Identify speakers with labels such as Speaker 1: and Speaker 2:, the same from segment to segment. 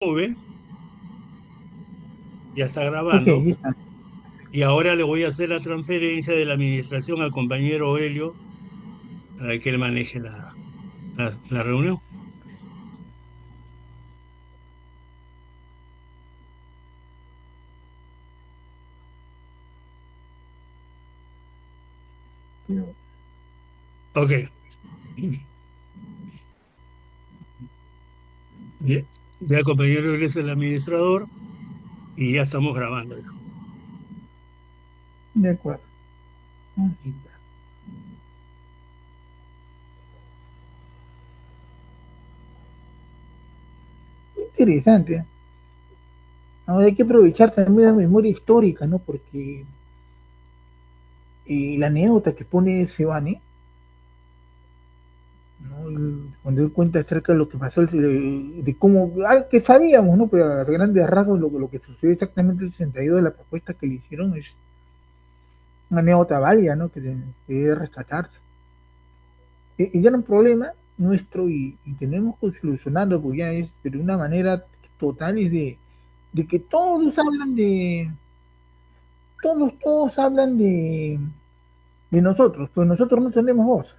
Speaker 1: nube, ya está
Speaker 2: Ok,
Speaker 1: grabando,
Speaker 2: ya está.
Speaker 1: y ahora le voy a hacer la transferencia de la administración al compañero Helio para que él maneje la reunión. Ok, ya, ya el compañero Helio es el administrador y ya estamos grabando.
Speaker 2: De acuerdo. Ah, interesante. Ahora hay que aprovechar también la memoria histórica, ¿no? Porque la anécdota que pone Sebane, ¿no? Cuando él cuenta acerca de lo que pasó, de cómo, que sabíamos, ¿no? Pero a grandes rasgos lo que sucedió exactamente en el 62 de la propuesta que le hicieron es una anécdota válida, ¿no? Que debe rescatarse. Y ya era un problema nuestro y tenemos que solucionarlo, porque ya es de una manera total, es de que todos hablan de nosotros, pues nosotros no tenemos voz.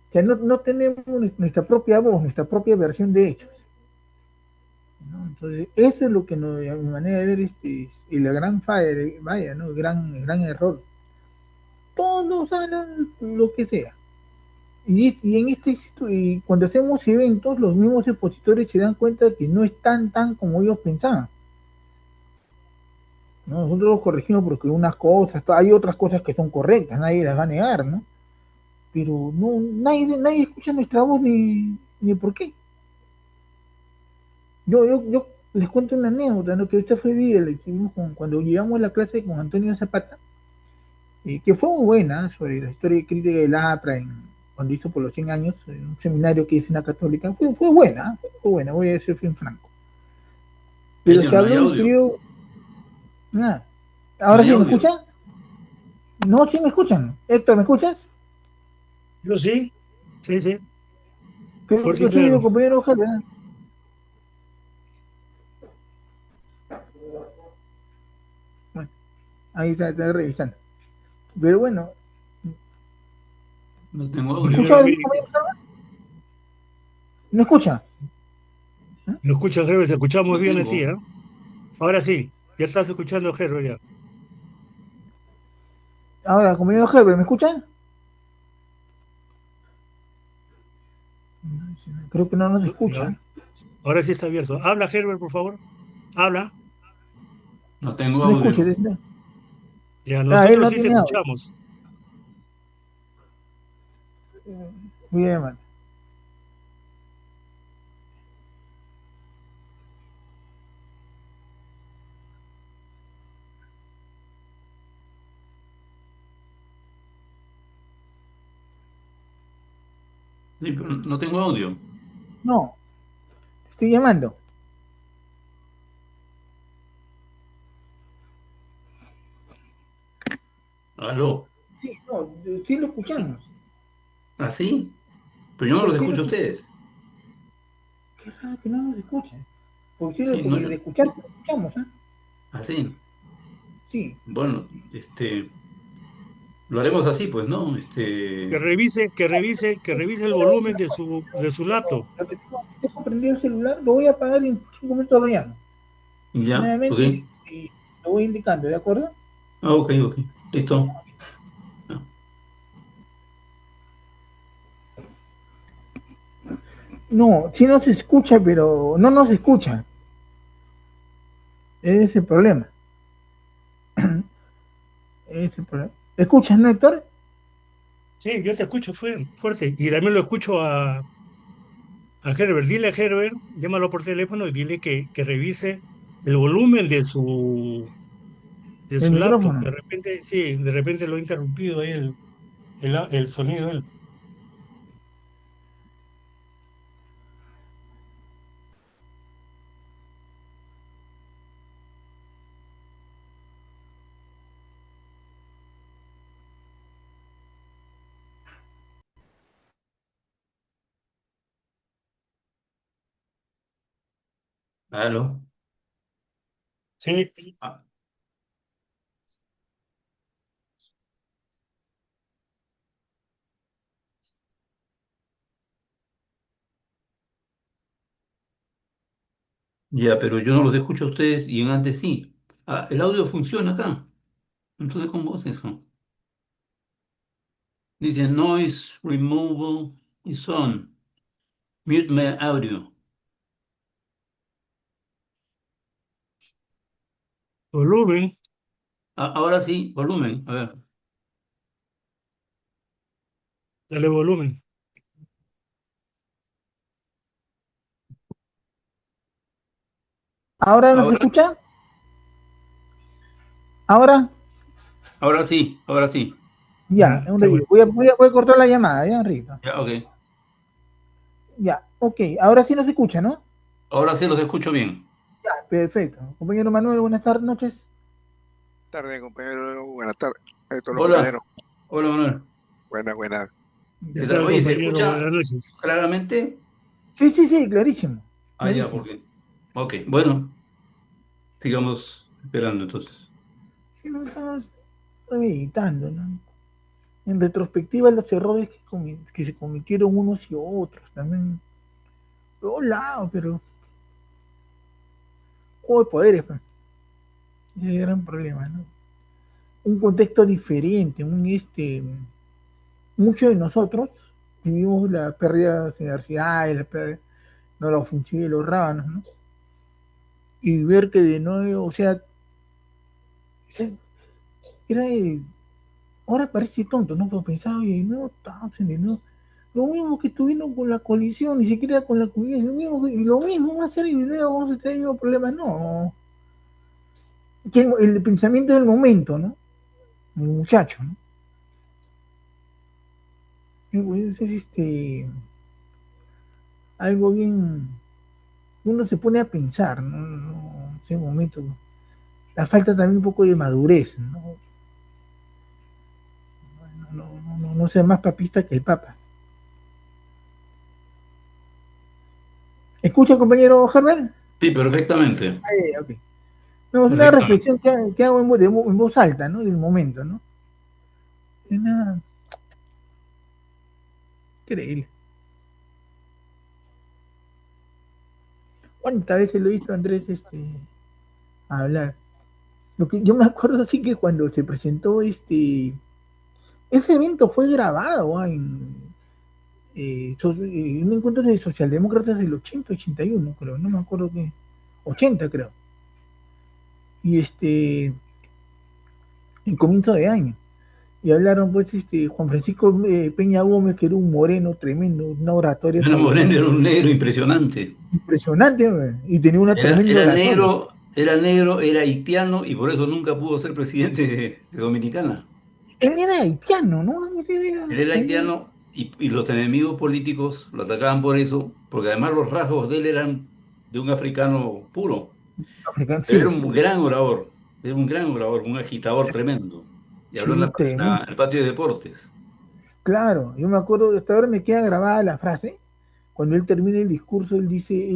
Speaker 2: O sea, no tenemos nuestra propia voz, nuestra propia versión de hechos, ¿no? Entonces, eso es lo que a mi manera de ver es la gran falla, vaya, ¿no? El gran error. Todos hablan lo que sea. Y en y cuando hacemos eventos, los mismos expositores se dan cuenta de que no es tan como ellos pensaban, ¿no? Nosotros los corregimos porque unas cosas, hay otras cosas que son correctas, nadie las va a negar, ¿no? Pero no, nadie escucha nuestra voz ni por qué. Yo les cuento una anécdota, ¿no? Que esta fue vida, la hicimos cuando llegamos a la clase con Antonio Zapata, que fue muy buena, sobre la historia crítica del APRA cuando hizo por los 100 años, en un seminario que hizo una católica, fue buena, voy a ser bien franco. Pero
Speaker 3: Elio,
Speaker 2: se
Speaker 3: no hay
Speaker 2: habló del
Speaker 3: audio.
Speaker 2: periodo. Nada.
Speaker 3: No
Speaker 2: ¿Ahora
Speaker 3: hay
Speaker 2: sí me
Speaker 3: audio.
Speaker 2: escuchan? No, sí me escuchan. Héctor, ¿me escuchas?
Speaker 1: Yo sí, sí, sí,
Speaker 2: Creo
Speaker 1: fuerte y
Speaker 2: que soy
Speaker 1: claro.
Speaker 2: el compañero Javier. Bueno, ahí está revisando. Pero bueno,
Speaker 3: No tengo
Speaker 2: ¿me
Speaker 3: audio.
Speaker 2: escucha el compañero Javier? ¿Me escucha? ¿Eh?
Speaker 1: ¿Me escuchas, Herbert? Te escuchamos
Speaker 3: No
Speaker 1: bien a ti,
Speaker 3: tengo.
Speaker 1: ¿eh? Ahora sí, ya estás escuchando, Herbert, ya.
Speaker 2: Ahora, compañero Javier, ¿me escuchan? Creo que no nos escucha.
Speaker 1: Ahora sí está abierto. Habla, Herbert, por favor. Habla.
Speaker 3: No tengo
Speaker 2: No escucha.
Speaker 3: audio.
Speaker 1: Ya,
Speaker 2: Él
Speaker 1: nosotros
Speaker 2: no
Speaker 1: sí te
Speaker 2: tiene audio.
Speaker 1: escuchamos.
Speaker 2: Voy a llamar.
Speaker 3: Sí, pero no tengo audio.
Speaker 2: No, estoy llamando.
Speaker 3: Aló.
Speaker 2: Sí, no, sí lo escuchamos.
Speaker 3: ¿Ah, sí? Pero yo
Speaker 2: O
Speaker 3: no
Speaker 2: sea,
Speaker 3: los
Speaker 2: sí lo
Speaker 3: escucho a
Speaker 2: escuchamos.
Speaker 3: ustedes.
Speaker 2: Qué raro que no nos escuchen.
Speaker 3: Sí, no,
Speaker 2: Porque de escuchar sí lo escuchamos, ¿eh?
Speaker 3: así.
Speaker 2: Sí.
Speaker 3: Bueno, lo haremos así, pues, ¿no?
Speaker 1: Que revise el volumen de su laptop.
Speaker 2: Lo que tengo prendido el celular, lo voy a apagar y en 5 minutos lo llamo.
Speaker 3: Ya, ok.
Speaker 2: Nuevamente y lo voy indicando, ¿de acuerdo?
Speaker 3: Ah, ok, ok. Listo. Ah,
Speaker 2: No, sí nos escucha, pero no nos escucha. Ese es el problema. Ese es el problema. ¿Escuchas, no, Héctor?
Speaker 1: Sí, yo te escucho fuerte. Y también lo escucho a Herbert. Dile a Herbert, llámalo por teléfono y dile que revise el volumen de
Speaker 2: El
Speaker 1: su laptop. De
Speaker 2: micrófono.
Speaker 1: repente, sí, de repente lo ha interrumpido ahí el sonido de él.
Speaker 3: Aló.
Speaker 1: Sí,
Speaker 3: Ah, ya, pero yo no los escucho a ustedes y en antes sí. Ah, el audio funciona acá. Entonces, ¿cómo es eso? Dice noise removal is on. Mute my audio.
Speaker 1: volumen,
Speaker 3: Ah, ahora sí, volumen. A ver.
Speaker 1: dale volumen.
Speaker 2: ¿Ahora nos
Speaker 3: Ahora,
Speaker 2: escucha? ¿Ahora?
Speaker 3: ahora sí, ahora sí.
Speaker 2: Ya, un
Speaker 1: Está
Speaker 2: ratito.
Speaker 1: bueno.
Speaker 2: Voy a cortar la llamada, ya, un ratito.
Speaker 3: Ya, ok.
Speaker 2: Ya, ok. Ahora sí nos escucha, ¿no?
Speaker 3: Ahora sí los escucho bien.
Speaker 2: Ya, perfecto. Compañero Manuel, buenas tardes, noches.
Speaker 4: Tardes, compañero. Buenas tardes a todos los
Speaker 3: Hola,
Speaker 4: compañeros.
Speaker 3: hola Manuel.
Speaker 4: Buenas, buenas.
Speaker 1: ¿Qué
Speaker 3: ¿Qué tal?
Speaker 1: tal,
Speaker 3: Oye, ¿se
Speaker 1: compañero?
Speaker 3: escucha
Speaker 1: Buenas noches.
Speaker 3: claramente?
Speaker 2: Sí, sí, sí, clarísimo.
Speaker 3: Ah, ya,
Speaker 2: Clarísimo.
Speaker 3: porque. Ok, bueno, sigamos esperando entonces.
Speaker 2: Sí, no estamos meditando, ¿no? En retrospectiva, los errores que se cometieron unos y otros también. Por todos lados, pero juego de poderes, pues. Ese es el gran problema, ¿no? Un contexto diferente, muchos de nosotros vivimos la pérdida de las universidades, la pérdida de la ofensiva de los rábanos, ¿no? Y ver que de nuevo, o sea, era, ahora parece tonto, ¿no? Pero pensaba, oye, no, Townsend, no. Lo mismo que tuvieron con la coalición, ni siquiera con la comunidad, y lo mismo va a ser y de nuevo vamos a tener el mismo problema, no. Que el pensamiento del momento, ¿no? El muchacho, ¿no? Es algo bien, uno se pone a pensar, ¿no? En ese momento, la falta también un poco de madurez, ¿no? No ser más papista que el Papa. ¿Escucha, compañero Herbert?
Speaker 3: Sí, perfectamente.
Speaker 2: Ok. No, es una
Speaker 3: Perfectamente.
Speaker 2: reflexión que hago en voz alta, ¿no? Del momento, ¿no? Es nada increíble. ¿Cuántas veces lo he visto a Andrés hablar? Lo que yo me acuerdo así que cuando se presentó ese evento fue grabado en un encuentro de socialdemócratas del 80-81, creo, no me acuerdo qué, 80 creo, y en comienzo de año. Y hablaron pues Juan Francisco Peña Gómez, que era un moreno tremendo, una oratoria
Speaker 3: Ana Moreno
Speaker 2: extraordinaria,
Speaker 3: era un negro impresionante.
Speaker 2: impresionante, y tenía una tremenda oratoria.
Speaker 3: Era negro, era haitiano y por eso nunca pudo ser presidente de Dominicana.
Speaker 2: Él era haitiano, ¿no?
Speaker 3: Él era
Speaker 2: También
Speaker 3: haitiano y los enemigos políticos lo atacaban por eso, porque además los rasgos de él eran de un africano puro.
Speaker 2: africano,
Speaker 3: Pero era
Speaker 2: sí,
Speaker 3: un gran orador, era un gran orador, un agitador tremendo. Y habló en
Speaker 2: sí, tremendo.
Speaker 3: el patio de deportes.
Speaker 2: Claro, yo me acuerdo, hasta ahora me queda grabada la frase, cuando él termina el discurso, él dice,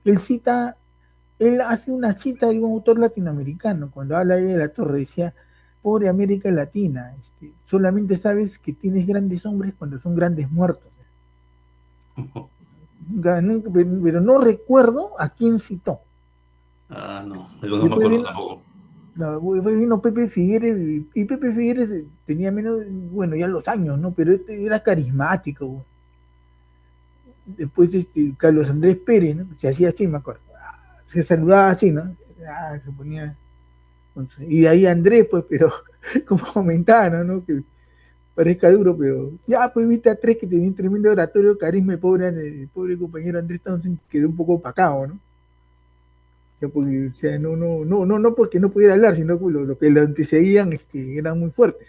Speaker 2: él cita, él hace una cita de un autor latinoamericano, cuando habla de la torre, decía, pobre América Latina, solamente sabes que tienes grandes hombres cuando son grandes muertos. Pero no recuerdo a quién citó.
Speaker 3: Ah, no, eso no me
Speaker 2: Después
Speaker 3: acuerdo
Speaker 2: vino,
Speaker 3: tampoco.
Speaker 2: no, después vino Pepe Figueres, y Pepe Figueres tenía menos, bueno, ya los años, ¿no? Pero era carismático. Después Carlos Andrés Pérez, ¿no? Se hacía así, me acuerdo. Se saludaba así, ¿no? Se ponía. Y de ahí Andrés, pues, pero como comentaron, ¿no? Que parezca duro, pero ya, pues viste a tres que tenía un tremendo oratorio, carisma, el pobre compañero Andrés Townsend quedó un poco opacado, ¿no? Ya porque, o sea, no porque no pudiera hablar, sino que lo que lo antecedían eran muy fuertes.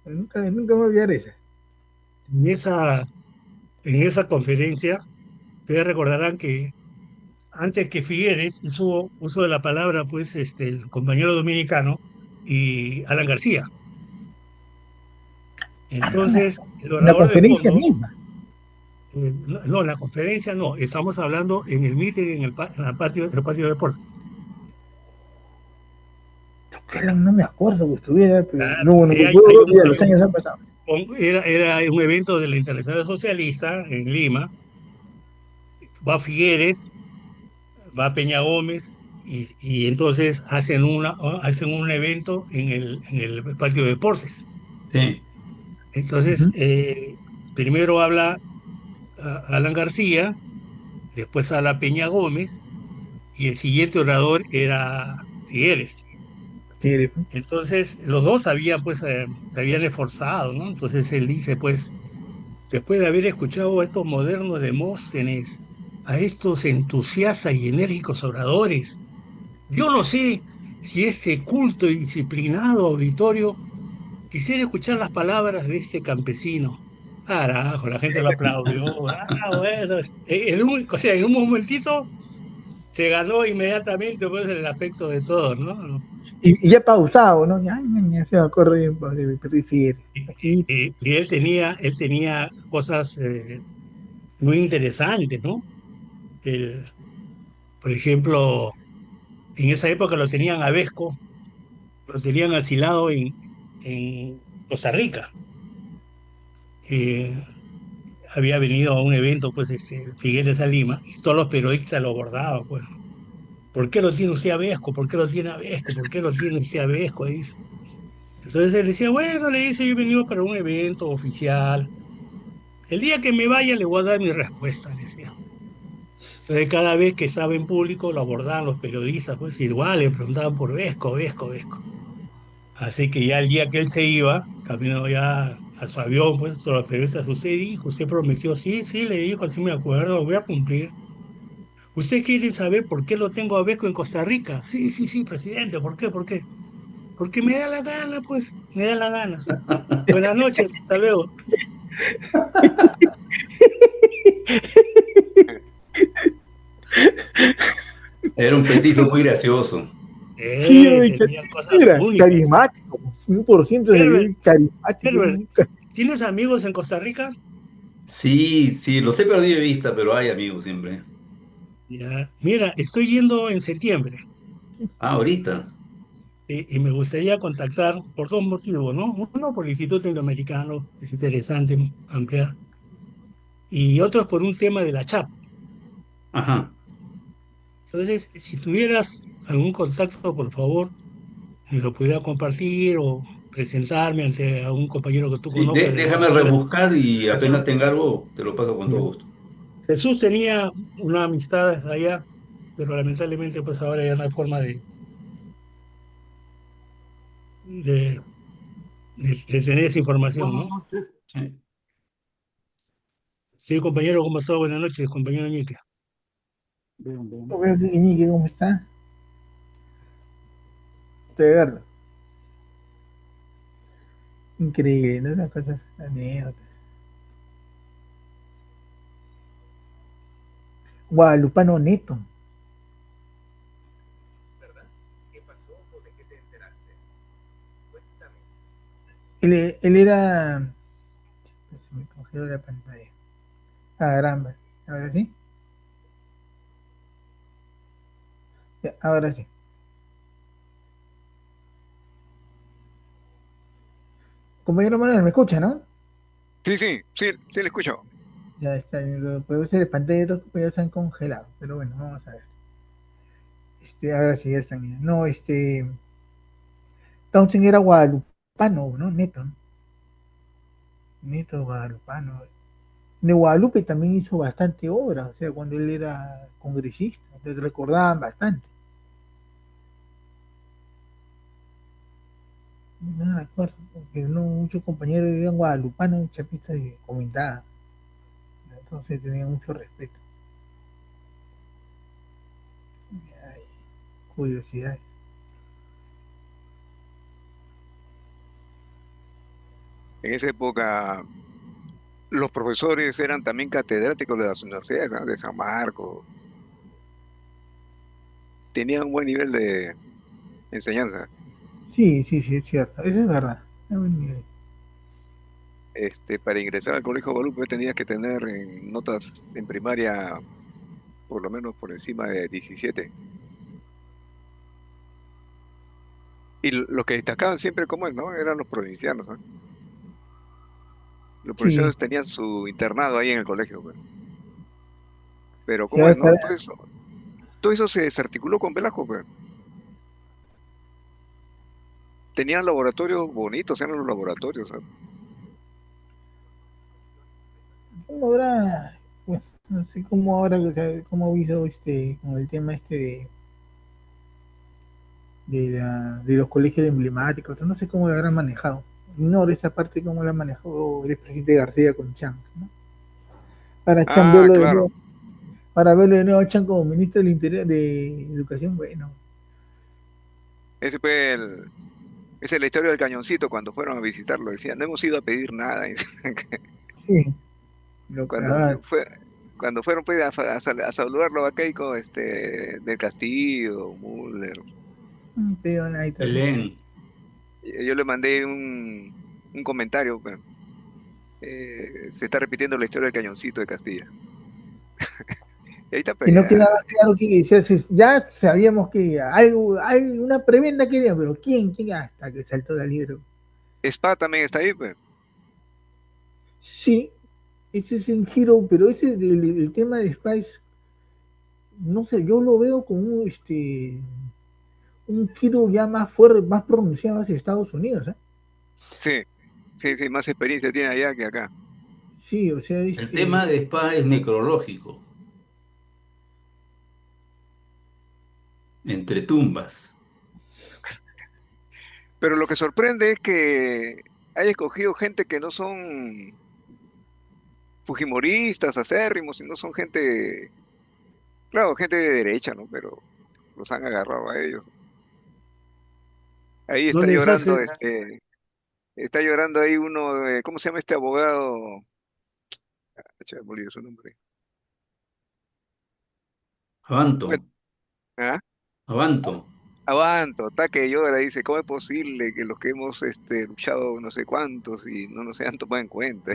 Speaker 2: ¿No? Nunca me voy a olvidar esa.
Speaker 1: En esa conferencia, ustedes recordarán que antes que Figueres hizo uso de la palabra, pues, el compañero dominicano y Alan García.
Speaker 2: Ah, no,
Speaker 1: Entonces, el
Speaker 2: en la
Speaker 1: orador de
Speaker 2: conferencia
Speaker 1: fondo,
Speaker 2: misma.
Speaker 1: No, la conferencia no, estamos hablando en el meeting, en el patio de deportes.
Speaker 2: No me acuerdo que estuviera, pero
Speaker 1: Claro,
Speaker 2: no, no
Speaker 1: ahí
Speaker 2: me puedo olvidar,
Speaker 1: hay
Speaker 2: los años han pasado.
Speaker 1: era un evento de la Internacional Socialista en Lima, va Figueres, va Peña Gómez, y entonces hacen un evento en el patio de deportes.
Speaker 3: Sí.
Speaker 1: Entonces,
Speaker 2: Ujú.
Speaker 1: primero habla Alan García, después habla Peña Gómez, y el siguiente orador era Figueres.
Speaker 2: Sí,
Speaker 1: Entonces, los dos se habían esforzado, ¿no? Entonces él dice, pues, después de haber escuchado a estos modernos Demóstenes, a estos entusiastas y enérgicos oradores, yo no sé si este culto y disciplinado auditorio quisiera escuchar las palabras de este campesino. Carajo, la gente lo aplaudió. Bueno, el único, o sea, en un momentito se ganó inmediatamente pues, el afecto de todos, ¿no?
Speaker 2: y ya pausado, ¿no? Ya se me acuerdo de mi Pedro y Fier. Aquí,
Speaker 1: Y él tenía cosas muy interesantes, ¿no? El- por ejemplo, en esa época lo tenían a Vesco, lo tenían asilado en Costa Rica. Eh, Había venido a un evento, pues, Figueres a Lima, y todos los periodistas lo abordaban, pues. ¿Por qué lo tiene usted a Vesco? ¿Por qué lo tiene a Vesco? ¿Por qué lo tiene usted a Vesco? Dice. Entonces él decía, bueno, le dice, yo he venido para un evento oficial. El día que me vaya le voy a dar mi respuesta, le decía. Entonces cada vez que estaba en público lo abordaban los periodistas, pues igual le preguntaban por Vesco, Vesco, Vesco. Así que ya el día que él se iba, camino ya a su avión, pues todos los periodistas, usted dijo, usted prometió, sí, sí, le dijo, así me acuerdo, voy a cumplir. ¿Usted quiere saber por qué lo tengo a Vesco en Costa Rica? Sí, sí, sí, presidente, ¿por qué? ¿Por qué? Porque me da la gana, pues, me da la gana. Buenas noches, hasta luego.
Speaker 3: Era un petizo muy gracioso.
Speaker 2: sí, oye,
Speaker 1: Tenía cosas
Speaker 2: era
Speaker 1: únicas.
Speaker 2: carismático, 100%
Speaker 1: Herbert,
Speaker 2: carismático.
Speaker 1: Herbert, ¿tienes amigos en Costa Rica?
Speaker 3: Sí, sí, los he perdido de vista, pero hay amigos siempre.
Speaker 1: Ya. Mira, estoy yendo en septiembre
Speaker 3: Ah, ahorita.
Speaker 1: y me gustaría contactar por dos motivos, ¿no? Uno por el Instituto Interamericano, es interesante ampliar, y otro por un tema de la CHAP.
Speaker 3: Ajá.
Speaker 1: Entonces, si tuvieras algún contacto, por favor, me lo pudiera compartir o presentarme ante algún compañero que tú
Speaker 3: Sí,
Speaker 1: conozcas de la
Speaker 3: déjame
Speaker 1: Universidad de
Speaker 3: rebuscar y apenas
Speaker 1: Comunicación.
Speaker 3: tenga algo, te lo paso con todo
Speaker 1: Ya.
Speaker 3: gusto.
Speaker 1: Jesús tenía una amistad allá, pero lamentablemente pues ahora ya no hay forma de, de tener esa información, ¿no?
Speaker 3: Sí.
Speaker 1: Sí, compañero, ¿cómo está? Buenas noches, compañero Ñique.
Speaker 2: Yo veo que Iñigue, ¿cómo está? Te agarro. Increíble, ¿no? Las cosas, anécdotas. Guadalupano Neto. Él era. Se me congeló la pantalla. Ah, caramba. Ahora sí. Ya, ahora sí. Compañero Manuel, ¿me escucha, no?
Speaker 4: Sí, sí, sí, sí, le escucho.
Speaker 2: Ya está bien. Puede ser de pantalla de otros compañeros están congelados. Pero bueno, vamos a ver. Ahora sí, ya están bien. No, Townsend era guadalupano, ¿no? Neto, ¿no? Neto guadalupano. De Guadalupe también hizo bastante obra, o sea, cuando él era congresista, entonces recordaban bastante. No me acuerdo, porque no, muchos compañeros vivían guadalupanos, chapistas y comentaban, entonces tenían mucho respeto. Ay, curiosidad.
Speaker 4: En esa época los profesores eran también catedráticos de las universidades, ¿no? De San Marcos. Tenían un buen nivel de enseñanza.
Speaker 2: Sí, sí, sí, es cierto, eso es verdad.
Speaker 4: para ingresar al Colegio Guadalupe tenías que tener en notas en primaria por lo menos por encima de 17. Y los que destacaban siempre como es, ¿no? Eran los provincianos, ¿no? Los
Speaker 2: Sí,
Speaker 4: provincianos tenían su internado ahí en el colegio, pues. Pero
Speaker 2: ya
Speaker 4: ¿cómo es, no?
Speaker 2: estará.
Speaker 4: Todo eso se desarticuló con Velasco, pues. Tenían laboratorios bonitos, eran los laboratorios, ¿sabes?
Speaker 2: ¿Cómo habrá? Pues, no sé cómo ahora, o sea, cómo ha visto con el tema de los colegios emblemáticos, no sé cómo lo habrán manejado. Ignoro esa parte cómo la manejó el presidente García con Chan, ¿no? Para Chan
Speaker 4: Ah,
Speaker 2: verlo de
Speaker 4: claro.
Speaker 2: nuevo, para verlo de nuevo a Chan como ministro del Interior de Educación, bueno,
Speaker 4: Ese fue el, Esa es la historia del Cañoncito cuando fueron a visitarlo. Decían, no hemos ido a pedir nada.
Speaker 2: sí, lo
Speaker 4: Cuando
Speaker 2: clavaron,
Speaker 4: fue, cuando fueron pues, a saludarlo a Keiko, del Castillo, Müller.
Speaker 2: pero ahí también.
Speaker 3: Belén.
Speaker 4: Yo le mandé un comentario, pues, se está repitiendo la historia del Cañoncito de Castilla. Y ahí está,
Speaker 2: Que
Speaker 4: pues,
Speaker 2: no
Speaker 4: ya.
Speaker 2: quedaba claro que ya sabíamos que algo, hay una prebenda quería, pero ¿quién? Hasta que saltó la libro.
Speaker 4: Spa también está ahí, pues.
Speaker 2: Sí, ese es el giro, pero el tema de Spice, no sé, yo lo veo como un giro ya más fuerte, más pronunciado hacia Estados Unidos, ¿eh?
Speaker 4: Sí, sí, sí, más experiencia tiene allá que acá.
Speaker 2: Sí, o sea,
Speaker 3: El tema de Spa es necrológico, entre tumbas.
Speaker 4: Pero lo que sorprende es que haya escogido gente que no son fujimoristas, acérrimos, sino son gente, claro, gente de derecha, ¿no? Pero los han agarrado a ellos. Ahí
Speaker 1: No
Speaker 4: está
Speaker 1: les
Speaker 4: llorando,
Speaker 1: hace,
Speaker 4: está llorando ahí uno, ¿cómo se llama este abogado? Acha, me olvidé su nombre.
Speaker 3: Avanto,
Speaker 4: Bueno, ¿ah?
Speaker 3: Avanto.
Speaker 4: Avanto, está que llora, dice, ¿cómo es posible que los que hemos luchado no sé cuántos y no nos sean tomados en cuenta?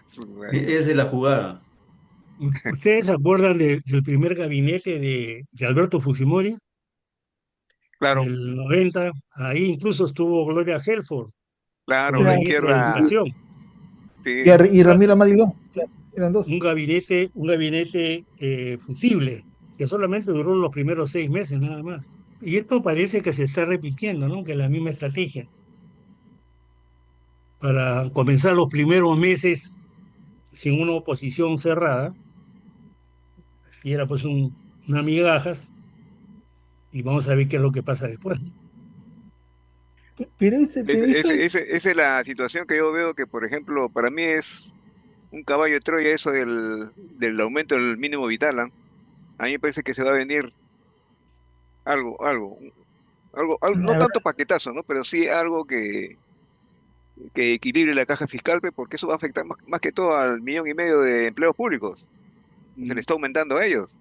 Speaker 4: Su madre.
Speaker 3: Esa es la jugada.
Speaker 1: ¿ustedes se acuerdan del primer gabinete de Alberto Fujimori,
Speaker 4: Claro,
Speaker 1: del 90? Ahí incluso estuvo Gloria Helford como
Speaker 4: claro, la
Speaker 2: era,
Speaker 1: ministra de
Speaker 4: izquierda,
Speaker 1: Educación.
Speaker 4: sí,
Speaker 2: y Ramiro Amadillón, claro, eran dos.
Speaker 1: Un gabinete fusible, que solamente duró los primeros 6 meses nada más. Y esto parece que se está repitiendo, ¿no? Que es la misma estrategia. Para comenzar los primeros meses sin una oposición cerrada, y era pues una migajas, y vamos a ver qué es lo que pasa después.
Speaker 2: Pero ese,
Speaker 4: Esa es la situación que yo veo que, por ejemplo, para mí es un caballo de Troya eso del aumento del mínimo vital, ¿ah? A mí me parece que se va a venir algo, algo, no
Speaker 2: a ver,
Speaker 4: tanto paquetazo, ¿no? Pero sí algo que equilibre la caja fiscal, pe, porque eso va a afectar más que todo al 1,5 millones de empleos públicos. Se le está aumentando a ellos,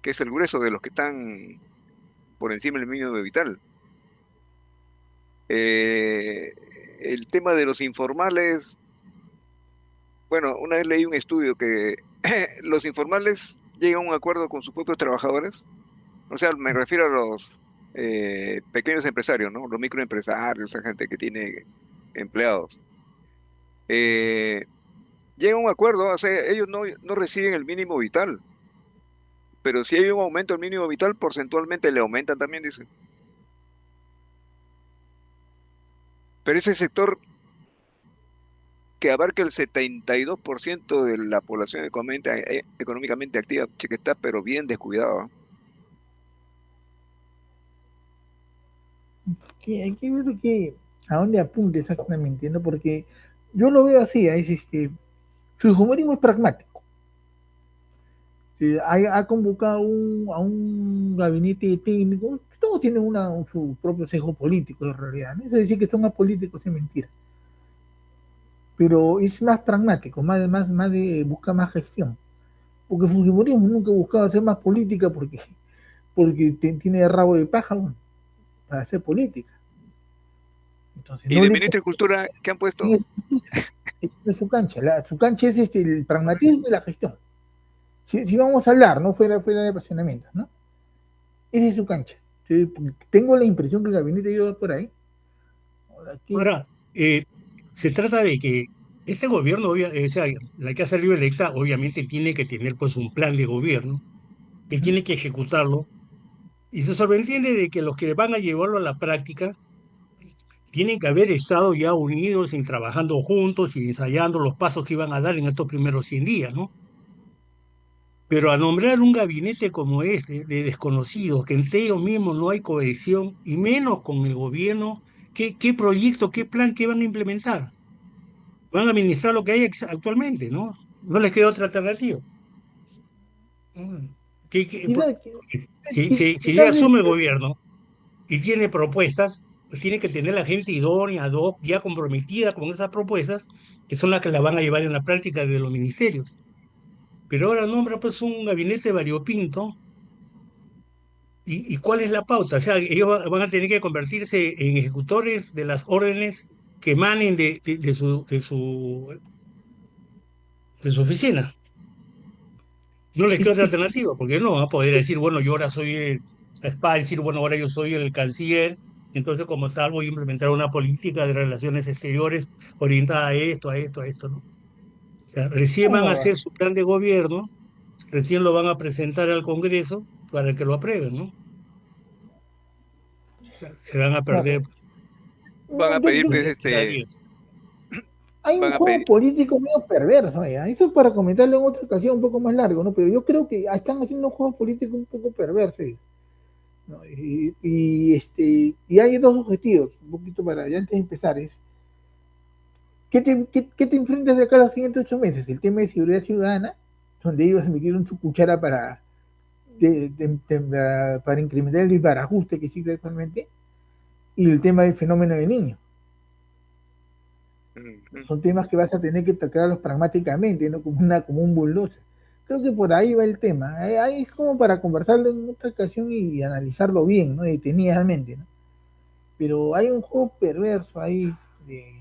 Speaker 4: que es el grueso de los que están por encima del mínimo vital. Eh, el tema de los informales, bueno, una vez leí un estudio que los informales llegan a un acuerdo con sus propios trabajadores. O sea, me refiero a los pequeños empresarios, ¿no? Los microempresarios, esa gente que tiene empleados. Eh, Llega a un acuerdo, o sea, ellos no reciben el mínimo vital, pero si hay un aumento del mínimo vital, porcentualmente le aumentan también, dice. Pero ese sector que abarca el 72% de la población económicamente activa, che, que está pero bien descuidado, ¿ah?
Speaker 2: hay que ver a dónde apunta exactamente, ¿no? Porque yo lo veo así, su humorismo es pragmático. Ha convocado a un gabinete técnico, todos tienen su propio sesgo político en realidad, ¿no? Eso decir que son apolíticos es mentira, pero es más pragmático, más busca más gestión, porque el Fujimorismo nunca ha buscado hacer más política porque tiene rabo de paja, bueno, para hacer política, entonces
Speaker 4: Y
Speaker 2: no
Speaker 4: de
Speaker 2: le
Speaker 4: ministro de Cultura, ¿qué han puesto?
Speaker 2: Esa es su cancha. Su cancha es el pragmatismo y la gestión. Si vamos a hablar, no fuera de apasionamiento, ¿no? Esa es su cancha. Sí, tengo la impresión que el gabinete iba por ahí. Aquí,
Speaker 1: Ahora, se trata de que este gobierno, o sea, la que ha salido electa, obviamente tiene que tener pues un plan de gobierno, que
Speaker 2: uh-huh.
Speaker 1: tiene que ejecutarlo, y se sobreentiende de que los que van a llevarlo a la práctica tienen que haber estado ya unidos y trabajando juntos y ensayando los pasos que iban a dar en estos primeros 100 días, ¿no? Pero a nombrar un gabinete como este, de desconocidos, que entre ellos mismos no hay cohesión, y menos con el gobierno, ¿qué proyecto, qué plan que van a implementar? Van a administrar lo que hay actualmente, ¿no? No les queda otra alternativa. Mm.
Speaker 2: Quizás,
Speaker 1: Si ya
Speaker 2: quizás
Speaker 1: asume el gobierno y tiene propuestas, pues tiene que tener la gente idónea, ad hoc, ya comprometida con esas propuestas, que son las que la van a llevar en la práctica de los ministerios. Pero ahora nombra pues un gabinete variopinto. ¿Y cuál es la pauta? O sea, ellos van a tener que convertirse en ejecutores de las órdenes que emanen de su oficina. No les queda
Speaker 2: es,
Speaker 1: otra
Speaker 2: es,
Speaker 1: alternativa, porque no va a poder decir, bueno, yo ahora soy la espada, decir, bueno, ahora yo soy el canciller, entonces como tal voy a implementar una política de relaciones exteriores orientada a esto, a esto, a esto, ¿no? O sea, recién van a
Speaker 2: no,
Speaker 1: hacer su plan de gobierno, recién lo van a presentar al Congreso para que lo aprueben, ¿no? O sea, se van a perder
Speaker 2: claro.
Speaker 4: Van
Speaker 2: No,
Speaker 4: a pedir, pues,
Speaker 1: 60 días.
Speaker 2: hay un
Speaker 4: van a
Speaker 2: juego
Speaker 4: pedir,
Speaker 2: político medio perverso allá. Eso es para comentarlo en otra ocasión un poco más largo, ¿no? Pero yo creo que están haciendo un juego político un poco perverso, ¿no? Y hay dos objetivos, un poquito para ya antes de empezar, es ¿qué te enfrentas de acá a los siguientes 8 meses? El tema de seguridad ciudadana, donde ellos emitieron su cuchara para incrementar el desbarajuste que existe actualmente, y el tema del fenómeno de niños.
Speaker 4: ujú.
Speaker 2: Son temas que vas a tener que tratarlos pragmáticamente, no como un bulldozer. Creo que por ahí va el tema. Ahí es como para conversarlo en otra ocasión y analizarlo bien, ¿no? Detenidamente, ¿no? Pero hay un juego perverso ahí de,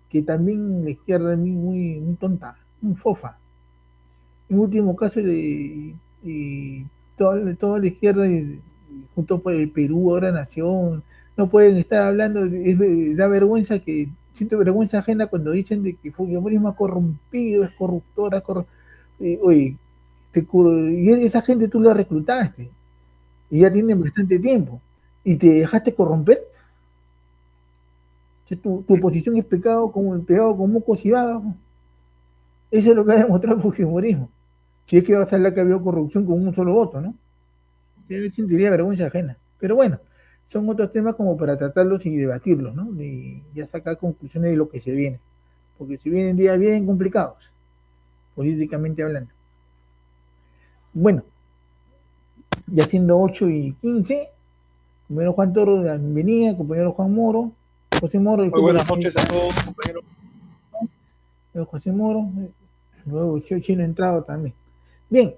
Speaker 2: que también la izquierda es muy tonta, muy fofa. En último caso, toda la izquierda, junto por el Perú, ahora Nación, no pueden estar hablando, da vergüenza siento vergüenza ajena cuando dicen de que Fujimorismo ha corrompido, es corruptora, oye, y esa gente tú la reclutaste, y ya tienen bastante tiempo, y te dejaste corromper. Si tu posición es pecado con mocos y babas. Eso es lo que ha demostrado el Fujimorismo. Si es que va a ser la que ha habido corrupción con un solo voto, ¿no? Yo sentiría vergüenza ajena. Pero bueno, son otros temas como para tratarlos y debatirlos, ¿no? Y ya sacar conclusiones de lo que se viene. Porque se vienen días bien complicados, políticamente hablando. Bueno, ya siendo 8:15, compañero Juan Toro, bienvenida, compañero Juan Moro, José Moro,
Speaker 5: Muy
Speaker 2: disculpa,
Speaker 5: buenas noches a todos, compañeros.
Speaker 2: José Moro, luego Chino entrado también. Bien,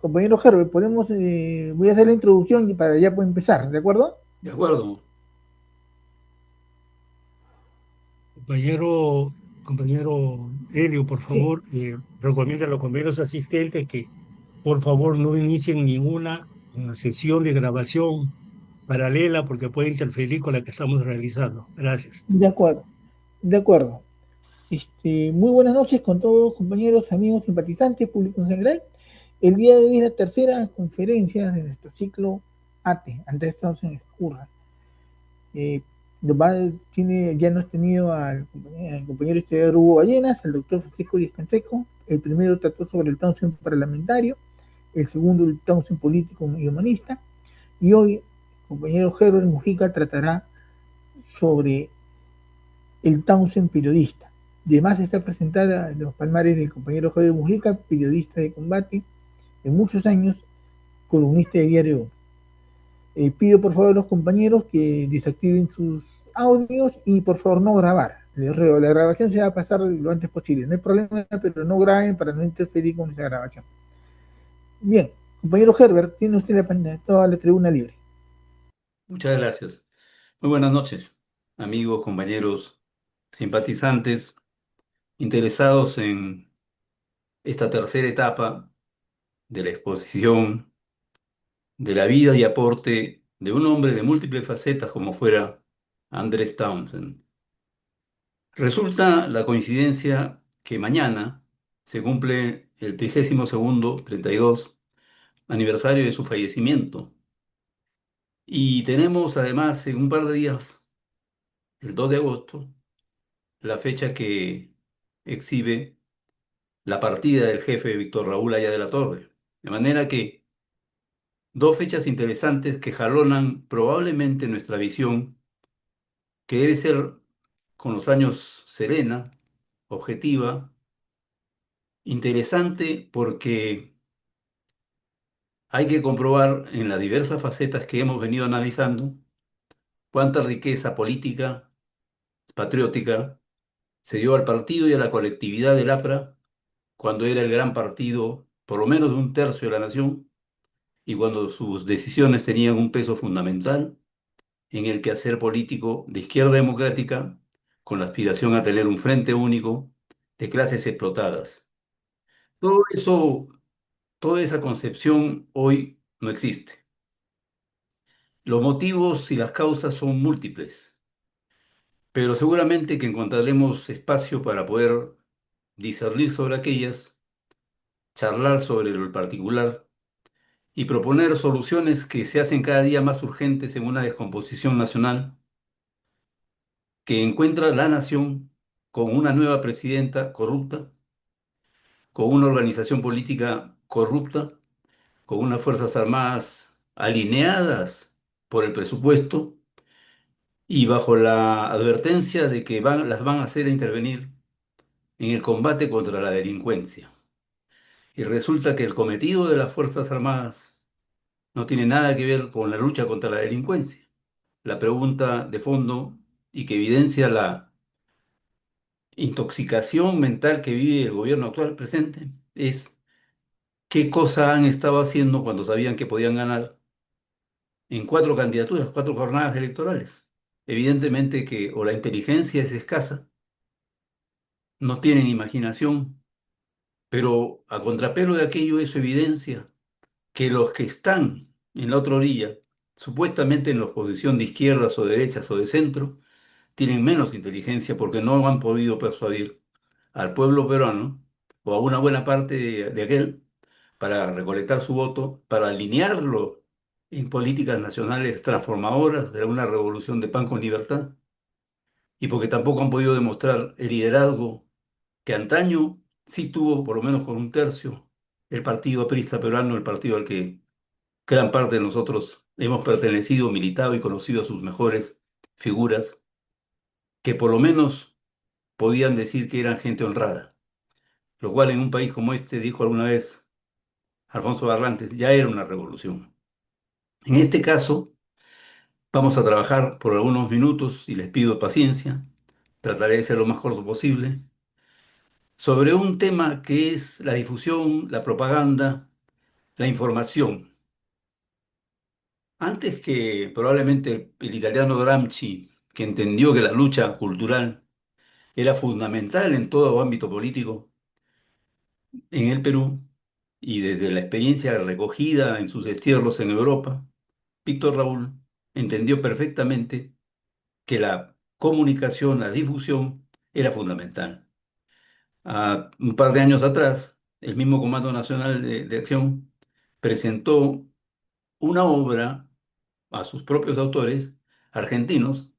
Speaker 2: compañero Herbert, voy a hacer la introducción y para ya puede empezar, ¿de acuerdo?
Speaker 3: De acuerdo.
Speaker 1: Compañero Helio, por
Speaker 2: Sí,
Speaker 1: favor, recomienda a los compañeros asistentes que por favor no inicien ninguna sesión de grabación paralela porque puede interferir con la que estamos realizando. Gracias.
Speaker 2: de acuerdo, de acuerdo. Muy buenas noches con todos, compañeros, amigos, simpatizantes, público en general. El día de hoy es la tercera conferencia de nuestro ciclo ATE, ante Estados Unidos, CURRA. Ya hemos tenido al compañero historiador Hugo Ballenas, al doctor Francisco Díaz Canseco. El primero trató sobre el Townsend parlamentario, el segundo el Townsend político y humanista, y hoy el compañero Herbert Mujica tratará sobre el Townsend periodista. Además está presentada en los palmares del compañero Javier Mujica, periodista de combate de muchos años, columnista de Diario 1. Pido por favor a los compañeros que desactiven sus audios y por favor no grabar. Les ruego, la grabación se va a pasar lo antes posible. No hay problema, pero no graben para no interferir con esa grabación. Bien, compañero Herbert, tiene usted toda la tribuna libre.
Speaker 3: Muchas gracias. Muy buenas noches, amigos, compañeros. simpatizantes interesados en esta tercera etapa de la exposición de la vida y aporte de un hombre de múltiples facetas como fuera Andrés Townsend. Resulta la coincidencia que mañana se cumple el 32º, 32 aniversario de su fallecimiento. Y tenemos además en un par de días, el 2 de agosto, la fecha que exhibe la partida del jefe Víctor Raúl Haya de la Torre. De manera que dos fechas interesantes que jalonan probablemente nuestra visión, que debe ser con los años serena, objetiva, interesante porque hay que comprobar en las diversas facetas que hemos venido analizando cuánta riqueza política, patriótica, se dio al partido y a la colectividad del APRA cuando era el gran partido, por lo menos de un tercio de la nación, y cuando sus decisiones tenían un peso fundamental en el quehacer político de izquierda democrática, con la aspiración a tener un frente único de clases explotadas. Todo eso, toda esa concepción hoy no existe. Los motivos y las causas son múltiples, pero seguramente que encontraremos espacio para poder discernir sobre aquellas, charlar sobre lo particular y proponer soluciones que se hacen cada día más urgentes en una descomposición nacional que encuentra la nación con una nueva presidenta corrupta, con una organización política corrupta, con unas fuerzas armadas alineadas por el presupuesto y bajo la advertencia de que las van a hacer intervenir en el combate contra la delincuencia. Y resulta que el cometido de las Fuerzas Armadas no tiene nada que ver con la lucha contra la delincuencia. La pregunta de fondo y que evidencia la intoxicación mental que vive el gobierno actual presente es qué cosa han estado haciendo cuando sabían que podían ganar en cuatro candidaturas, cuatro jornadas electorales. Evidentemente que o la inteligencia es escasa, no tienen imaginación, pero a contrapelo de aquello eso evidencia que los que están en la otra orilla, supuestamente en la oposición de izquierdas o de derechas o de centro, tienen menos inteligencia porque no han podido persuadir al pueblo peruano o a una buena parte de aquel para recolectar su voto, para alinearlo en políticas nacionales transformadoras de una revolución de pan con libertad, y porque tampoco han podido demostrar el liderazgo que antaño sí tuvo, por lo menos con un tercio, el partido aprista peruano, el partido al que gran parte de nosotros hemos pertenecido, militado y conocido a sus mejores figuras, que por lo menos podían decir que eran gente honrada, lo cual en un país como este, dijo alguna vez Alfonso Barrantes, ya era una revolución. En este caso, vamos a trabajar por algunos minutos y les pido paciencia, trataré de ser lo más corto posible, sobre un tema que es la difusión, la propaganda, la información. Antes que probablemente el italiano Gramsci, que entendió que la lucha cultural era fundamental en todo ámbito político en el Perú, y desde la experiencia recogida en sus destierros en Europa, Víctor Raúl entendió perfectamente que la comunicación, la difusión era fundamental. Un par de años atrás, el mismo Comando Nacional de Acción presentó una obra a sus propios autores argentinos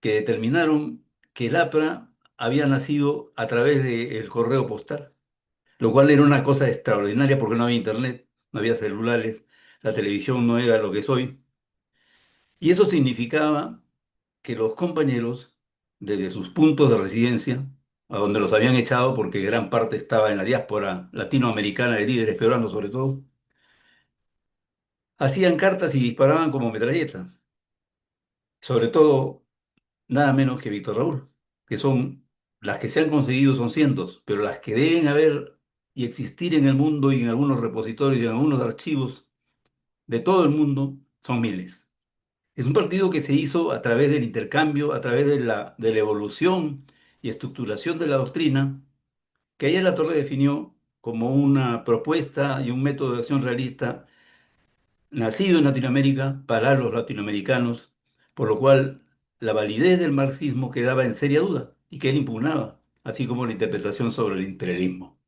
Speaker 3: que determinaron que el APRA había nacido a través del correo postal, lo cual era una cosa extraordinaria porque no había internet, no había celulares, la televisión no era lo que es hoy. Y eso significaba que los compañeros, desde sus puntos de residencia, a donde los habían echado porque gran parte estaba en la diáspora latinoamericana de líderes peruanos sobre todo, hacían cartas y disparaban como metralleta, sobre todo nada menos que Víctor Raúl, que son las que se han conseguido son cientos, pero las que deben haber y existir en el mundo y en algunos repositorios y en algunos archivos de todo el mundo son miles. Es un partido que se hizo a través del intercambio, a través de la evolución y estructuración de la doctrina, que ayer la Torre definió como una propuesta y un método de acción realista nacido en Latinoamérica para los latinoamericanos, por lo cual la validez del marxismo quedaba en seria duda y que él impugnaba, así como la interpretación sobre el imperialismo.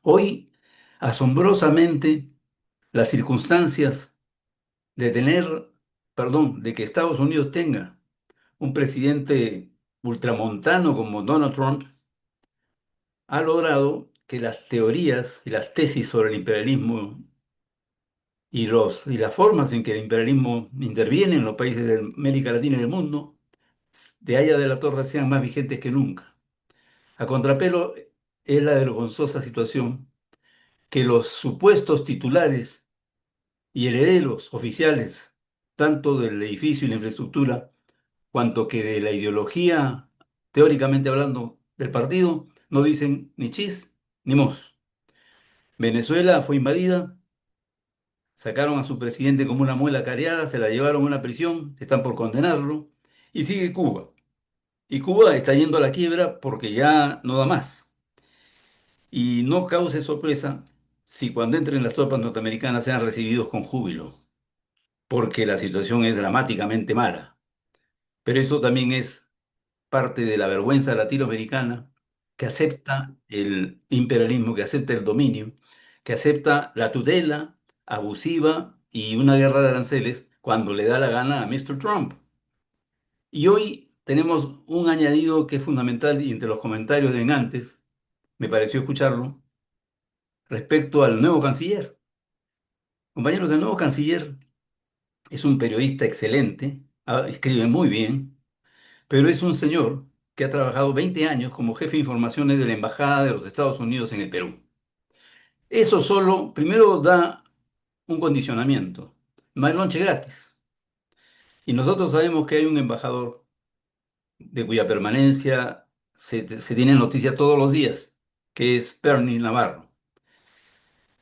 Speaker 3: Hoy, asombrosamente, las circunstancias de tener, perdón, de que Estados Unidos tenga un presidente ultramontano como Donald Trump, ha logrado que las teorías y las tesis sobre el imperialismo y las formas en que el imperialismo interviene en los países de América Latina y del mundo, de Haya de la Torre, sean más vigentes que nunca. A contrapelo es la vergonzosa situación que los supuestos titulares y herederos oficiales, tanto del edificio y la infraestructura, cuanto que de la ideología, teóricamente hablando, del partido, no dicen ni chis ni mos. Venezuela fue invadida, sacaron a su presidente como una muela careada, se la llevaron a una prisión, están por condenarlo, y sigue Cuba. Y Cuba está yendo a la quiebra porque ya no da más. Y no cause sorpresa si cuando entren las tropas norteamericanas sean recibidos con júbilo, porque la situación es dramáticamente mala. Pero eso también es parte de la vergüenza latinoamericana que acepta el imperialismo, que acepta el dominio, que acepta la tutela abusiva y una guerra de aranceles cuando le da la gana a Mr. Trump. Y hoy tenemos un añadido que es fundamental y entre los comentarios de antes, me pareció escucharlo, respecto al nuevo canciller. Compañeros, el nuevo canciller es un periodista excelente, escribe muy bien, pero es un señor que ha trabajado 20 años como jefe de informaciones de la Embajada de los Estados Unidos en el Perú. Eso solo, primero, da un condicionamiento. No hay lonche gratis. Y nosotros sabemos que hay un embajador de cuya permanencia se tiene noticias todos los días, que es Bernie Navarro.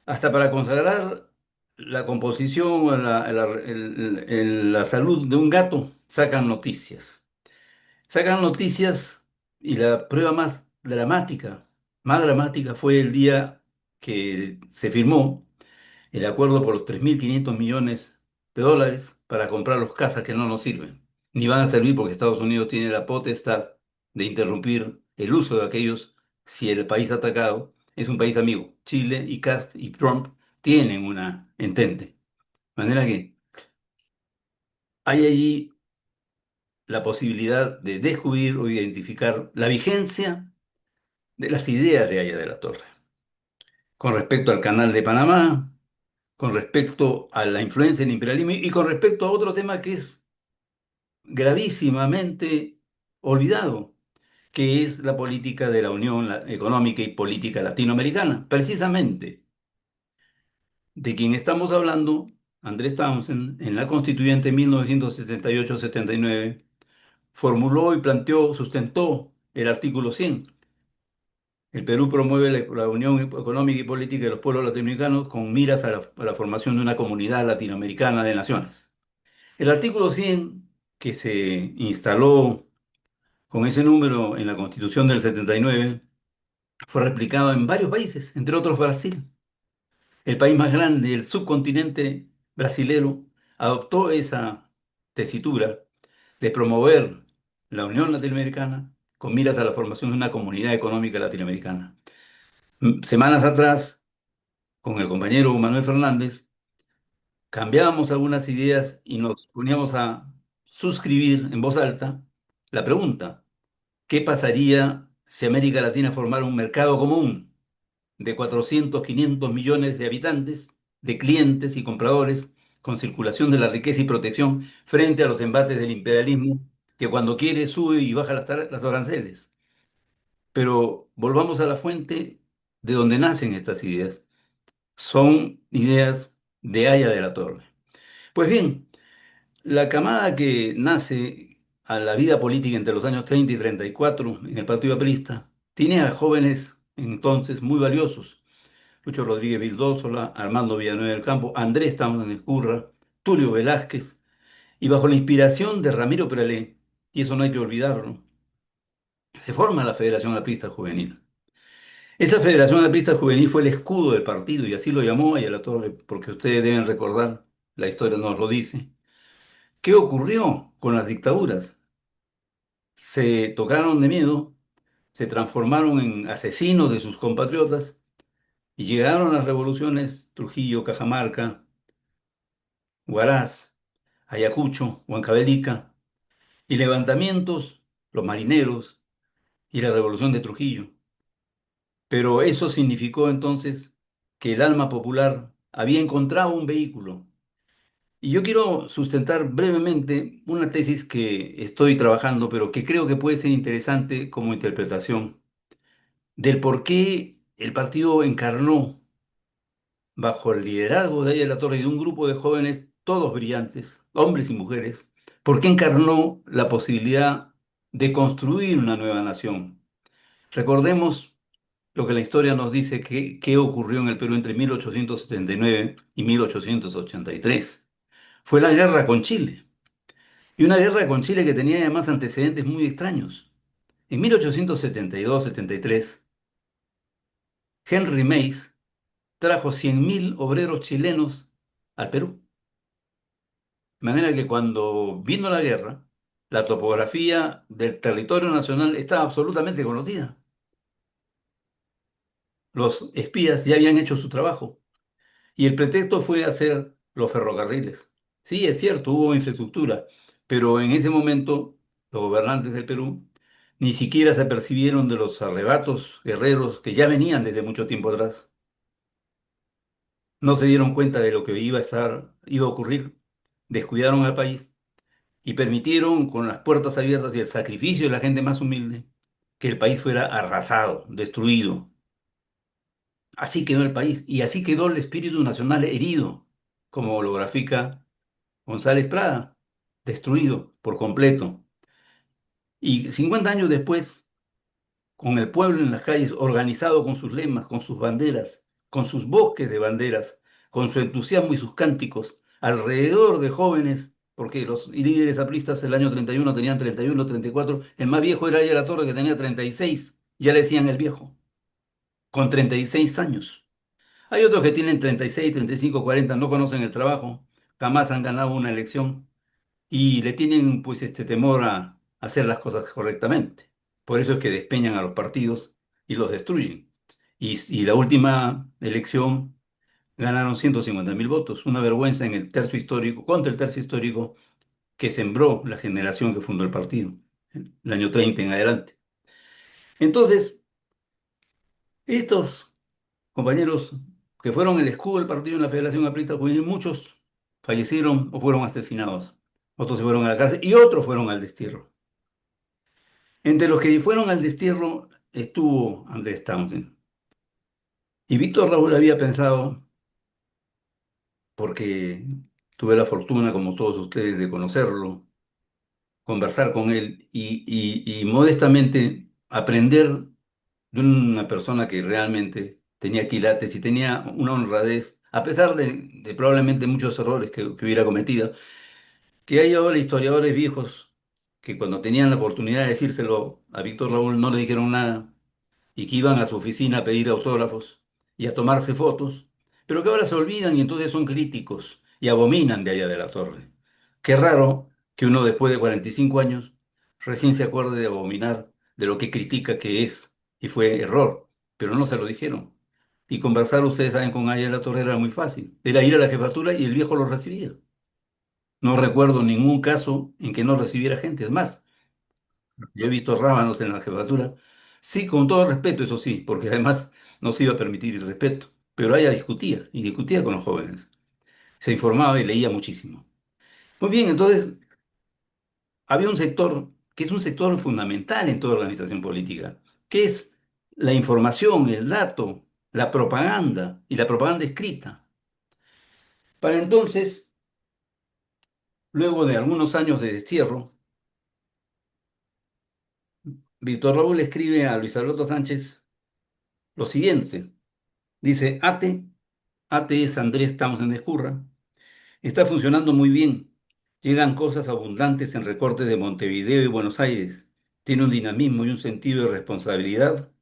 Speaker 3: Hasta para consagrar la composición o la salud de un gato, sacan noticias. Sacan noticias y la prueba más dramática fue el día que se firmó el acuerdo por los 3.500 millones de dólares para comprar los cazas que no nos sirven, ni van a servir porque Estados Unidos tiene la potestad de interrumpir el uso de aquellos si el país atacado es un país amigo. Chile y Cast y Trump tienen una entente. De manera que hay allí la posibilidad de descubrir o identificar la vigencia de las ideas de Haya de la Torre. Con respecto al Canal de Panamá, con respecto a la influencia del imperialismo y con respecto a otro tema que es gravísimamente olvidado, que es la política de la Unión Económica y Política Latinoamericana. Precisamente de quien estamos hablando, Andrés Townsend, en la Constituyente 1978-79, formuló y planteó, sustentó el artículo 100. El Perú promueve la unión económica y política de los pueblos latinoamericanos con miras a la formación de una comunidad latinoamericana de naciones. El artículo 100, que se instaló con ese número en la Constitución del 79, fue replicado en varios países, entre otros Brasil. El país más grande, el subcontinente brasilero, adoptó esa tesitura de promover la Unión Latinoamericana con miras a la formación de una comunidad económica latinoamericana. Semanas atrás, con el compañero Manuel Fernández, cambiábamos algunas ideas y nos poníamos a suscribir en voz alta la pregunta: ¿qué pasaría si América Latina formara un mercado común de 400, 500 millones de habitantes, de clientes y compradores, con circulación de la riqueza y protección frente a los embates del imperialismo que cuando quiere sube y baja las aranceles? Pero volvamos a la fuente de donde nacen estas ideas. Son ideas de Haya de la Torre. Pues bien, la camada que nace a la vida política entre los años 30 y 34 en el Partido Aprista tiene a jóvenes entonces muy valiosos: Lucho Rodríguez Vildósola, Armando Villanueva del Campo, Andrés Townsend Escurra, Tulio Velázquez Y bajo la inspiración de Ramiro Peralé, y eso no hay que olvidarlo, se forma la Federación Aprista Juvenil. Esa Federación Aprista Juvenil fue el escudo del partido y así lo llamó Ayala Torre, porque ustedes deben recordar, la historia nos lo dice. ¿Qué ocurrió con las dictaduras? Se tocaron de miedo, se transformaron en asesinos de sus compatriotas y llegaron las revoluciones Trujillo, Cajamarca, Huaraz, Ayacucho, Huancavelica y levantamientos, los marineros y la revolución de Trujillo. Pero eso significó entonces que el alma popular había encontrado un vehículo. Y yo quiero sustentar brevemente una tesis que estoy trabajando, pero que creo que puede ser interesante como interpretación del por qué el partido encarnó, bajo el liderazgo de Aya Torre y de un grupo de jóvenes, todos brillantes, hombres y mujeres, por qué encarnó la posibilidad de construir una nueva nación. Recordemos lo que la historia nos dice que ocurrió en el Perú entre 1879 y 1883. Fue la guerra con Chile, y una guerra con Chile que tenía además antecedentes muy extraños. En 1872-73, Henry Mays trajo 100.000 obreros chilenos al Perú. De manera que cuando vino la guerra, la topografía del territorio nacional estaba absolutamente conocida. Los espías ya habían hecho su trabajo. Y el pretexto fue hacer los ferrocarriles. Sí, es cierto, hubo infraestructura, pero en ese momento los gobernantes del Perú ni siquiera se apercibieron de los arrebatos guerreros que ya venían desde mucho tiempo atrás. No se dieron cuenta de lo que iba a ocurrir, descuidaron al país y permitieron, con las puertas abiertas y el sacrificio de la gente más humilde, que el país fuera arrasado, destruido. Así quedó el país y así quedó el espíritu nacional herido, como lo grafica González Prada, destruido por completo. Y 50 años después, con el pueblo en las calles, organizado con sus lemas, con sus banderas, con sus bosques de banderas, con su entusiasmo y sus cánticos, alrededor de jóvenes, porque los líderes apristas el año 31 tenían 31, 34, el más viejo era Aya La Torre, que tenía 36, ya le decían el viejo, con 36 años. Hay otros que tienen 36, 35, 40, no conocen el trabajo, jamás han ganado una elección y le tienen pues este temor a hacer las cosas correctamente. Por eso es que despeñan a los partidos y los destruyen. Y la última elección ganaron 150.000 votos, una vergüenza en el tercio histórico, contra el tercio histórico que sembró la generación que fundó el partido, el año 30 en adelante. Entonces, estos compañeros que fueron el escudo del partido en la Federación Aprista Juvenil, muchos fallecieron o fueron asesinados, otros se fueron a la cárcel y otros fueron al destierro. Entre los que fueron al destierro estuvo Andrés Townsend. Y Víctor Raúl había pensado, porque tuve la fortuna, como todos ustedes, de conocerlo, conversar con él y modestamente aprender de una persona que realmente tenía quilates y tenía una honradez, a pesar de probablemente muchos errores que hubiera cometido, que hay ahora historiadores viejos que cuando tenían la oportunidad de decírselo a Víctor Raúl no le dijeron nada y que iban a su oficina a pedir autógrafos y a tomarse fotos, pero que ahora se olvidan y entonces son críticos y abominan de allá de la torre. Qué raro que uno después de 45 años recién se acuerde de abominar de lo que critica que es y fue error, pero no se lo dijeron. Y conversar, ustedes saben, con Aya de la Torre era muy fácil. Era ir a la jefatura y el viejo lo recibía. No recuerdo ningún caso en que no recibiera gente. Es más, yo he visto rábanos en la jefatura. Sí, con todo respeto, eso sí, porque además no se iba a permitir el respeto. Pero ella discutía, y discutía con los jóvenes. Se informaba y leía muchísimo. Muy bien, entonces había un sector que es un sector fundamental en toda organización política, que es la información, el dato, la propaganda y la propaganda escrita. Para entonces, luego de algunos años de destierro, Víctor Raúl escribe a Luis Alberto Sánchez lo siguiente. Dice, ATE es Andrés Townsend Escurra, está funcionando muy bien. Llegan cosas abundantes en recortes de Montevideo y Buenos Aires. Tiene un dinamismo y un sentido de responsabilidad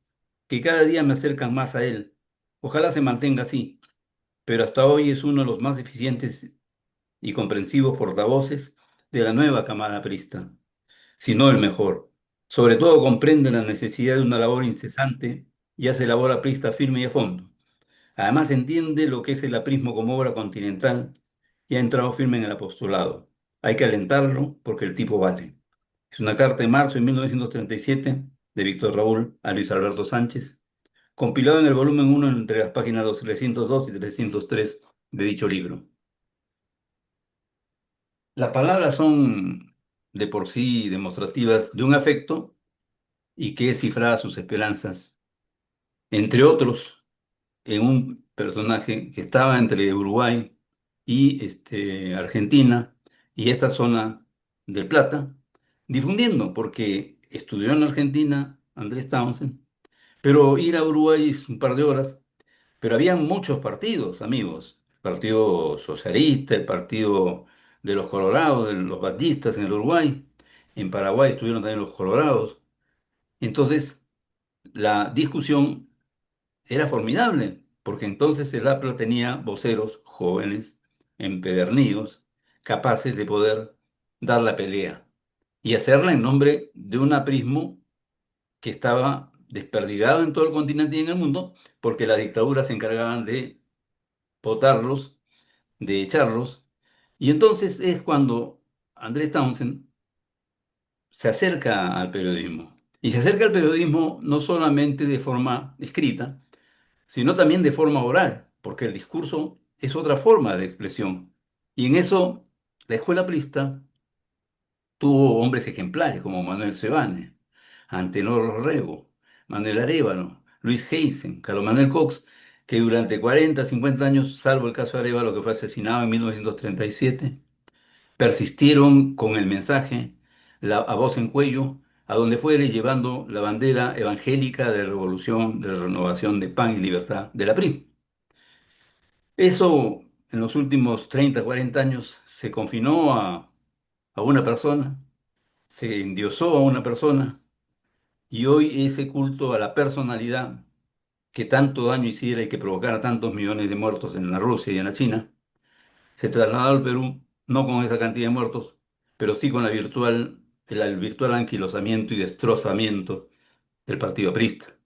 Speaker 3: que cada día me acercan más a él. Ojalá se mantenga así, pero hasta hoy es uno de los más eficientes y comprensivos portavoces de la nueva camada aprista, si no el mejor. Sobre todo comprende la necesidad de una labor incesante y hace labor aprista firme y a fondo. Además entiende lo que es el aprismo como obra continental y ha entrado firme en el apostolado. Hay que alentarlo porque el tipo vale. Es una carta de marzo de 1937 de Víctor Raúl a Luis Alberto Sánchez, compilado en el volumen uno entre las páginas 302 y 303 de dicho libro. Las palabras son de por sí demostrativas de un afecto y que cifraba sus esperanzas, entre otros, en un personaje que estaba entre Uruguay y Argentina y esta zona del Plata, difundiendo, porque estudió en la Argentina Andrés Townsend, pero ir a Uruguay es un par de horas, pero había muchos partidos, amigos, el Partido Socialista, el Partido de los Colorados, de los Batistas en el Uruguay, en Paraguay estuvieron también los Colorados, entonces la discusión era formidable, porque entonces el APLA tenía voceros jóvenes, empedernidos, capaces de poder dar la pelea y hacerla en nombre de un aprismo que estaba desperdigado en todo el continente y en el mundo, porque las dictaduras se encargaban de votarlos, de echarlos. Y entonces es cuando Andrés Townsend se acerca al periodismo. Y se acerca al periodismo no solamente de forma escrita, sino también de forma oral, porque el discurso es otra forma de expresión. Y en eso, la escuela aprista tuvo hombres ejemplares como Manuel Sebane, Antenor Rego, Manuel Arévalo, Luis Heisen, Carlos Manuel Cox, que durante 40, 50 años, salvo el caso de Arévalo, que fue asesinado en 1937, persistieron con el mensaje, a voz en cuello, a donde fuere, llevando la bandera evangélica de revolución, de renovación, de pan y libertad de la PRI. Eso en los últimos 30, 40 años se confinó a una persona, se endiosó a una persona y hoy ese culto a la personalidad que tanto daño hiciera y que provocara tantos millones de muertos en la Rusia y en la China, se trasladó al Perú, no con esa cantidad de muertos, pero sí con el virtual anquilosamiento y destrozamiento del Partido Aprista,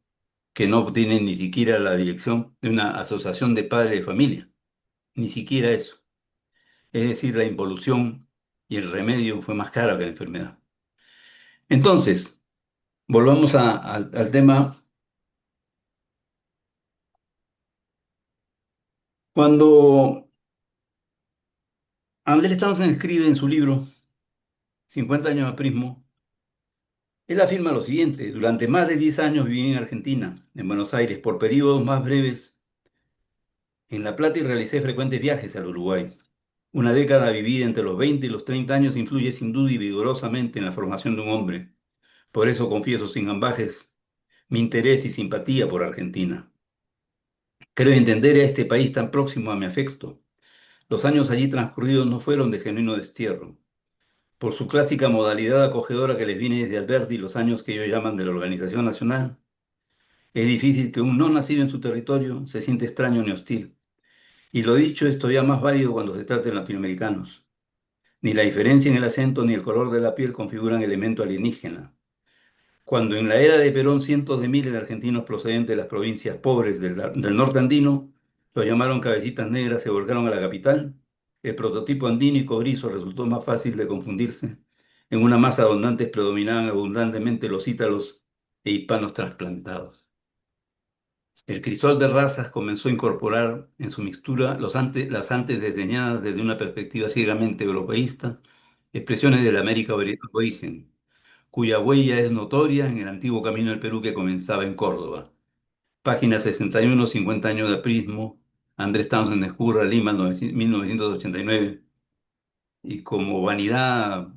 Speaker 3: que no tiene ni siquiera la dirección de una asociación de padres de familia, ni siquiera eso. Es decir, la involución y el remedio fue más caro que la enfermedad. Entonces, volvamos al tema. Cuando Andrés Townsend escribe en su libro 50 años de aprismo, él afirma lo siguiente: durante más de 10 años viví en Argentina, en Buenos Aires, por periodos más breves en La Plata y realicé frecuentes viajes al Uruguay. Una década vivida entre los 20 y los 30 años influye sin duda y vigorosamente en la formación de un hombre. Por eso confieso sin ambajes mi interés y simpatía por Argentina. Creo entender a este país tan próximo a mi afecto. Los años allí transcurridos no fueron de genuino destierro. Por su clásica modalidad acogedora que les viene desde Alberti, los años que ellos llaman de la Organización Nacional, es difícil que un no nacido en su territorio se sienta extraño ni hostil. Y lo dicho es todavía más válido cuando se trata de latinoamericanos. Ni la diferencia en el acento ni el color de la piel configuran elemento alienígena. Cuando en la era de Perón cientos de miles de argentinos procedentes de las provincias pobres del norte andino, los llamaron cabecitas negras, se volcaron a la capital, el prototipo andino y cobrizo resultó más fácil de confundirse. En una masa abundante predominaban abundantemente los ítalos e hispanos trasplantados. El crisol de razas comenzó a incorporar en su mixtura las antes desdeñadas desde una perspectiva ciegamente europeísta, expresiones de la América aborigen, cuya huella es notoria en el antiguo camino del Perú que comenzaba en Córdoba. Página 61, 50 años de aprismo, Andrés Townsend Escurra, Lima, 1989. Y como vanidad,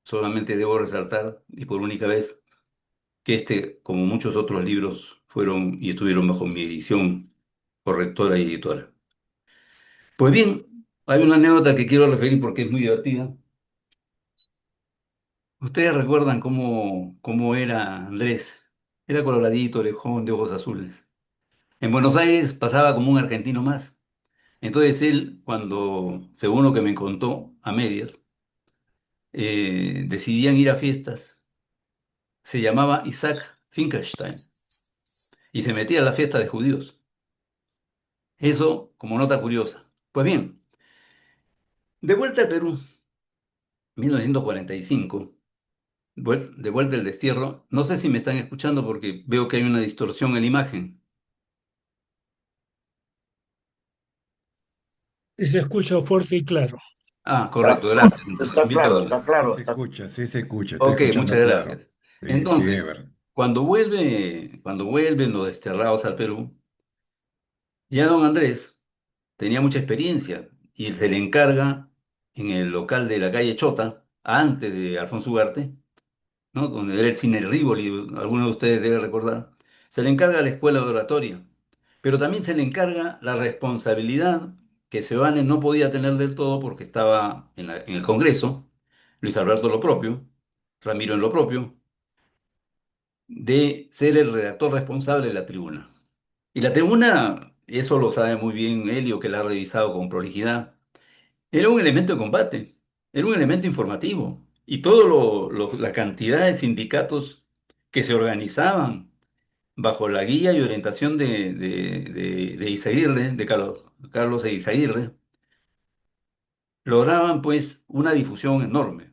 Speaker 3: solamente debo resaltar, y por única vez, que como muchos otros libros, fueron y estuvieron bajo mi edición correctora y editora. Pues bien, hay una anécdota que quiero referir porque es muy divertida. ¿Ustedes recuerdan cómo era Andrés? Era coloradito, orejón, de ojos azules. En Buenos Aires pasaba como un argentino más. Entonces él, cuando, según lo que me contó a medias, decidían ir a fiestas, se llamaba Isaac Finkelstein y se metía a la fiesta de judíos. Eso como nota curiosa. Pues bien, de vuelta al Perú, 1945, de vuelta al destierro, no sé si me están escuchando porque veo que hay una distorsión en la imagen.
Speaker 1: Y se escucha fuerte y claro.
Speaker 3: Ah,
Speaker 5: Está,
Speaker 3: correcto, gracias.
Speaker 5: está
Speaker 3: Mil
Speaker 5: claro,
Speaker 3: perdones.
Speaker 5: está claro.
Speaker 6: Sí se escucha, estoy
Speaker 3: Ok,
Speaker 6: escuchando
Speaker 3: muchas
Speaker 6: claro.
Speaker 3: gracias.
Speaker 6: Sí,
Speaker 3: Entonces,
Speaker 6: Ever.
Speaker 3: cuando vuelven los desterrados al Perú, ya don Andrés tenía mucha experiencia y se le encarga en el local de la calle Chota, antes de Alfonso Ugarte, ¿no? Donde era el cine Rivoli, algunos de ustedes deben recordar, se le encarga la escuela de oratoria, pero también se le encarga la responsabilidad que Seoane no podía tener del todo porque estaba en el Congreso, Luis Alberto lo propio, Ramiro en lo propio, de ser el redactor responsable de la tribuna. Y la tribuna, eso lo sabe muy bien Helio, que la ha revisado con prolijidad, era un elemento de combate, era un elemento informativo. Y la cantidad de sindicatos que se organizaban bajo la guía y orientación de Izaguirre, de Carlos Izaguirre, lograban pues una difusión enorme.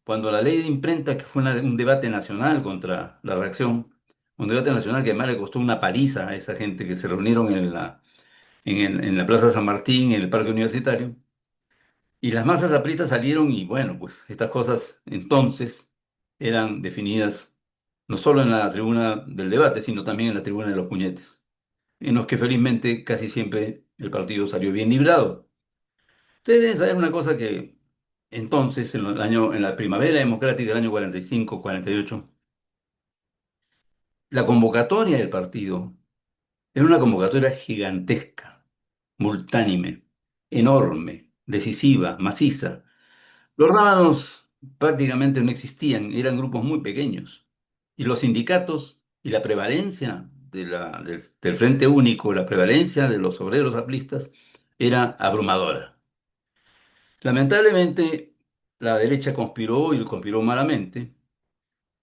Speaker 3: Cuando la ley de imprenta, que fue un debate nacional contra la reacción, un debate nacional que además le costó una paliza a esa gente que se reunieron en la Plaza San Martín, en el Parque Universitario, y las masas apristas salieron y bueno, pues estas cosas entonces eran definidas no solo en la tribuna del debate, sino también en la tribuna de los puñetes, en los que felizmente casi siempre el partido salió bien librado. Ustedes deben saber una cosa que entonces, en la primavera democrática del año 45, 48, la convocatoria del partido era una convocatoria gigantesca, multánime, enorme, decisiva, maciza. Los rábanos prácticamente no existían, eran grupos muy pequeños. Y los sindicatos y la prevalencia del Frente Único, la prevalencia de los obreros aplistas era abrumadora. Lamentablemente, la derecha conspiró y conspiró malamente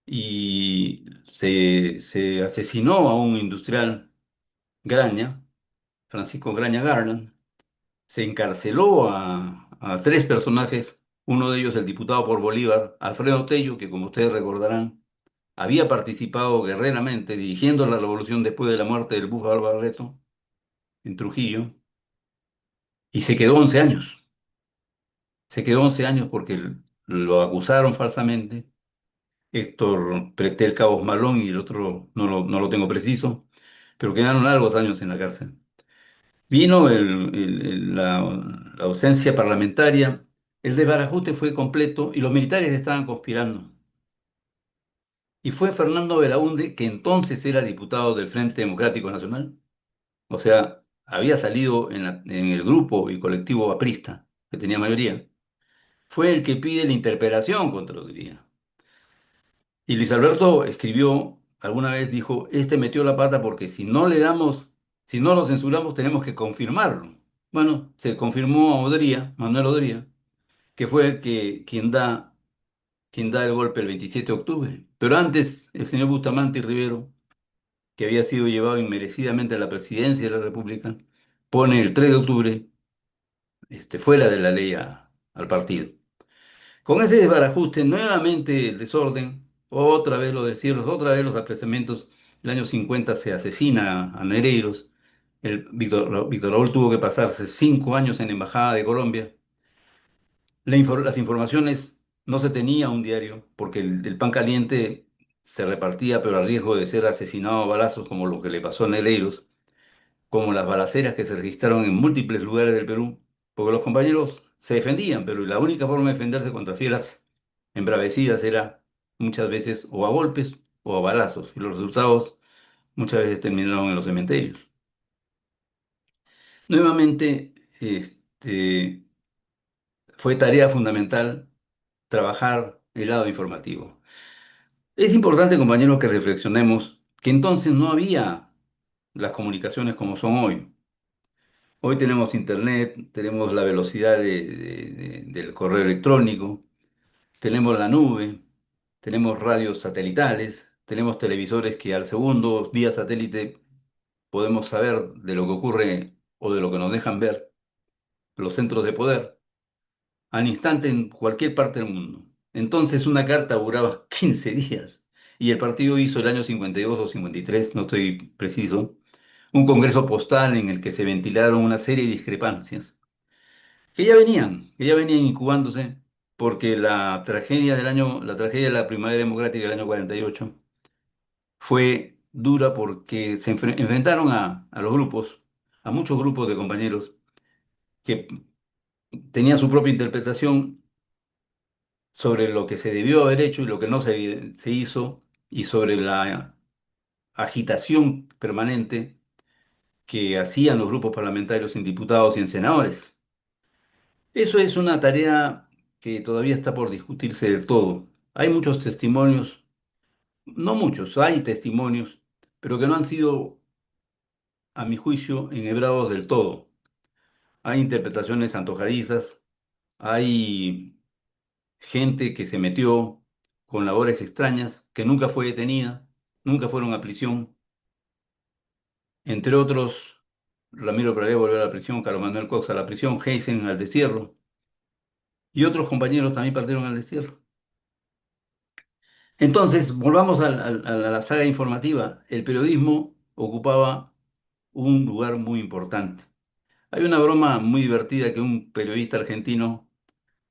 Speaker 3: y se asesinó a un industrial, Graña, Francisco Graña Garland, se encarceló a tres personajes, uno de ellos el diputado por Bolívar, Alfredo Tello, que como ustedes recordarán, había participado guerreramente dirigiendo la revolución después de la muerte del Búfalo Barreto en Trujillo, y se quedó 11 años. Se quedó 11 años porque lo acusaron falsamente. Héctor Pretel Cabos Malón y el otro no lo tengo preciso, pero quedaron largos años en la cárcel. Vino la ausencia parlamentaria, el desbarajuste fue completo y los militares estaban conspirando. Y fue Fernando Belaúnde, que entonces era diputado del Frente Democrático Nacional, o sea, había salido en el grupo y colectivo aprista, que tenía mayoría, fue el que pide la interpelación contra Odilia. Y Luis Alberto escribió, alguna vez dijo, este metió la pata porque si no lo censuramos, tenemos que confirmarlo. Bueno, se confirmó a Manuel Odría, que fue quien da el golpe el 27 de octubre. Pero antes, el señor Bustamante y Rivero, que había sido llevado inmerecidamente a la presidencia de la República, pone el 3 de octubre fuera de la ley al partido. Con ese desbarajuste, nuevamente el desorden, otra vez los deshierros, otra vez los apresamientos. El año 50 se asesina a Nereiros. Víctor Raúl tuvo que pasarse 5 años en la Embajada de Colombia. Las informaciones no se tenía un diario, porque el pan caliente se repartía, pero a riesgo de ser asesinado a balazos, como lo que le pasó a Nereiros, como las balaceras que se registraron en múltiples lugares del Perú, porque los compañeros se defendían, pero la única forma de defenderse contra fieras embravecidas era muchas veces o a golpes o a balazos, y los resultados muchas veces terminaron en los cementerios. Nuevamente, fue tarea fundamental trabajar el lado informativo. Es importante, compañeros, que reflexionemos que entonces no había las comunicaciones como son hoy. Hoy tenemos internet, tenemos la velocidad del correo electrónico, tenemos la nube, tenemos radios satelitales, tenemos televisores que al segundo, vía satélite, podemos saber de lo que ocurre o de lo que nos dejan ver los centros de poder al instante en cualquier parte del mundo. Entonces una carta duraba 15 días y el partido hizo el año 52 o 53, no estoy preciso, un congreso postal en el que se ventilaron una serie de discrepancias que ya venían incubándose porque la tragedia de la primavera democrática del año 48 fue dura porque se enfrentaron a los grupos, a muchos grupos de compañeros que tenían su propia interpretación sobre lo que se debió haber hecho y lo que no se hizo, y sobre la agitación permanente que hacían los grupos parlamentarios en diputados y en senadores. Eso es una tarea que todavía está por discutirse del todo. Hay muchos testimonios, no muchos, hay testimonios, pero que no han sido, a mi juicio, enhebrados del todo. Hay interpretaciones antojadizas, hay gente que se metió con labores extrañas, que nunca fue detenida, nunca fueron a prisión. Entre otros, Ramiro Pradé volvió a la prisión, Carlos Manuel Cox a la prisión, Heisen al destierro, y otros compañeros también partieron al destierro. Entonces, volvamos a la saga informativa. El periodismo ocupaba un lugar muy importante. Hay una broma muy divertida que un periodista argentino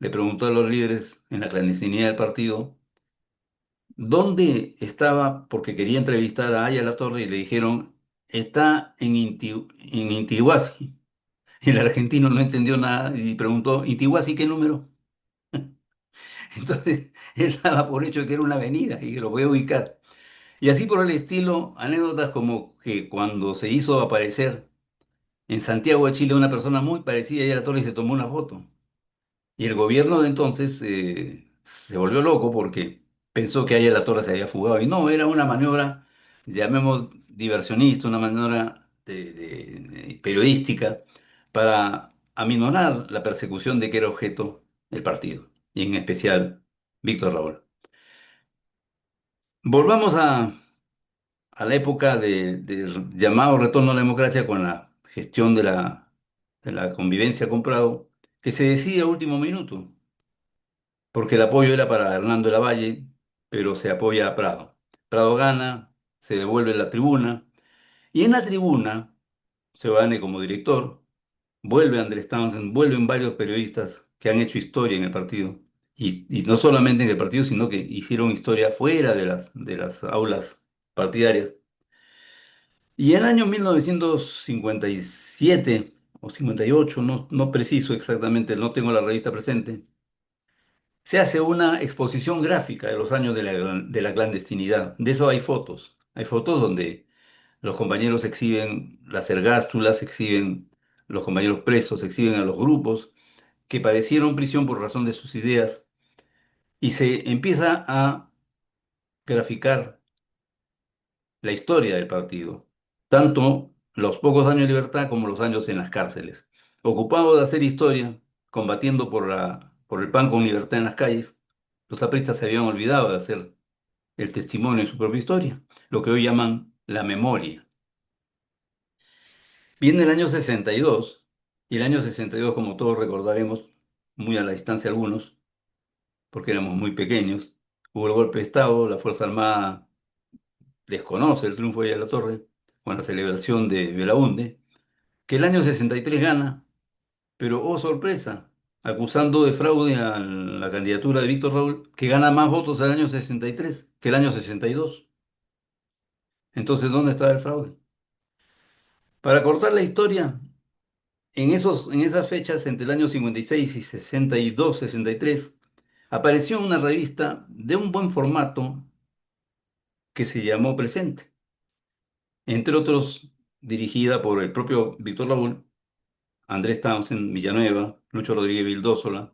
Speaker 3: le preguntó a los líderes en la clandestinidad del partido dónde estaba, porque quería entrevistar a Aya Torre y le dijeron, está en Intihuasi. El argentino no entendió nada y preguntó, ¿Intihuasi qué número? Entonces él daba por hecho que era una avenida y que lo voy a ubicar. Y así por el estilo, anécdotas como que cuando se hizo aparecer en Santiago de Chile una persona muy parecida a Aya Torre y se tomó una foto. Y el gobierno de entonces se volvió loco porque pensó que ahí la torre se había fugado. Y no, era una maniobra, llamemos diversionista, una maniobra periodística para aminorar la persecución de que era objeto el partido, y en especial Víctor Raúl. Volvamos a la época del llamado retorno a la democracia con la gestión de la convivencia con Prado, que se decide a último minuto porque el apoyo era para Hernando de la Valle, pero se apoya a Prado. Prado gana, se devuelve la tribuna, y en la tribuna se Sebane como director, vuelve Andrés Townsend, vuelven varios periodistas que han hecho historia en el partido, y no solamente en el partido, sino que hicieron historia fuera de las aulas partidarias. Y en el año 1957 o 58, no preciso exactamente, no tengo la revista presente, se hace una exposición gráfica de los años de la clandestinidad. De eso hay fotos. Hay fotos donde los compañeros exhiben las ergástulas, exhiben los compañeros presos, exhiben a los grupos que padecieron prisión por razón de sus ideas y se empieza a graficar la historia del partido, tanto los pocos años de libertad como los años en las cárceles. Ocupado de hacer historia, combatiendo por el pan con libertad en las calles, los apristas se habían olvidado de hacer el testimonio de su propia historia, lo que hoy llaman la memoria. Viene el año 62, y el año 62, como todos recordaremos, muy a la distancia algunos, porque éramos muy pequeños, hubo el golpe de Estado, la Fuerza Armada desconoce el triunfo de Torre con la celebración de Belaúnde, que el año 63 gana, pero oh sorpresa, acusando de fraude a la candidatura de Víctor Raúl, que gana más votos el año 63 que el año 62. Entonces, ¿dónde estaba el fraude? Para cortar la historia, en esas fechas, entre el año 56 y 62, 63, apareció una revista de un buen formato que se llamó Presente, entre otros dirigida por el propio Víctor Raúl, Andrés Townsend Villanueva, Lucho Rodríguez Vildósola,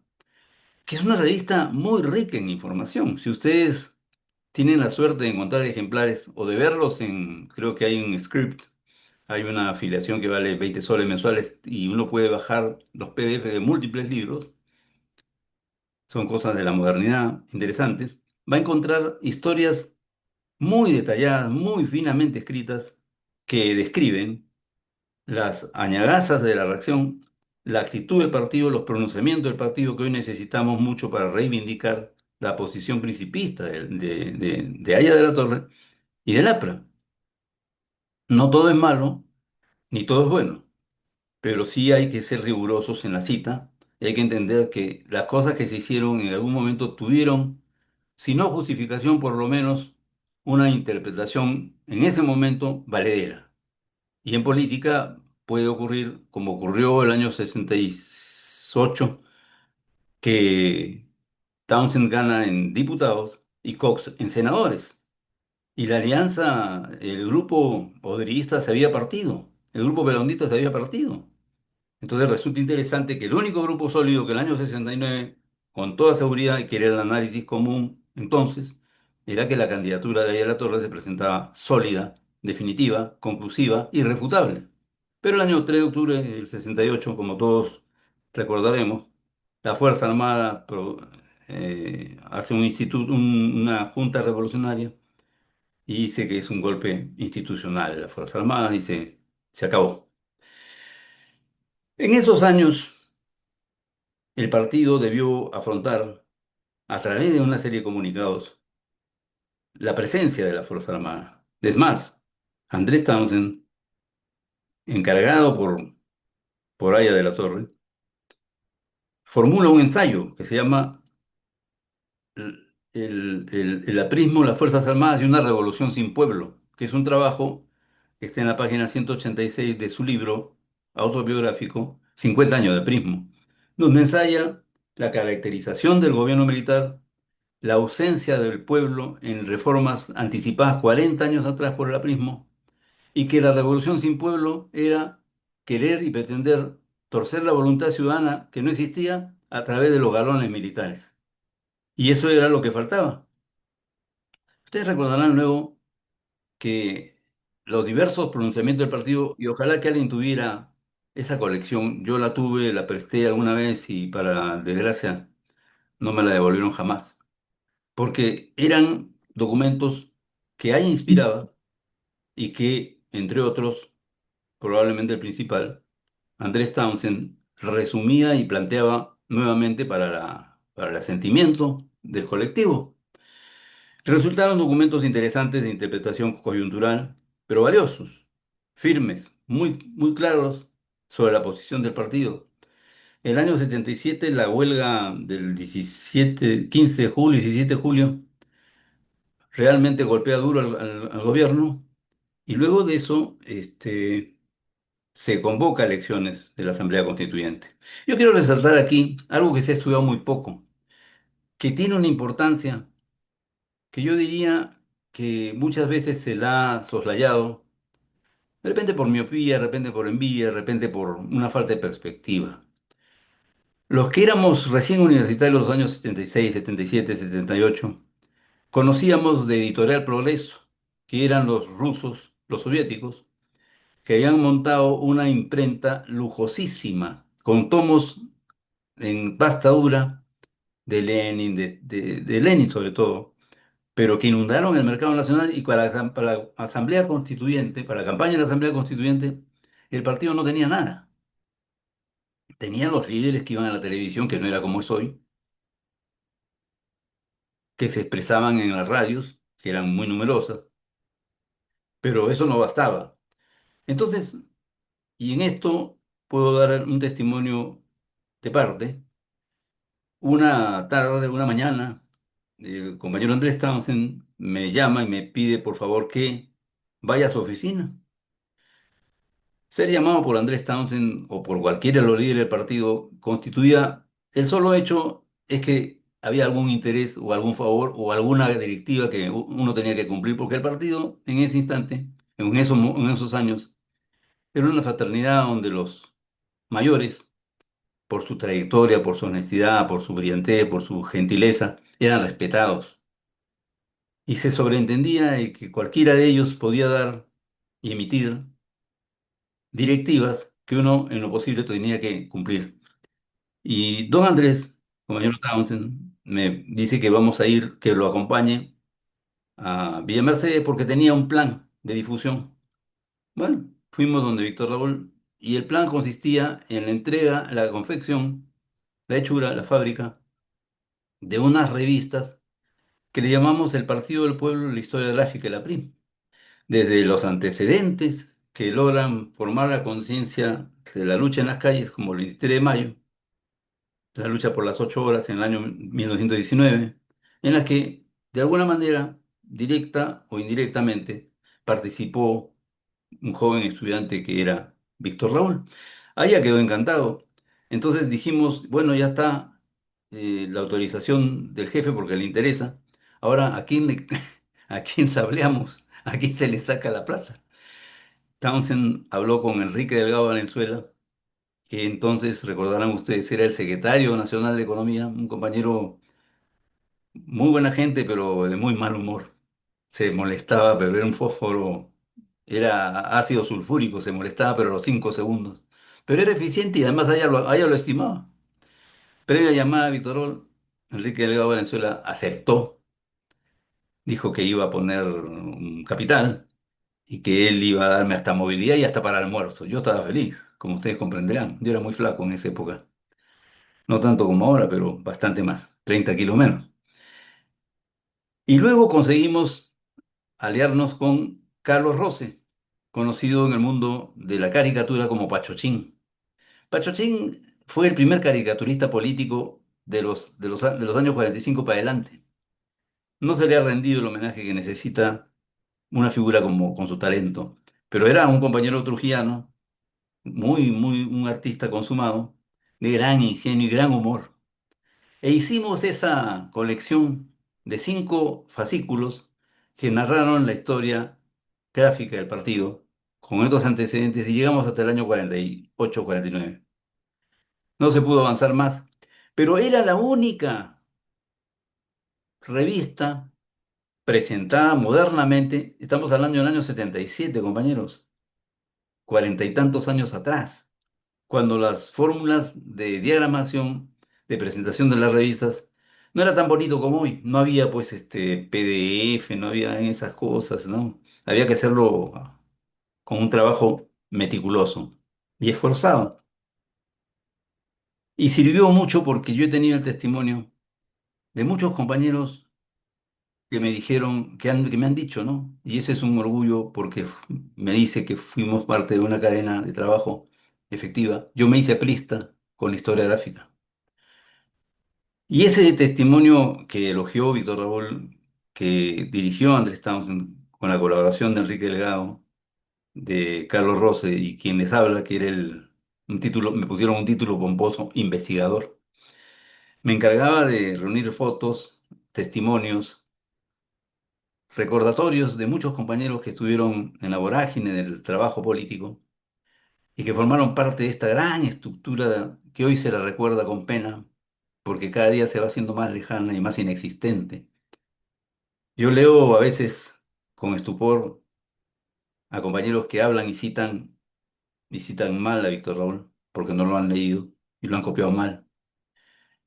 Speaker 3: que es una revista muy rica en información. Si ustedes tienen la suerte de encontrar ejemplares o de verlos creo que hay un script, hay una afiliación que vale 20 soles mensuales y uno puede bajar los PDF de múltiples libros, son cosas de la modernidad interesantes, va a encontrar historias muy detalladas, muy finamente escritas, que describen las añagazas de la reacción, la actitud del partido, los pronunciamientos del partido que hoy necesitamos mucho para reivindicar la posición principista de Aya de la Torre y del APRA. No todo es malo, ni todo es bueno, pero sí hay que ser rigurosos en la cita y hay que entender que las cosas que se hicieron en algún momento tuvieron, si no justificación, por lo menos una interpretación en ese momento valedera. Y en política puede ocurrir, como ocurrió el año 68, que Townsend gana en diputados y Cox en senadores. Y la alianza, el grupo poderista se había partido, el grupo pelondista se había partido. Entonces resulta interesante que el único grupo sólido que el año 69, con toda seguridad, y que era el análisis común entonces, era que la candidatura de Ayala Torres se presentaba sólida, definitiva, conclusiva, irrefutable. Pero el año 3 de octubre del 68, como todos recordaremos, la Fuerza Armada hace una junta revolucionaria y dice que es un golpe institucional de la Fuerza Armada y se acabó. En esos años, el partido debió afrontar, a través de una serie de comunicados, la presencia de la Fuerza Armada. Es más, Andrés Townsend, encargado por Aya de la Torre, formula un ensayo que se llama el aprismo, las Fuerzas Armadas y una revolución sin pueblo, que es un trabajo que está en la página 186 de su libro autobiográfico, 50 años de aprismo, donde ensaya la caracterización del gobierno militar, la ausencia del pueblo en reformas anticipadas 40 años atrás por el aprismo, y que la revolución sin pueblo era querer y pretender torcer la voluntad ciudadana que no existía a través de los galones militares. Y eso era lo que faltaba. Ustedes recordarán luego que los diversos pronunciamientos del partido, y ojalá que alguien tuviera esa colección, yo la tuve, la presté alguna vez y para desgracia no me la devolvieron jamás, porque eran documentos que ahí inspiraba y que, entre otros, probablemente el principal, Andrés Townsend resumía y planteaba nuevamente para el asentimiento del colectivo. Resultaron documentos interesantes de interpretación coyuntural, pero valiosos, firmes, muy claros sobre la posición del partido. El año 77, la huelga del 15 de julio, 17 de julio, realmente golpea duro al gobierno y luego de eso se convoca elecciones de la Asamblea Constituyente. Yo quiero resaltar aquí algo que se ha estudiado muy poco, que tiene una importancia que yo diría que muchas veces se la ha soslayado, de repente por miopía, de repente por envidia, de repente por una falta de perspectiva. Los que éramos recién universitarios en los años 76, 77, 78, conocíamos de Editorial Progreso, que eran los rusos, los soviéticos, que habían montado una imprenta lujosísima, con tomos en pasta dura de Lenin, de Lenin sobre todo, pero que inundaron el mercado nacional y para la Asamblea Constituyente, para la campaña de la Asamblea Constituyente, el partido no tenía nada. Tenía los líderes que iban a la televisión, que no era como es hoy, que se expresaban en las radios, que eran muy numerosas, pero eso no bastaba. Entonces, y en esto puedo dar un testimonio de parte. Una tarde, una mañana, el compañero Andrés Townsend me llama y me pide por favor que vaya a su oficina. Ser llamado por Andrés Townsend o por cualquiera de los líderes del partido constituía, el solo hecho es que había algún interés o algún favor o alguna directiva que uno tenía que cumplir, porque el partido en ese instante, en esos años, era una fraternidad donde los mayores por su trayectoria, por su honestidad, por su brillantez, por su gentileza, eran respetados. Y se sobreentendía de que cualquiera de ellos podía dar y emitir directivas que uno en lo posible tenía que cumplir. Y don Andrés, compañero Townsend, me dice que vamos a ir, que lo acompañe a Villa Mercedes porque tenía un plan de difusión. Bueno, fuimos donde Víctor Raúl y el plan consistía en la entrega, la confección, la hechura, la fábrica de unas revistas que le llamamos El Partido del Pueblo, la Historia Gráfica y la PRI. Desde los antecedentes que logran formar la conciencia de la lucha en las calles, como el 23 de mayo, la lucha por las 8 horas en el año 1919, en las que, de alguna manera, directa o indirectamente, participó un joven estudiante que era Víctor Raúl. Allá quedó encantado. Entonces dijimos, bueno, ya está la autorización del jefe porque le interesa. Ahora, a quién sableamos? ¿A quién se le saca la plata? Townsend habló con Enrique Delgado Valenzuela, que entonces, recordarán ustedes, era el secretario nacional de Economía, un compañero muy buena gente, pero de muy mal humor. Se molestaba, pero era un fósforo, era ácido sulfúrico, se molestaba, pero a los 5 segundos. Pero era eficiente y además a ella lo estimaba. Previa llamada a Víctor Ol, Enrique Delgado Valenzuela aceptó, dijo que iba a poner un capital y que él iba a darme hasta movilidad y hasta para almuerzo. Yo estaba feliz, como ustedes comprenderán. Yo era muy flaco en esa época. No tanto como ahora, pero bastante más, 30 kilos menos. Y luego conseguimos aliarnos con Carlos Rose, conocido en el mundo de la caricatura como Pachochín. Pachochín fue el primer caricaturista político de los años 45 para adelante. No se le ha rendido el homenaje que necesita una figura como, con su talento, pero era un compañero trujillano, un artista consumado, de gran ingenio y gran humor. E hicimos esa colección de 5 fascículos que narraron la historia gráfica del partido con estos antecedentes y llegamos hasta el año 48, 49. No se pudo avanzar más, pero era la única revista presentada modernamente. Estamos hablando del año 77, compañeros, 40 y tantos años atrás, cuando las fórmulas de diagramación, de presentación de las revistas, no era tan bonito como hoy. No había pues este PDF, no había esas cosas, ¿no? Había que hacerlo con un trabajo meticuloso y esforzado. Y sirvió mucho porque yo he tenido el testimonio de muchos compañeros que me dijeron, que me han dicho, ¿no? Y ese es un orgullo porque me dice que fuimos parte de una cadena de trabajo efectiva. Yo me hice aprista con la historia gráfica. Y ese testimonio que elogió Víctor Raúl, que dirigió Andrés Townsend con la colaboración de Enrique Delgado, de Carlos Rose y quien les habla, que era un título, me pusieron un título pomposo, investigador. Me encargaba de reunir fotos, testimonios, recordatorios de muchos compañeros que estuvieron en la vorágine del trabajo político y que formaron parte de esta gran estructura que hoy se la recuerda con pena, porque cada día se va haciendo más lejana y más inexistente. Yo leo a veces con estupor a compañeros que hablan y citan mal a Víctor Raúl, porque no lo han leído y lo han copiado mal.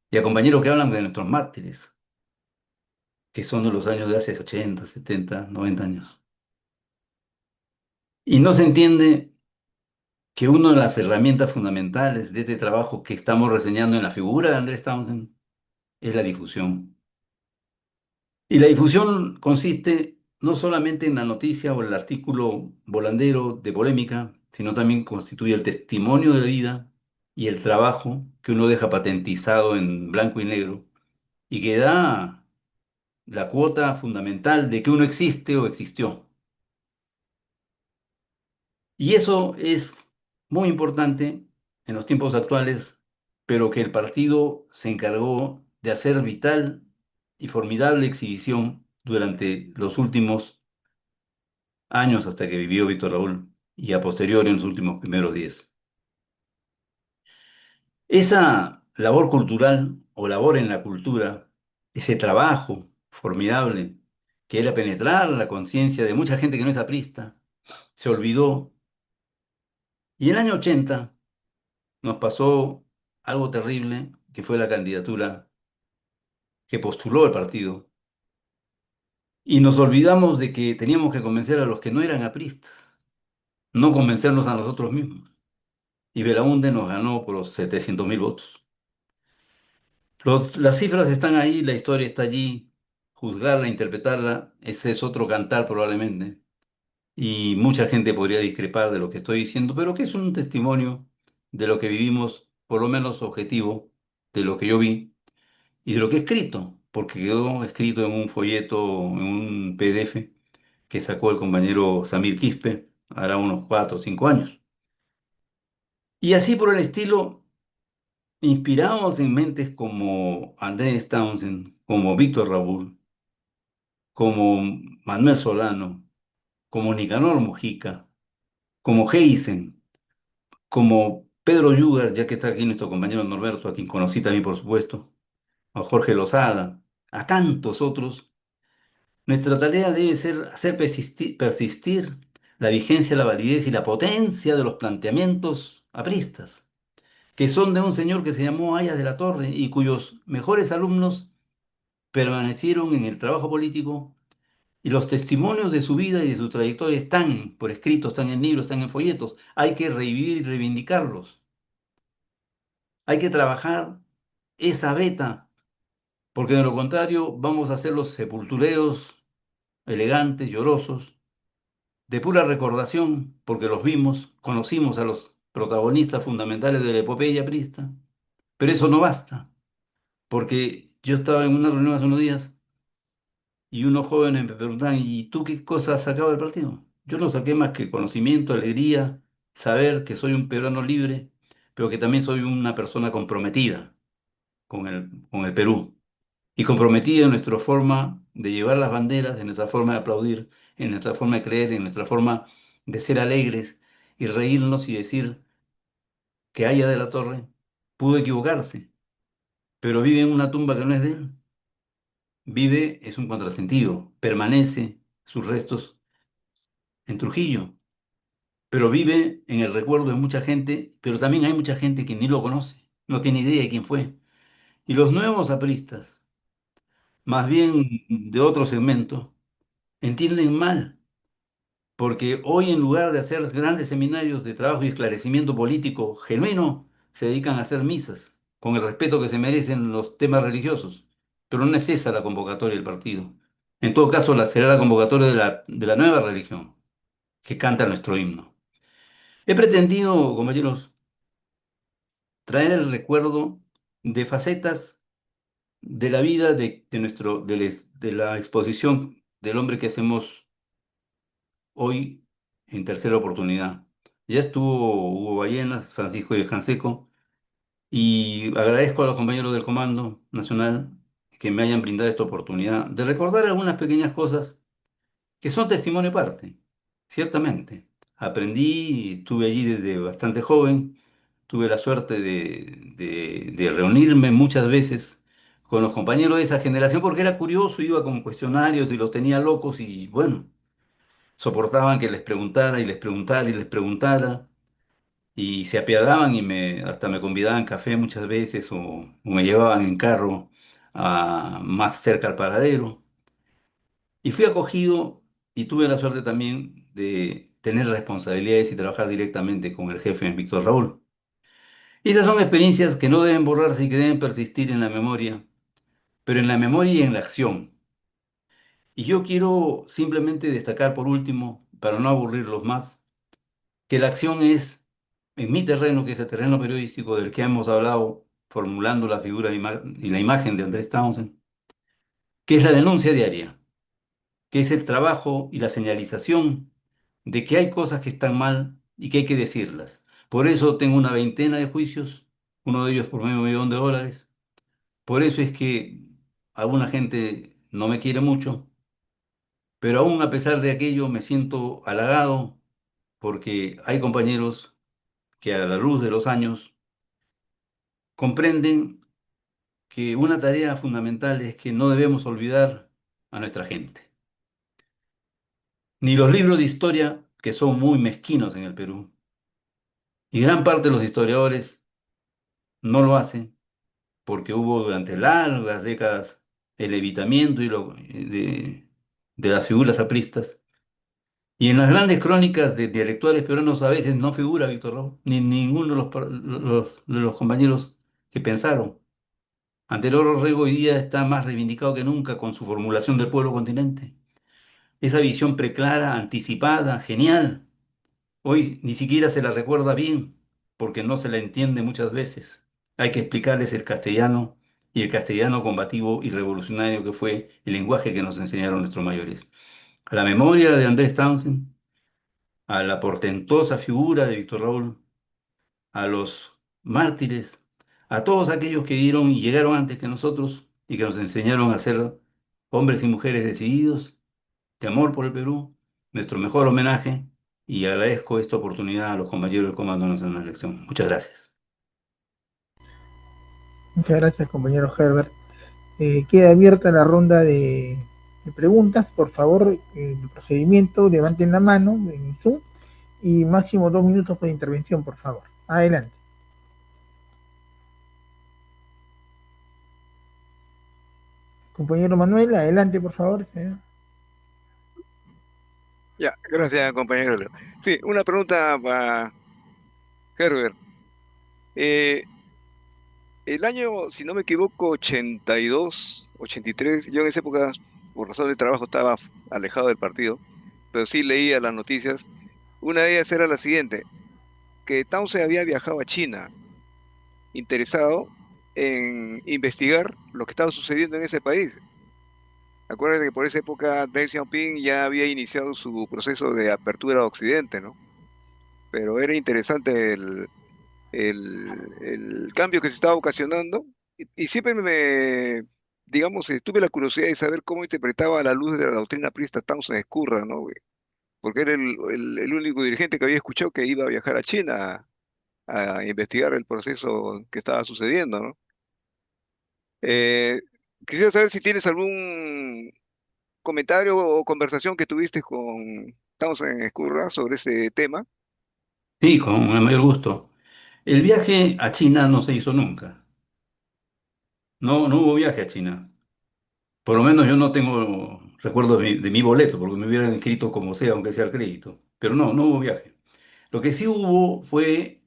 Speaker 3: Y a compañeros que hablan de nuestros mártires, que son de los años de hace 80, 70, 90 años. Y no se entiende que una de las herramientas fundamentales de este trabajo que estamos reseñando en la figura de Andrés Townsend es la difusión. Y la difusión consiste no solamente en la noticia o el artículo volandero de polémica, sino también constituye el testimonio de la vida y el trabajo que uno deja patentizado en blanco y negro y que da la cuota fundamental de que uno existe o existió. Y eso es muy importante en los tiempos actuales, pero que el partido se encargó de hacer vital y formidable exhibición durante los últimos años hasta que vivió Víctor Raúl y a posteriori en los últimos primeros 10. Esa labor cultural o labor en la cultura, ese trabajo formidable que era penetrar la conciencia de mucha gente que no es aprista, se olvidó. Y en el año 80 nos pasó algo terrible, que fue la candidatura que postuló el partido. Y nos olvidamos de que teníamos que convencer a los que no eran apristas, no convencernos a nosotros mismos. Y Belaúnde nos ganó por los 700.000 votos. Las cifras están ahí, la historia está allí, juzgarla, interpretarla, ese es otro cantar probablemente. Y mucha gente podría discrepar de lo que estoy diciendo, pero que es un testimonio de lo que vivimos, por lo menos objetivo, de lo que yo vi y de lo que he escrito, porque quedó escrito en un folleto, en un PDF que sacó el compañero Samir Quispe, hará unos 4 o 5 años. Y así por el estilo, inspirados en mentes como Andrés Townsend, como Víctor Raúl, como Manuel Solano, como Nicanor Mojica, como Heisen, como Pedro Yugar, ya que está aquí nuestro compañero Norberto, a quien conocí también por supuesto, a Jorge Lozada, a tantos otros, nuestra tarea debe ser hacer persistir la vigencia, la validez y la potencia de los planteamientos apristas, que son de un señor que se llamó Ayas de la Torre y cuyos mejores alumnos permanecieron en el trabajo político y los testimonios de su vida y de su trayectoria están por escrito, están en libros, están en folletos. Hay que revivir y reivindicarlos. Hay que trabajar esa beta, porque de lo contrario vamos a ser los sepultureros elegantes, llorosos, de pura recordación, porque los vimos, conocimos a los protagonistas fundamentales de la epopeya aprista, pero eso no basta, porque yo estaba en una reunión hace unos días y unos jóvenes me preguntaban, ¿y tú qué cosa has sacado del partido? Yo no saqué más que conocimiento, alegría, saber que soy un peruano libre, pero que también soy una persona comprometida con el Perú y comprometida en nuestra forma de llevar las banderas, en nuestra forma de aplaudir, en nuestra forma de creer, en nuestra forma de ser alegres y reírnos y decir que Haya de la Torre pudo equivocarse, pero vive en una tumba que no es de él. Vive es un contrasentido, permanece sus restos en Trujillo, pero vive en el recuerdo de mucha gente, pero también hay mucha gente que ni lo conoce, no tiene idea de quién fue. Y los nuevos apristas, más bien de otro segmento, entienden mal, porque hoy en lugar de hacer grandes seminarios de trabajo y esclarecimiento político genuino, se dedican a hacer misas, con el respeto que se merecen los temas religiosos. Pero no es esa la convocatoria del partido. En todo caso, será la convocatoria de la nueva religión, que canta nuestro himno. He pretendido, compañeros, traer el recuerdo de facetas de la vida de la exposición del hombre que hacemos hoy en tercera oportunidad. Ya estuvo Hugo Ballenas, Francisco de Canseco, y agradezco a los compañeros del Comando Nacional que me hayan brindado esta oportunidad de recordar algunas pequeñas cosas que son testimonio aparte, ciertamente. Aprendí, estuve allí desde bastante joven, tuve la suerte de reunirme muchas veces con los compañeros de esa generación porque era curioso, iba con cuestionarios y los tenía locos y bueno, soportaban que les preguntara y les preguntara y les preguntara y se apiadaban y hasta me convidaban café muchas veces o me llevaban en carro más cerca al paradero. Y fui acogido y tuve la suerte también de tener responsabilidades y trabajar directamente con el jefe, Víctor Raúl. Y esas son experiencias que no deben borrarse y que deben persistir en la memoria, pero en la memoria y en la acción. Y yo quiero simplemente destacar por último, para no aburrirlos más, que la acción es, en mi terreno, que es el terreno periodístico del que hemos hablado, formulando la figura y la imagen de Andrés Townsend, que es la denuncia diaria, que es el trabajo y la señalización de que hay cosas que están mal y que hay que decirlas. Por eso tengo una veintena de juicios, uno de ellos por $500.000. Por eso es que alguna gente no me quiere mucho, pero aún a pesar de aquello me siento halagado porque hay compañeros que a la luz de los años comprenden que una tarea fundamental es que no debemos olvidar a nuestra gente. Ni los libros de historia, que son muy mezquinos en el Perú, y gran parte de los historiadores no lo hacen porque hubo durante largas décadas el evitamiento de las figuras apristas. Y en las grandes crónicas de intelectuales peruanos a veces no figura Víctor Raúl, ni ninguno de los compañeros que pensaron. Antenor Orrego hoy día está más reivindicado que nunca con su formulación del pueblo continente. Esa visión preclara, anticipada, genial. Hoy ni siquiera se la recuerda bien, porque no se la entiende muchas veces. Hay que explicarles el castellano y el castellano combativo y revolucionario que fue el lenguaje que nos enseñaron nuestros mayores. A la memoria de Andrés Townsend, a la portentosa figura de Víctor Raúl, a los mártires, a todos aquellos que dieron y llegaron antes que nosotros y que nos enseñaron a ser hombres y mujeres decididos, de amor por el Perú, nuestro mejor homenaje y agradezco esta oportunidad a los compañeros del Comando Nacional de Elección. Muchas gracias.
Speaker 2: Muchas gracias, compañero Herbert. Queda abierta la ronda de preguntas. Por favor, el procedimiento, levanten la mano en Zoom y máximo 2 minutos por intervención, por favor. Adelante. Compañero Manuel, adelante, por favor, señor.
Speaker 4: Ya, gracias, compañero Leo. Sí, una pregunta para Herbert. Eh, el año, si no me equivoco, 82, 83, yo en esa época, por razón de trabajo, estaba alejado del partido, pero sí leía las noticias. Una de ellas era la siguiente, que Townsend había viajado a China, interesado en investigar lo que estaba sucediendo en ese país. Acuérdate que por esa época Deng Xiaoping ya había iniciado su proceso de apertura a Occidente, ¿no? Pero era interesante el cambio que se estaba ocasionando y siempre digamos, tuve la curiosidad de saber cómo interpretaba a la luz de la doctrina aprista Townsend Escurra, ¿no? Porque era el único dirigente que había escuchado que iba a viajar a China a investigar el proceso que estaba sucediendo, ¿no? Eh, Quisiera saber si tienes algún comentario o conversación que tuviste con Townsend Escurra sobre ese tema.
Speaker 3: Sí, con el mayor gusto. El viaje a China no se hizo nunca. No, no hubo viaje a China. Por lo menos yo no tengo recuerdo de mi boleto, porque me hubieran inscrito como sea, aunque sea el crédito. Pero no, no hubo viaje. Lo que sí hubo fue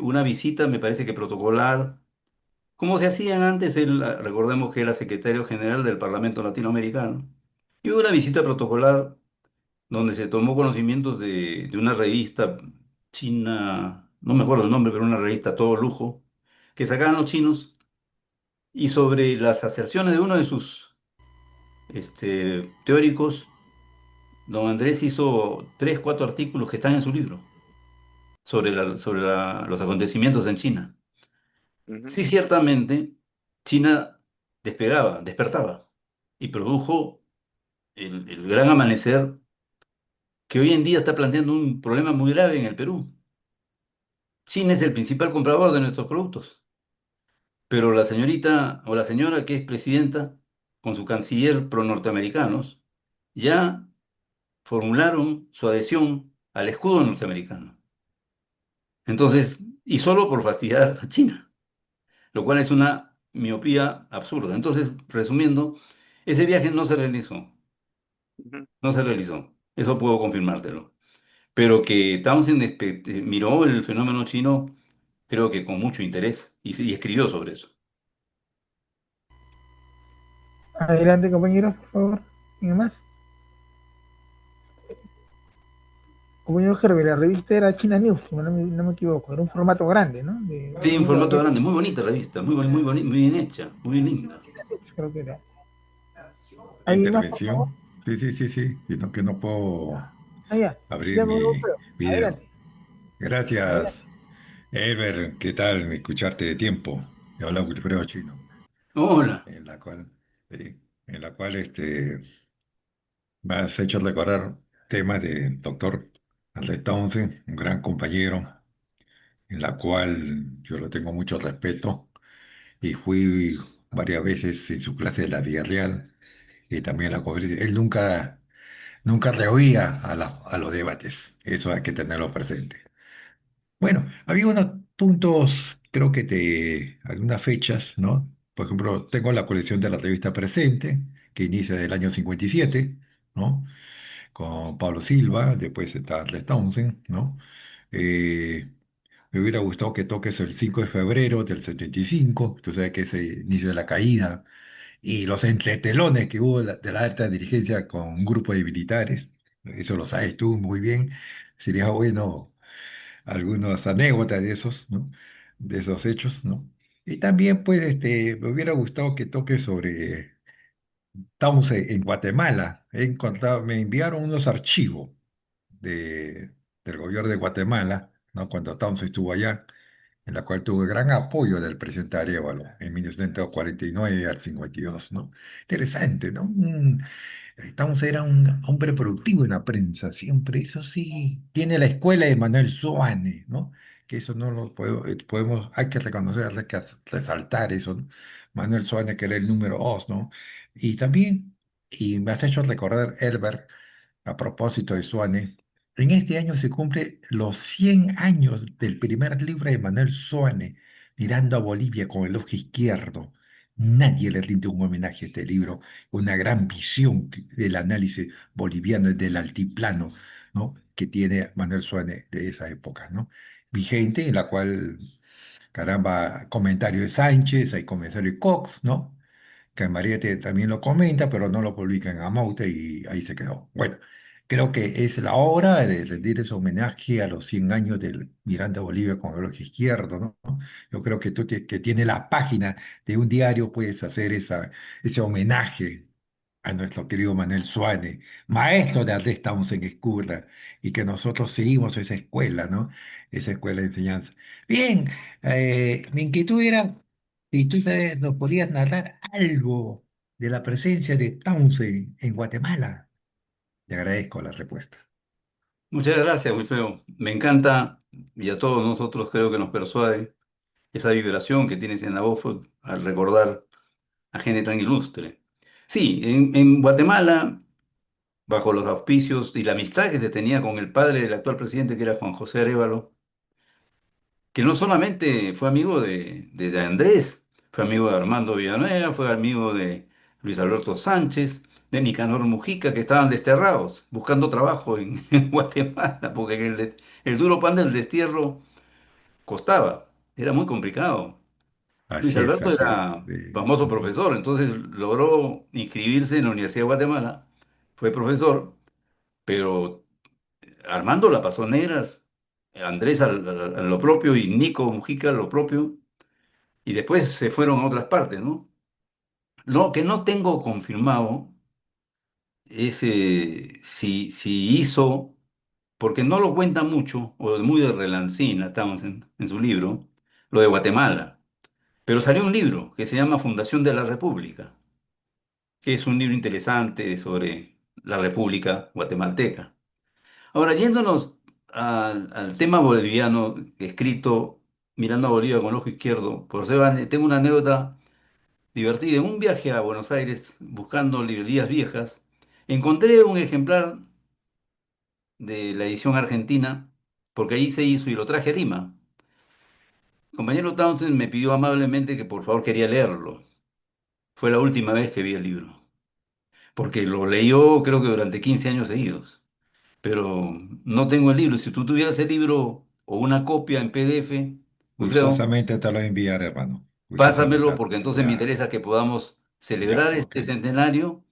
Speaker 3: una visita, me parece que protocolar, como se hacían antes, él, recordemos que era secretario general del Parlamento Latinoamericano, y hubo una visita protocolar donde se tomó conocimientos de una revista china, no me acuerdo el nombre, pero una revista a todo lujo, que sacaban los chinos, y sobre las aserciones de uno de sus teóricos, don Andrés hizo tres, cuatro artículos que están en su libro sobre los acontecimientos en China.
Speaker 4: Ujú,
Speaker 3: Sí, ciertamente, China despegaba, despertaba y produjo el gran amanecer que hoy en día está planteando un problema muy grave en el Perú. China es el principal comprador de nuestros productos, pero la señorita o la señora que es presidenta, con su canciller pro-norteamericanos, ya formularon su adhesión al escudo norteamericano. Entonces, y solo por fastidiar a China, lo cual es una miopía absurda. Entonces, resumiendo, ese viaje no se realizó,
Speaker 4: ujú,
Speaker 3: no se realizó. Eso puedo confirmártelo. Pero que Townsend miró el fenómeno chino, creo que con mucho interés, y escribió sobre eso.
Speaker 2: Adelante, compañeros, por favor. ¿Alguien más? Compañero Herbert, la revista era China News, si no me equivoco. Era un formato grande, ¿no?
Speaker 3: Sí, un formato grande, muy bonita revista, muy bien hecha, muy bien linda.
Speaker 2: China News, creo que era. ¿Alguien más, por favor?
Speaker 5: Intervención. Sí, sí, sí, sí, sino que no puedo
Speaker 2: Ah, ya.
Speaker 5: abrir
Speaker 2: Ya me
Speaker 5: mi
Speaker 2: veo.
Speaker 5: video.
Speaker 2: Adelante,
Speaker 5: Gracias,
Speaker 2: adelante.
Speaker 5: Ever. ¿Qué tal? Escucharte de tiempo. Te habla Wilfredo Chino,
Speaker 3: Hola.
Speaker 5: en la cual, sí, en la cual me has hecho recordar temas del doctor Andrés Townsend, un gran compañero, en la cual yo le tengo mucho respeto y fui varias veces en su clase de la Vía Real y también la conferencia. Él nunca rehuía a los debates, eso hay que tenerlo presente. Bueno, había unos puntos, creo que de algunas fechas, ¿no? Por ejemplo, tengo la colección de la revista Presente, que inicia del año 57, ¿no? Con Pablo Silva, después está Andrés Townsend, ¿no? Eh, Me hubiera gustado que toques el 5 de febrero del 75, tú sabes que es el inicio de la caída, y los entretelones que hubo de la alta dirigencia con un grupo de militares, eso lo sabes tú muy bien, sería bueno algunas anécdotas de esos, ¿no? De esos hechos, ¿no? Y también, pues, me hubiera gustado que toques sobre estamos en Guatemala. He encontrado, me enviaron unos archivos de, del gobierno de Guatemala, ¿no? Cuando Townsend estuvo allá, en la cual tuvo gran apoyo del presidente Arévalo en 1949 al 52, ¿no? Interesante, ¿no? Townsend era un hombre productivo en la prensa, siempre. Eso sí, tiene la escuela de Manuel Soane, ¿no? Que eso no lo podemos, hay que reconocer, hay que resaltar eso, ¿no? Manuel Soane, que era el número 2, ¿no? Y también, y me has hecho recordar, Elber, a propósito de Soane, en este año se cumple los 100 años del primer libro de Manuel Soane, Mirando a Bolivia con el ojo izquierdo. Nadie le rinde un homenaje a este libro, una gran visión del análisis boliviano desde el altiplano, ¿no? Que tiene Manuel Soane de esa época, ¿no? Vigente, en la cual, caramba, comentario de Sánchez, hay comentario de Cox, ¿no? Que Mariette también lo comenta, pero no lo publica en Amaute y ahí se quedó. Bueno, creo que es la hora de rendir ese homenaje a los 100 años del Miranda Bolivia con el ojo izquierdo, ¿no? Yo creo que tú que tienes la página de un diario puedes hacer ese homenaje a nuestro querido Manuel Suárez, maestro de Andrés Townsend Escurra, y que nosotros seguimos esa escuela, ¿no? Esa escuela de enseñanza. Bien, mi inquietud era si tú nos podías narrar algo de la presencia de Townsend en Guatemala. Te agradezco la respuesta.
Speaker 3: Muchas gracias, Wilfredo. Me encanta y a todos nosotros creo que nos persuade esa vibración que tienes en la voz al recordar a gente tan ilustre. Sí, en Guatemala, bajo los auspicios y la amistad que se tenía con el padre del actual presidente, que era Juan José Arévalo, que no solamente fue amigo de Andrés, fue amigo de Armando Villanueva, fue amigo de Luis Alberto Sánchez, de Nicanor Mujica, que estaban desterrados, buscando trabajo en, en Guatemala, porque el duro pan del destierro costaba, era muy complicado. Luis
Speaker 5: Así es,
Speaker 3: Alberto
Speaker 5: así es.
Speaker 3: era famoso profesor, entonces logró inscribirse en la Universidad de Guatemala, fue profesor, pero Armando la pasó negras, Andrés a lo propio y Nico Mujica a lo propio, y después se fueron a otras partes, ¿no? Lo que no tengo confirmado es si hizo, porque no lo cuenta mucho, o muy de relancina Townsend en su libro, lo de Guatemala. Pero salió un libro que se llama Fundación de la República, que es un libro interesante sobre la República guatemalteca. Ahora, yéndonos al tema boliviano, escrito mirando a Bolivia con el ojo izquierdo por Sebane, tengo una anécdota divertida. En un viaje a Buenos Aires, buscando librerías viejas, encontré un ejemplar de la edición argentina, porque ahí se hizo y lo traje a Lima. El compañero Townsend me pidió amablemente que por favor quería leerlo. Fue la última vez que vi el libro, porque lo leyó creo que durante 15 años seguidos. Pero no tengo el libro. Si tú tuvieras el libro o una copia en PDF, Wilfredo,
Speaker 5: Gustosamente te lo voy a enviar, hermano. Gustosamente
Speaker 3: pásamelo porque entonces me
Speaker 5: ya,
Speaker 3: interesa que podamos
Speaker 5: ya,
Speaker 3: celebrar
Speaker 5: ok.
Speaker 3: este centenario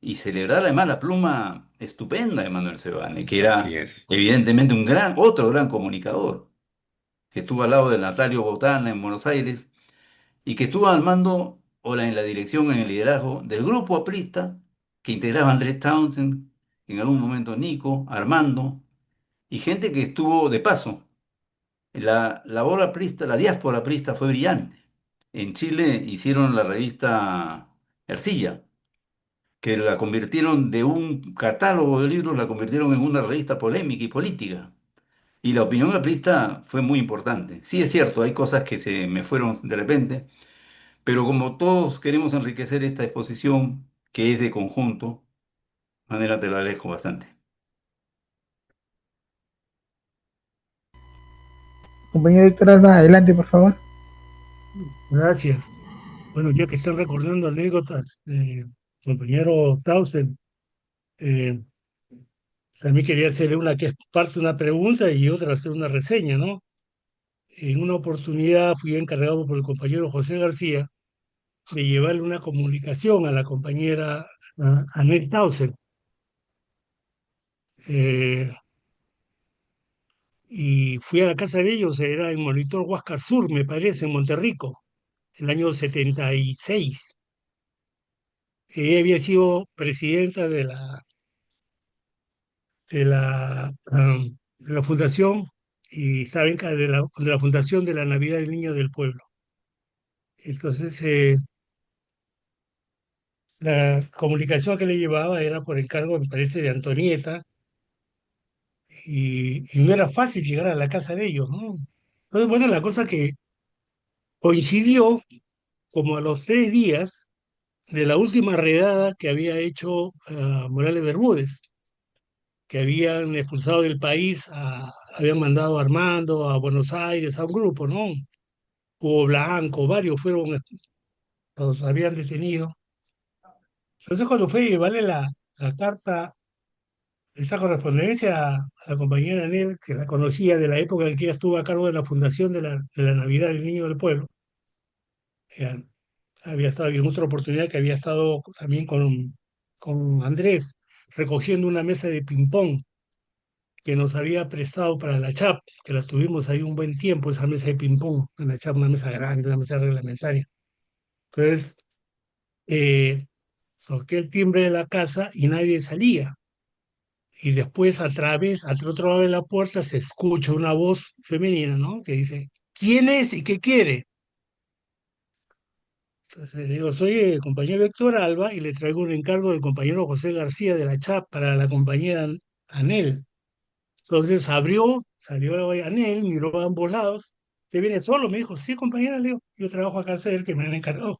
Speaker 3: y celebrar además la pluma estupenda de Manuel Sebane, que
Speaker 5: Así
Speaker 3: era
Speaker 5: es.
Speaker 3: evidentemente otro gran comunicador, que estuvo al lado de Natalio Botana en Buenos Aires y que estuvo al mando o en la dirección, en el liderazgo del grupo aprista que integraba Andrés Townsend, en algún momento Nico, Armando y gente que estuvo de paso. La labor aprista, la diáspora aprista fue brillante. En Chile hicieron la revista Ercilla, que la convirtieron de un catálogo de libros, la convirtieron en una revista polémica y política. Y la opinión aprista fue muy importante. Sí, es cierto, hay cosas que se me fueron de repente, pero como todos queremos enriquecer esta exposición, que es de conjunto, de manera te lo agradezco bastante.
Speaker 2: Compañero Héctor Alba, adelante, por favor.
Speaker 1: Gracias. Bueno, ya que están recordando anécdotas, compañero Tausen, eh, también quería hacerle una que es parte de una pregunta y otra hacer una reseña, ¿no? En una oportunidad fui encargado por el compañero José García de llevarle una comunicación a la compañera Annette Tausen. Eh, y fui a la casa de ellos, era en Monitor Huáscar Sur, me parece, en Monterrico, el año 76. Ella había sido presidenta de la fundación y estaba de la fundación de la Navidad del Niño del Pueblo. Entonces, la comunicación que le llevaba era por encargo, me parece, de Antonieta, y no era fácil llegar a la casa de ellos, ¿no? Entonces, bueno, la cosa que coincidió como a los 3 días de la última redada que había hecho Morales Bermúdez, que habían expulsado del país, habían mandado a Armando a Buenos Aires, a un grupo, ¿no? Hugo Blanco, varios fueron, los habían detenido. Entonces cuando fue a llevarle la carta, esta correspondencia a la compañera Anel, que la conocía de la época en que ella estuvo a cargo de la fundación de la Navidad del Niño del Pueblo, eh, había estado en otra oportunidad que había estado también con Andrés, recogiendo una mesa de ping-pong que nos había prestado para la CHAP, que la tuvimos ahí un buen tiempo, esa mesa de ping-pong, en la CHAP, una mesa grande, una mesa reglamentaria. Entonces, eh, toqué el timbre de la casa y nadie salía. Y después, al otro lado de la puerta, se escucha una voz femenina, ¿no? Que dice, ¿quién es y qué quiere? Entonces le digo, soy el compañero Héctor Alba y le traigo un encargo del compañero José García de la CHAP para la compañera Anel. Entonces abrió, salió Anel, miró a ambos lados. ¿Te viene solo? Me dijo, sí, compañera, le digo, yo trabajo acá cerca que me han encargado.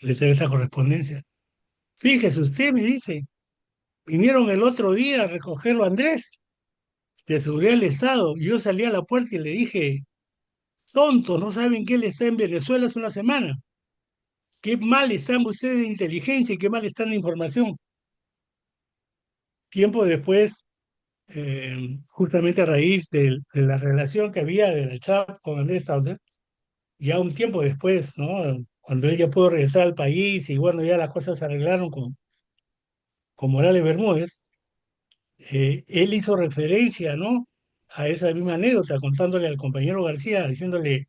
Speaker 1: Le traigo esta correspondencia. Fíjese usted, me dice, vinieron el otro día a recogerlo a Andrés, de seguridad del Estado. Y yo salí a la puerta y le dije, tontos, no saben que él está en Venezuela hace una semana. Qué mal están ustedes de inteligencia y qué mal están de información. Tiempo después, justamente a raíz de la relación que había de la CHAP con Andrés Tauser, ya un tiempo después, ¿no? Cuando él ya pudo regresar al país y bueno, ya las cosas se arreglaron con Morales Bermúdez, él hizo referencia, ¿no? A esa misma anécdota, contándole al compañero García, diciéndole,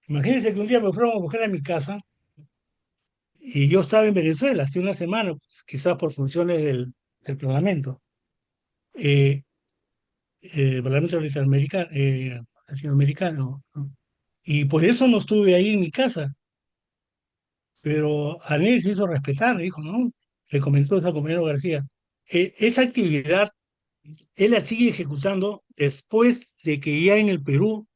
Speaker 1: imagínense que un día me fueron a buscar a mi casa y yo estaba en Venezuela hace una semana, quizás por funciones del Parlamento. Eh, Parlamento latinoamericano, ¿no? Y por eso no estuve ahí en mi casa, pero Anel se hizo respetar, le dijo, ¿no? Le comentó esa compañero García. Esa actividad él la sigue ejecutando después de que ya en el Perú,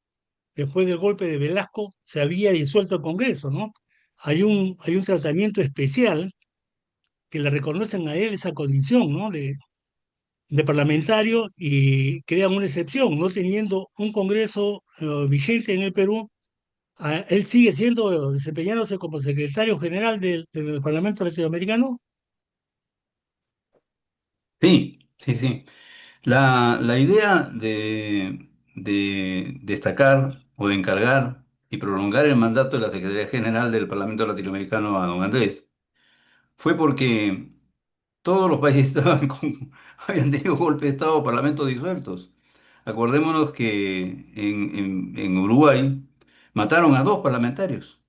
Speaker 1: después del golpe de Velasco, se había disuelto el Congreso, ¿no? Hay un tratamiento especial que le reconocen a él esa condición, ¿no? De parlamentario y crean una excepción, no teniendo un Congreso vigente en el Perú, él sigue siendo, desempeñándose como secretario general del Parlamento Latinoamericano.
Speaker 3: Sí, sí, sí. La idea de destacar o de encargar y prolongar el mandato de la Secretaría General del Parlamento Latinoamericano a don Andrés fue porque todos los países habían tenido golpe de Estado o parlamentos disueltos. Acordémonos que en Uruguay mataron a dos parlamentarios,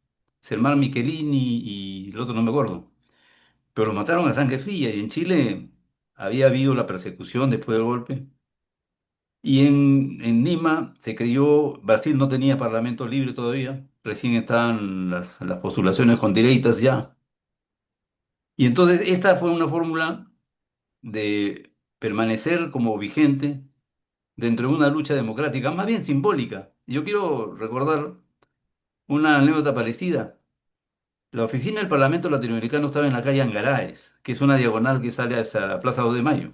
Speaker 3: Selmar Michelini y el otro no me acuerdo, pero los mataron a sangre fría y en Chile había habido la persecución después del golpe. Y en Lima se creyó, Brasil no tenía parlamento libre todavía, recién estaban las postulaciones con direitas ya. Y entonces esta fue una fórmula de permanecer como vigente dentro de una lucha democrática, más bien simbólica. Yo quiero recordar una anécdota parecida. La oficina del Parlamento Latinoamericano estaba en la calle Angaraes, que es una diagonal que sale hacia la Plaza 2 de Mayo.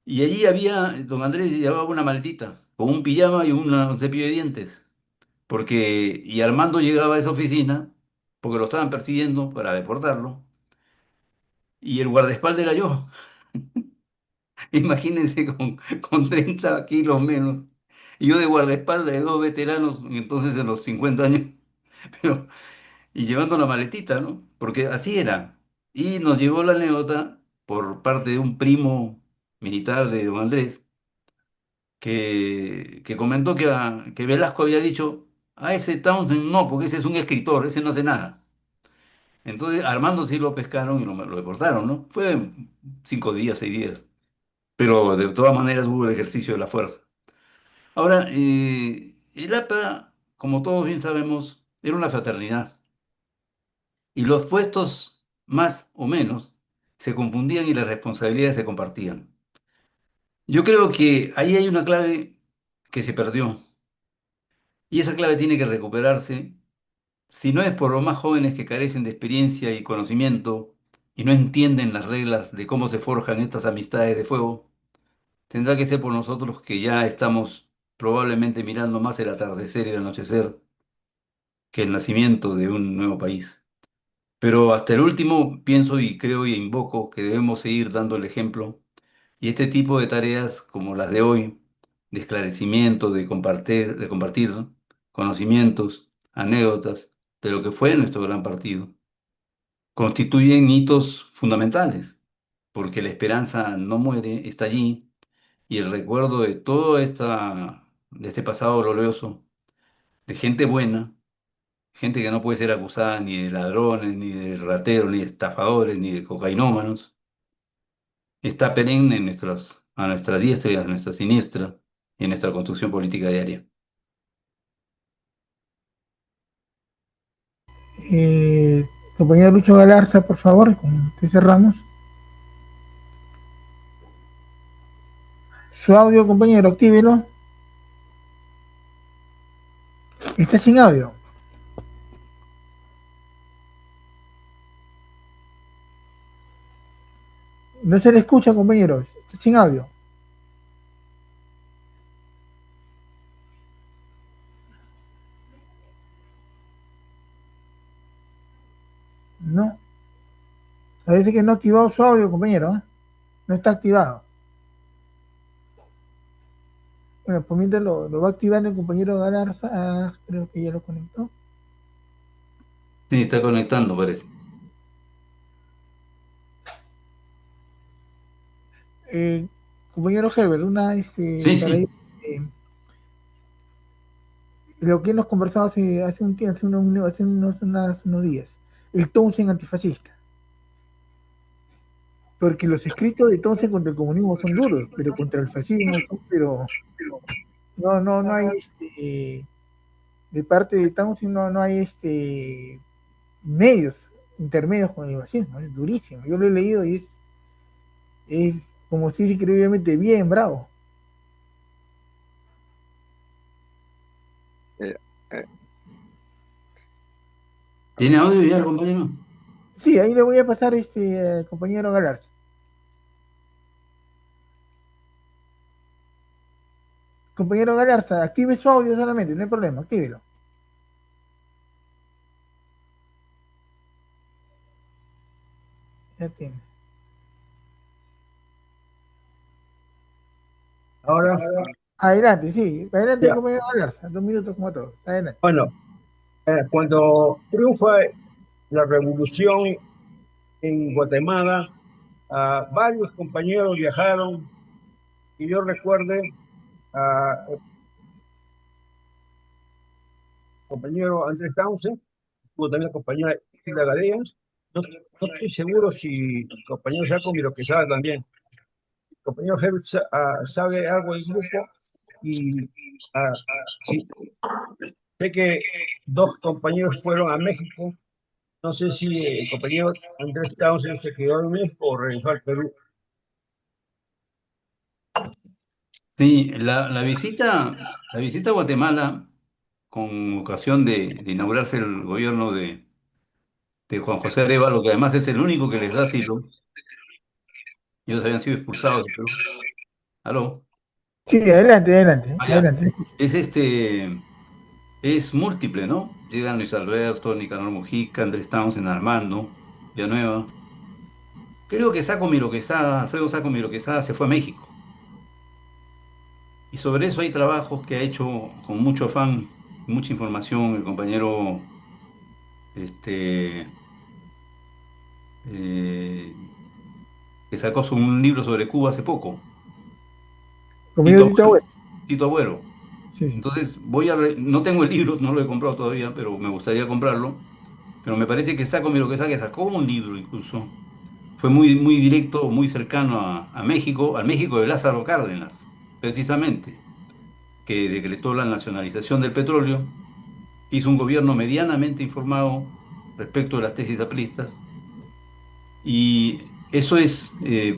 Speaker 3: Y allí había, don Andrés llevaba una maletita con un pijama y un cepillo de dientes. Y Armando llegaba a esa oficina porque lo estaban persiguiendo para deportarlo. Y el guardaespaldas era yo. Imagínense con 30 kilos menos. Y yo de guardaespaldas de dos veteranos, entonces en los 50 años, pero, y llevando la maletita, ¿no? Porque así era. Y nos llegó la anécdota por parte de un primo militar de don Andrés, que comentó que Velasco había dicho, a ese Townsend no, porque ese es un escritor, ese no hace nada. Entonces Armando sí lo pescaron y lo deportaron, ¿no? Fue 5 días, 6 días. Pero de todas maneras hubo el ejercicio de la fuerza. Ahora, el APA, como todos bien sabemos, era una fraternidad y los puestos más o menos se confundían y las responsabilidades se compartían. Yo creo que ahí hay una clave que se perdió y esa clave tiene que recuperarse, si no es por los más jóvenes que carecen de experiencia y conocimiento y no entienden las reglas de cómo se forjan estas amistades de fuego, tendrá que ser por nosotros que ya estamos probablemente mirando más el atardecer y el anochecer que el nacimiento de un nuevo país. Pero hasta el último pienso y creo y invoco que debemos seguir dando el ejemplo y este tipo de tareas como las de hoy, de esclarecimiento, de compartir conocimientos, anécdotas de lo que fue nuestro gran partido, constituyen hitos fundamentales, porque la esperanza no muere, está allí, y el recuerdo de de este pasado glorioso, de gente buena, gente que no puede ser acusada ni de ladrones, ni de rateros, ni de estafadores, ni de cocainómanos, está perenne a nuestra diestra y a nuestra siniestra y en nuestra construcción política diaria.
Speaker 2: Eh, Compañero Lucho Galarza, por favor, con usted cerramos. Su audio, compañero, actívelo. Está sin audio. No se le escucha, compañero. Está sin audio. No. Parece que no ha activado su audio, compañero. ¿Eh? No está activado. Bueno, por mientras lo va activando el compañero Galarza. Ah, creo que ya lo conectó.
Speaker 3: Sí, está conectando, parece.
Speaker 2: Eh, Compañero Herbert,
Speaker 3: Sí,
Speaker 2: para ir,
Speaker 3: sí.
Speaker 2: eh, lo que hemos conversado hace un tiempo, unos días, el Townsend antifascista. Porque los escritos de Townsend contra el comunismo son duros, pero contra el fascismo son, pero no hay de parte de Townsend no hay medios intermedios con el fascismo, es durísimo. Yo lo he leído y es como si dice increíblemente bien bravo.
Speaker 4: Eh, eh,
Speaker 3: ¿Tiene audio ya el compañero?
Speaker 2: Sí, ahí le voy a pasar compañero Galarza. Compañero Galarza, active su audio solamente, no hay problema, actívelo. Ya tiene.
Speaker 6: Ahora,
Speaker 2: Adelante, sí, adelante
Speaker 6: ya,
Speaker 2: compañero Galarza, 2 minutos como todos, adelante.
Speaker 6: bueno, cuando triunfa la revolución en Guatemala, varios compañeros viajaron y yo recuerdo al compañero Andrés Townsend, tuvo también la compañera Hilda Gadea, no estoy seguro si el compañero Jacob y lo que sabe también. El compañero Herbert sabe algo del grupo y ah, sí, sé que dos compañeros fueron a México. No sé si el compañero Andrés Townsend se quedó en México o regresó al Perú.
Speaker 3: Sí, la visita a Guatemala con ocasión de inaugurarse el gobierno de Juan José Arevalo, que además es el único que les da asilo. Ellos habían sido expulsados de Perú. ¿Aló?
Speaker 2: Sí, adelante, adelante,
Speaker 3: Allá.
Speaker 2: adelante.
Speaker 3: Es múltiple, ¿no? Llegan Luis Alberto, Nicanor Mujica, Andrés Townsend, Armando, Villanueva. Creo que Alfredo Saco Quesada se fue a México. Y sobre eso hay trabajos que ha hecho con mucho afán, mucha información el compañero este, eh, que sacó un libro sobre Cuba hace poco,
Speaker 2: Conmigo
Speaker 3: Tito
Speaker 2: Tito
Speaker 3: Abuelo.
Speaker 2: Agüero.
Speaker 3: Tito Abuelo.
Speaker 2: Sí, sí.
Speaker 3: Entonces, no tengo el libro, no lo he comprado todavía, pero me gustaría comprarlo. Pero me parece que que sacó un libro incluso. Fue muy, muy directo, muy cercano a México, al México de Lázaro Cárdenas, precisamente, que decretó la nacionalización del petróleo, hizo un gobierno medianamente informado respecto de las tesis apristas, y eso es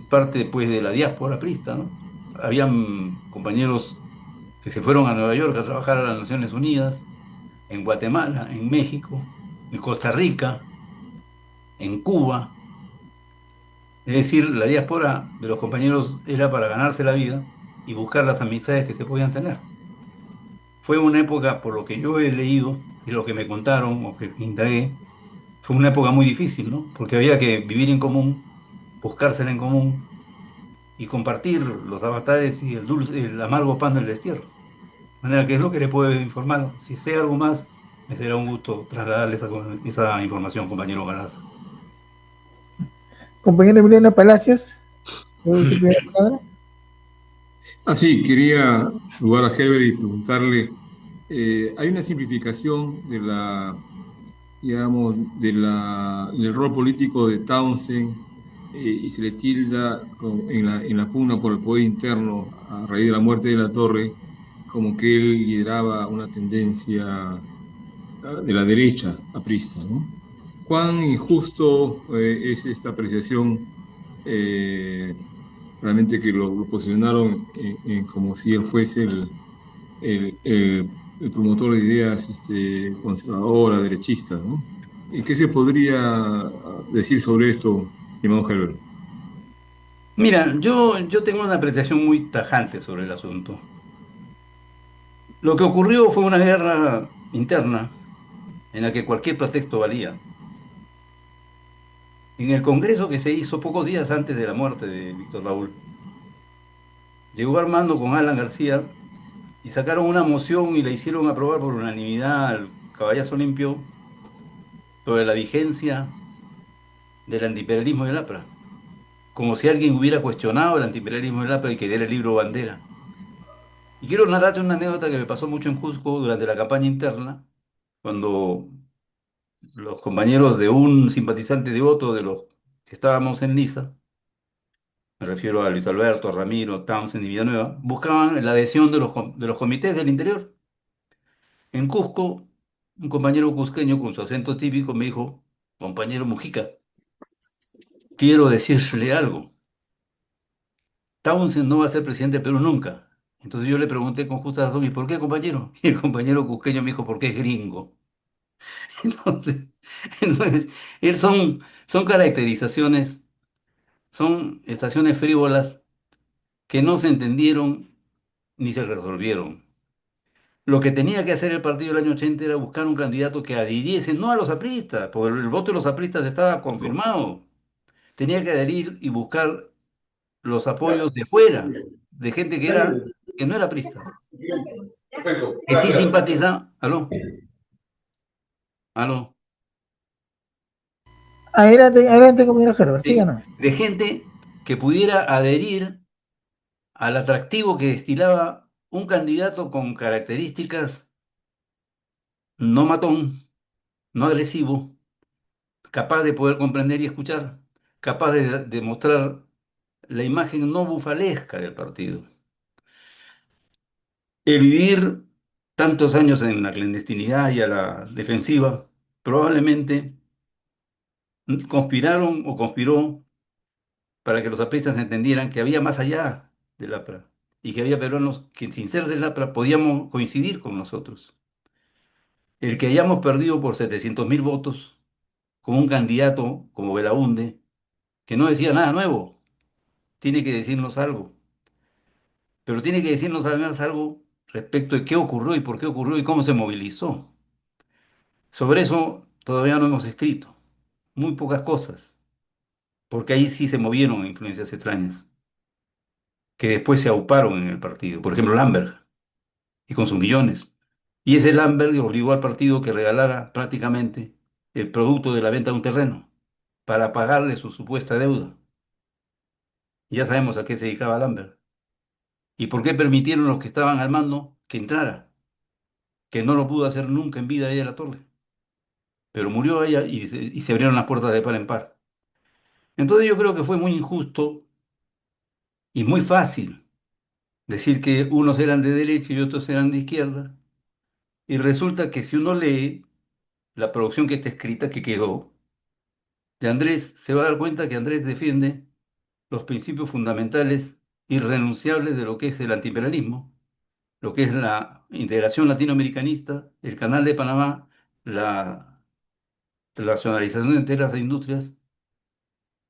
Speaker 3: parte pues, de la diáspora aprista, ¿no? Habían compañeros que se fueron a Nueva York a trabajar a las Naciones Unidas, en Guatemala, en México, en Costa Rica, en Cuba. Es decir, la diáspora de los compañeros era para ganarse la vida y buscar las amistades que se podían tener. Fue una época, por lo que yo he leído y lo que me contaron o que indagué, fue una época muy difícil, ¿no? Porque había que vivir en común, buscársela en común y compartir los avatares y el dulce, el amargo pan del destierro. De manera que es lo que le puedo informar. Si sé algo más, me será un gusto trasladarle esa información, compañero Galaza.
Speaker 2: Compañero Emiliano Palacios, ¿usted tiene la palabra?
Speaker 7: Ah, sí, quería saludar a Heber y preguntarle, hay una simplificación de digamos, del rol político de Townsend, y se le tilda en la pugna por el poder interno a raíz de la muerte de la Torre, como que él lideraba una tendencia de la derecha aprista, ¿no? ¿Cuán injusto es esta apreciación? eh, Realmente que lo posicionaron como si él fuese el promotor de ideas conservadoras, derechistas, ¿no? ¿Y qué se podría decir sobre esto, estimado Herbert?
Speaker 3: Mira, yo tengo una apreciación muy tajante sobre el asunto. Lo que ocurrió fue una guerra interna en la que cualquier pretexto valía. En el congreso que se hizo pocos días antes de la muerte de Víctor Raúl, llegó Armando con Alan García y sacaron una moción y la hicieron aprobar por unanimidad al caballazo limpio sobre la vigencia del antiimperialismo del APRA, como si alguien hubiera cuestionado el antiimperialismo del APRA y que diera el libro bandera. Y quiero narrarte una anécdota que me pasó mucho en Cusco durante la campaña interna, cuando los compañeros de un simpatizante devoto de los que estábamos en Niza, me refiero a Luis Alberto, a Ramiro, Townsend y Villanueva, buscaban la adhesión de los comités del interior. En Cusco, un compañero cusqueño con su acento típico me dijo, compañero Mujica, quiero decirle algo. Townsend no va a ser presidente de Perú nunca. Entonces yo le pregunté con justa razón, ¿y por qué, compañero? Y el compañero cusqueño me dijo, porque es gringo. Entonces, entonces son caracterizaciones, son estaciones frívolas que no se entendieron ni se resolvieron. Lo que tenía que hacer el partido del año 80 era buscar un candidato que adhiriese, no a los apristas, porque el voto de los apristas estaba confirmado. Tenía que adherir y buscar los apoyos de fuera, de gente que no era aprista,
Speaker 7: Perfecto,
Speaker 3: que sí
Speaker 7: gracias.
Speaker 3: simpatiza, aló, aló,
Speaker 2: Adelante, adelante, compañero Herbert,
Speaker 3: sí,
Speaker 2: síganos.
Speaker 3: de gente que pudiera adherir al atractivo que destilaba un candidato con características no matón, no agresivo, capaz de poder comprender y escuchar, capaz de mostrar la imagen no bufalesca del partido. El vivir tantos años en la clandestinidad y a la defensiva, probablemente conspiraron o conspiró para que los apristas entendieran que había más allá del APRA, y que había peruanos que sin ser del APRA podíamos coincidir con nosotros. El que hayamos perdido por 700.000 votos con un candidato como Belaunde, que no decía nada nuevo, tiene que decirnos algo, pero tiene que decirnos además algo respecto de qué ocurrió y por qué ocurrió y cómo se movilizó. Sobre eso todavía no hemos escrito, muy pocas cosas, porque ahí sí se movieron influencias extrañas, que después se auparon en el partido. Por ejemplo, Lamberg, y con sus millones. Y ese Lamberg obligó al partido que regalara prácticamente el producto de la venta de un terreno para pagarle su supuesta deuda. Y ya sabemos a qué se dedicaba Lamberg. ¿Y por qué permitieron los que estaban al mando que entrara? Que no lo pudo hacer nunca en vida ella de la Torre. Pero murió ella y se abrieron las puertas de par en par. Entonces yo creo que fue muy injusto y muy fácil decir que unos eran de derecha y otros eran de izquierda. Y resulta que si uno lee la producción que está escrita, que quedó, de Andrés, se va a dar cuenta que Andrés defiende los principios fundamentales irrenunciables de lo que es el antiimperialismo, lo que es la integración latinoamericanista, el Canal de Panamá, la nacionalización de enteras de industrias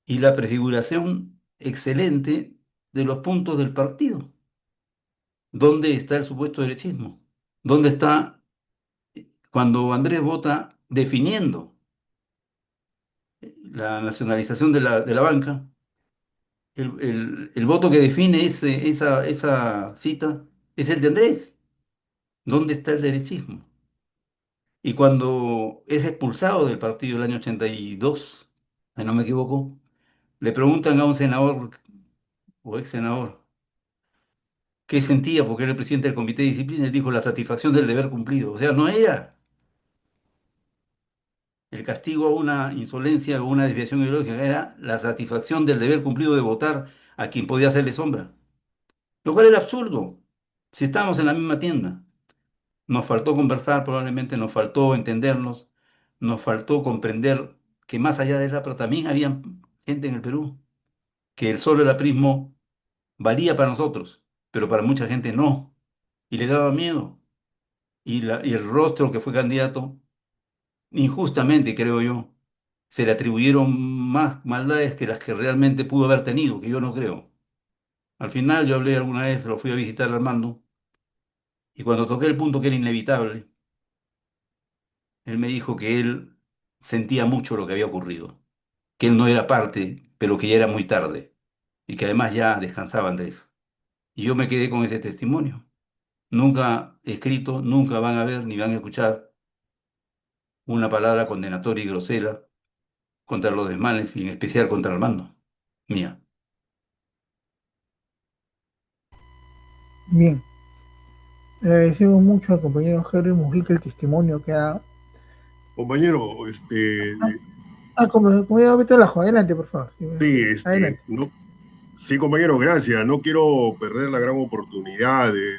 Speaker 3: y la prefiguración excelente de los puntos del partido. ¿Dónde está el supuesto derechismo? ¿Dónde está cuando Andrés vota definiendo la nacionalización de la banca? El voto que define esa cita es el de Andrés. ¿Dónde está el derechismo? Y cuando es expulsado del partido el año 82, si no me equivoco, le preguntan a un senador o ex senador qué sentía porque era el presidente del comité de disciplina. Él dijo la satisfacción del deber cumplido. O sea, no era el castigo a una insolencia o una desviación ideológica, era la satisfacción del deber cumplido de votar a quien podía hacerle sombra. Lo cual era absurdo, si estábamos en la misma tienda. Nos faltó conversar, probablemente nos faltó entendernos, nos faltó comprender que más allá del APRA también había gente en el Perú, que el solo el aprismo valía para nosotros, pero para mucha gente no, y le daba miedo. Y el rostro que fue candidato, injustamente creo yo, se le atribuyeron más maldades que las que realmente pudo haber tenido, que yo no creo. Al final yo hablé alguna vez, lo fui a visitar a Armando, y cuando toqué el punto que era inevitable, él me dijo que él sentía mucho lo que había ocurrido, que él no era parte, pero que ya era muy tarde, y que además ya descansaba Andrés. Y yo me quedé con ese testimonio. Nunca he escrito, nunca van a ver ni van a escuchar una palabra condenatoria y grosera contra los desmanes y en especial contra Armando, mía.
Speaker 2: Bien, le agradecemos mucho al compañero Henry Mujica el testimonio que ha...
Speaker 8: Compañero,
Speaker 2: compañero Beto Lajo, adelante, por favor. Sí,
Speaker 8: sí,
Speaker 2: adelante.
Speaker 8: no, sí, compañero, gracias. No quiero perder la gran oportunidad de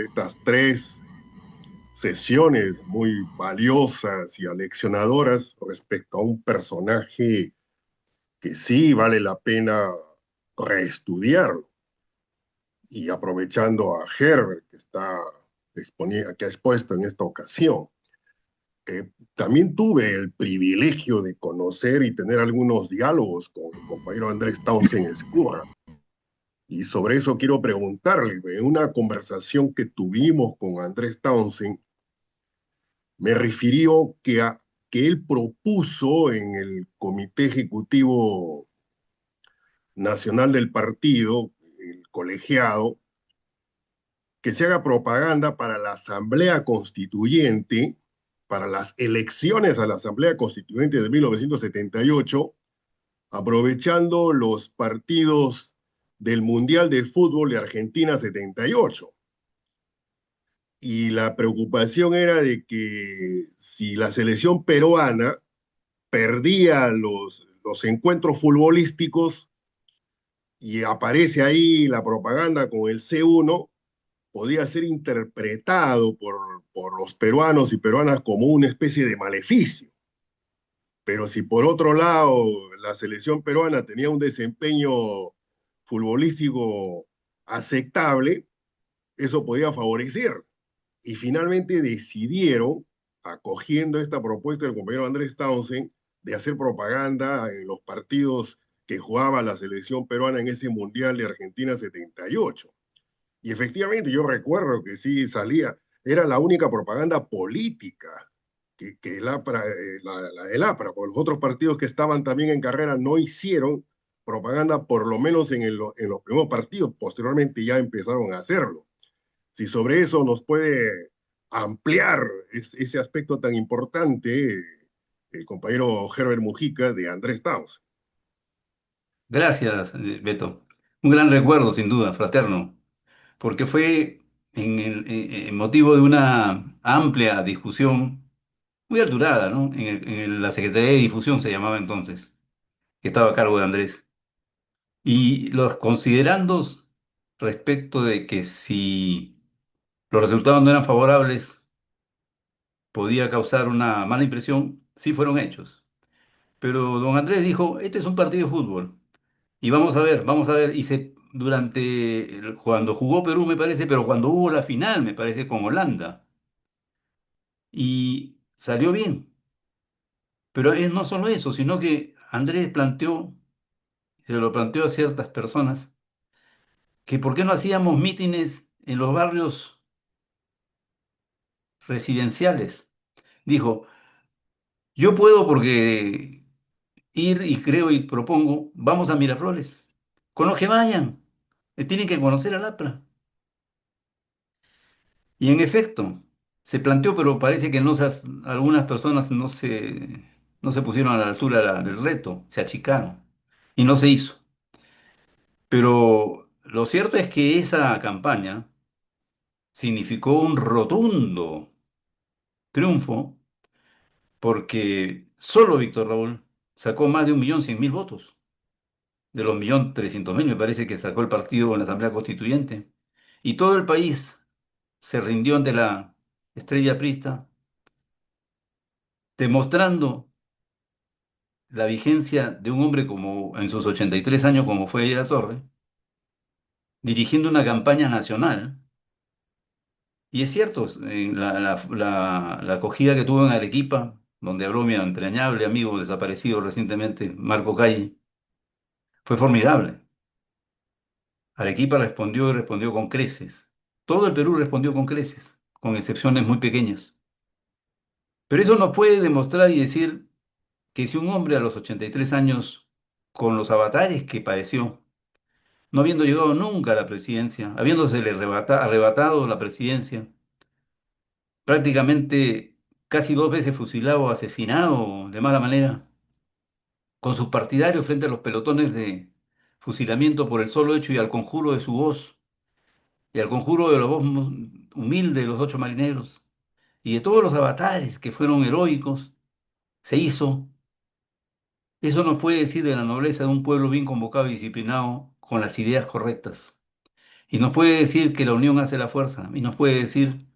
Speaker 8: estas tres sesiones muy valiosas y aleccionadoras respecto a un personaje que sí vale la pena reestudiarlo. Y aprovechando a Herbert, que ha expuesto en esta ocasión. También tuve el privilegio de conocer y tener algunos diálogos con el compañero Andrés Townsend Escurra. Y sobre eso quiero preguntarle, en una conversación que tuvimos con Andrés Townsend, me refirió que él propuso en el Comité Ejecutivo Nacional del Partido, el colegiado, que se haga propaganda para la Asamblea Constituyente, para las elecciones a la Asamblea Constituyente de 1978, aprovechando los partidos del Mundial de Fútbol de Argentina 78. Y la preocupación era de que si la selección peruana perdía los encuentros futbolísticos y aparece ahí la propaganda con el C1, podía ser interpretado por los peruanos y peruanas como una especie de maleficio. Pero si por otro lado la selección peruana tenía un desempeño futbolístico aceptable, eso podía favorecer. Y finalmente decidieron, acogiendo esta propuesta del compañero Andrés Townsend, de hacer propaganda en los partidos que jugaba la selección peruana en ese Mundial de Argentina 78. Y efectivamente yo recuerdo que sí salía, era la única propaganda política que el APRA, la del APRA, porque los otros partidos que estaban también en carrera no hicieron propaganda, por lo menos en los primeros partidos, posteriormente ya empezaron a hacerlo. Si sobre eso nos puede ampliar ese aspecto tan importante, el compañero Herbert Mujica de Andrés Townsend.
Speaker 3: Gracias, Beto. Un gran recuerdo, sin duda, fraterno, porque fue en motivo de una amplia discusión, muy alturada, ¿no? En la Secretaría de Difusión se llamaba entonces, que estaba a cargo de Andrés. Y los considerandos respecto de que si los resultados no eran favorables, podía causar una mala impresión, sí fueron hechos. Pero don Andrés dijo, este es un partido de fútbol. Y vamos a ver, cuando jugó Perú, me parece, pero cuando hubo la final, me parece, con Holanda, y salió bien. Pero es no solo eso, sino que Andrés se lo planteó a ciertas personas, que por qué no hacíamos mítines en los barrios residenciales. Dijo, yo puedo porque ir y creo y propongo, vamos a Miraflores, con los que vayan, tienen que conocer al APRA. Y en efecto, se planteó, pero parece que algunas personas no se pusieron a la altura del reto, se achicaron y no se hizo. Pero lo cierto es que esa campaña significó un rotundo triunfo porque solo Víctor Raúl sacó más de 1.100.000 votos. De los 1.300.000 me parece que sacó el partido en la Asamblea Constituyente. Y todo el país se rindió ante la estrella aprista, demostrando la vigencia de un hombre como en sus 83 años, como fue Ayer Torre, dirigiendo una campaña nacional. Y es cierto, la acogida que tuvo en Arequipa, donde habló mi entrañable amigo desaparecido recientemente, Marco Calle, fue formidable. Arequipa respondió y respondió con creces. Todo el Perú respondió con creces, con excepciones muy pequeñas. Pero eso nos puede demostrar y decir que si un hombre a los 83 años, con los avatares que padeció, no habiendo llegado nunca a la presidencia, habiéndosele arrebatado la presidencia, prácticamente casi 2 veces fusilado o asesinado de mala manera, con sus partidarios frente a los pelotones de fusilamiento por el solo hecho y al conjuro de su voz, y al conjuro de la voz humilde de los 8 marineros, y de todos los avatares que fueron heroicos, se hizo. Eso nos puede decir de la nobleza de un pueblo bien convocado y disciplinado con las ideas correctas. Y nos puede decir que la unión hace la fuerza. Y nos puede decir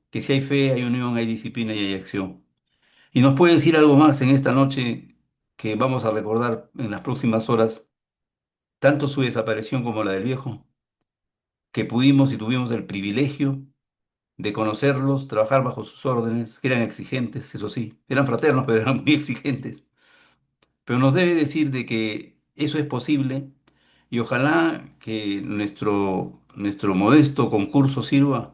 Speaker 3: que si hay fe, hay unión, hay disciplina y hay acción. Y nos puede decir algo más en esta noche que vamos a recordar en las próximas horas, tanto su desaparición como la del viejo, que pudimos y tuvimos el privilegio de conocerlos, trabajar bajo sus órdenes, que eran exigentes, eso sí, eran fraternos, pero eran muy exigentes. Pero nos debe decir de que eso es posible y ojalá que nuestro modesto concurso sirva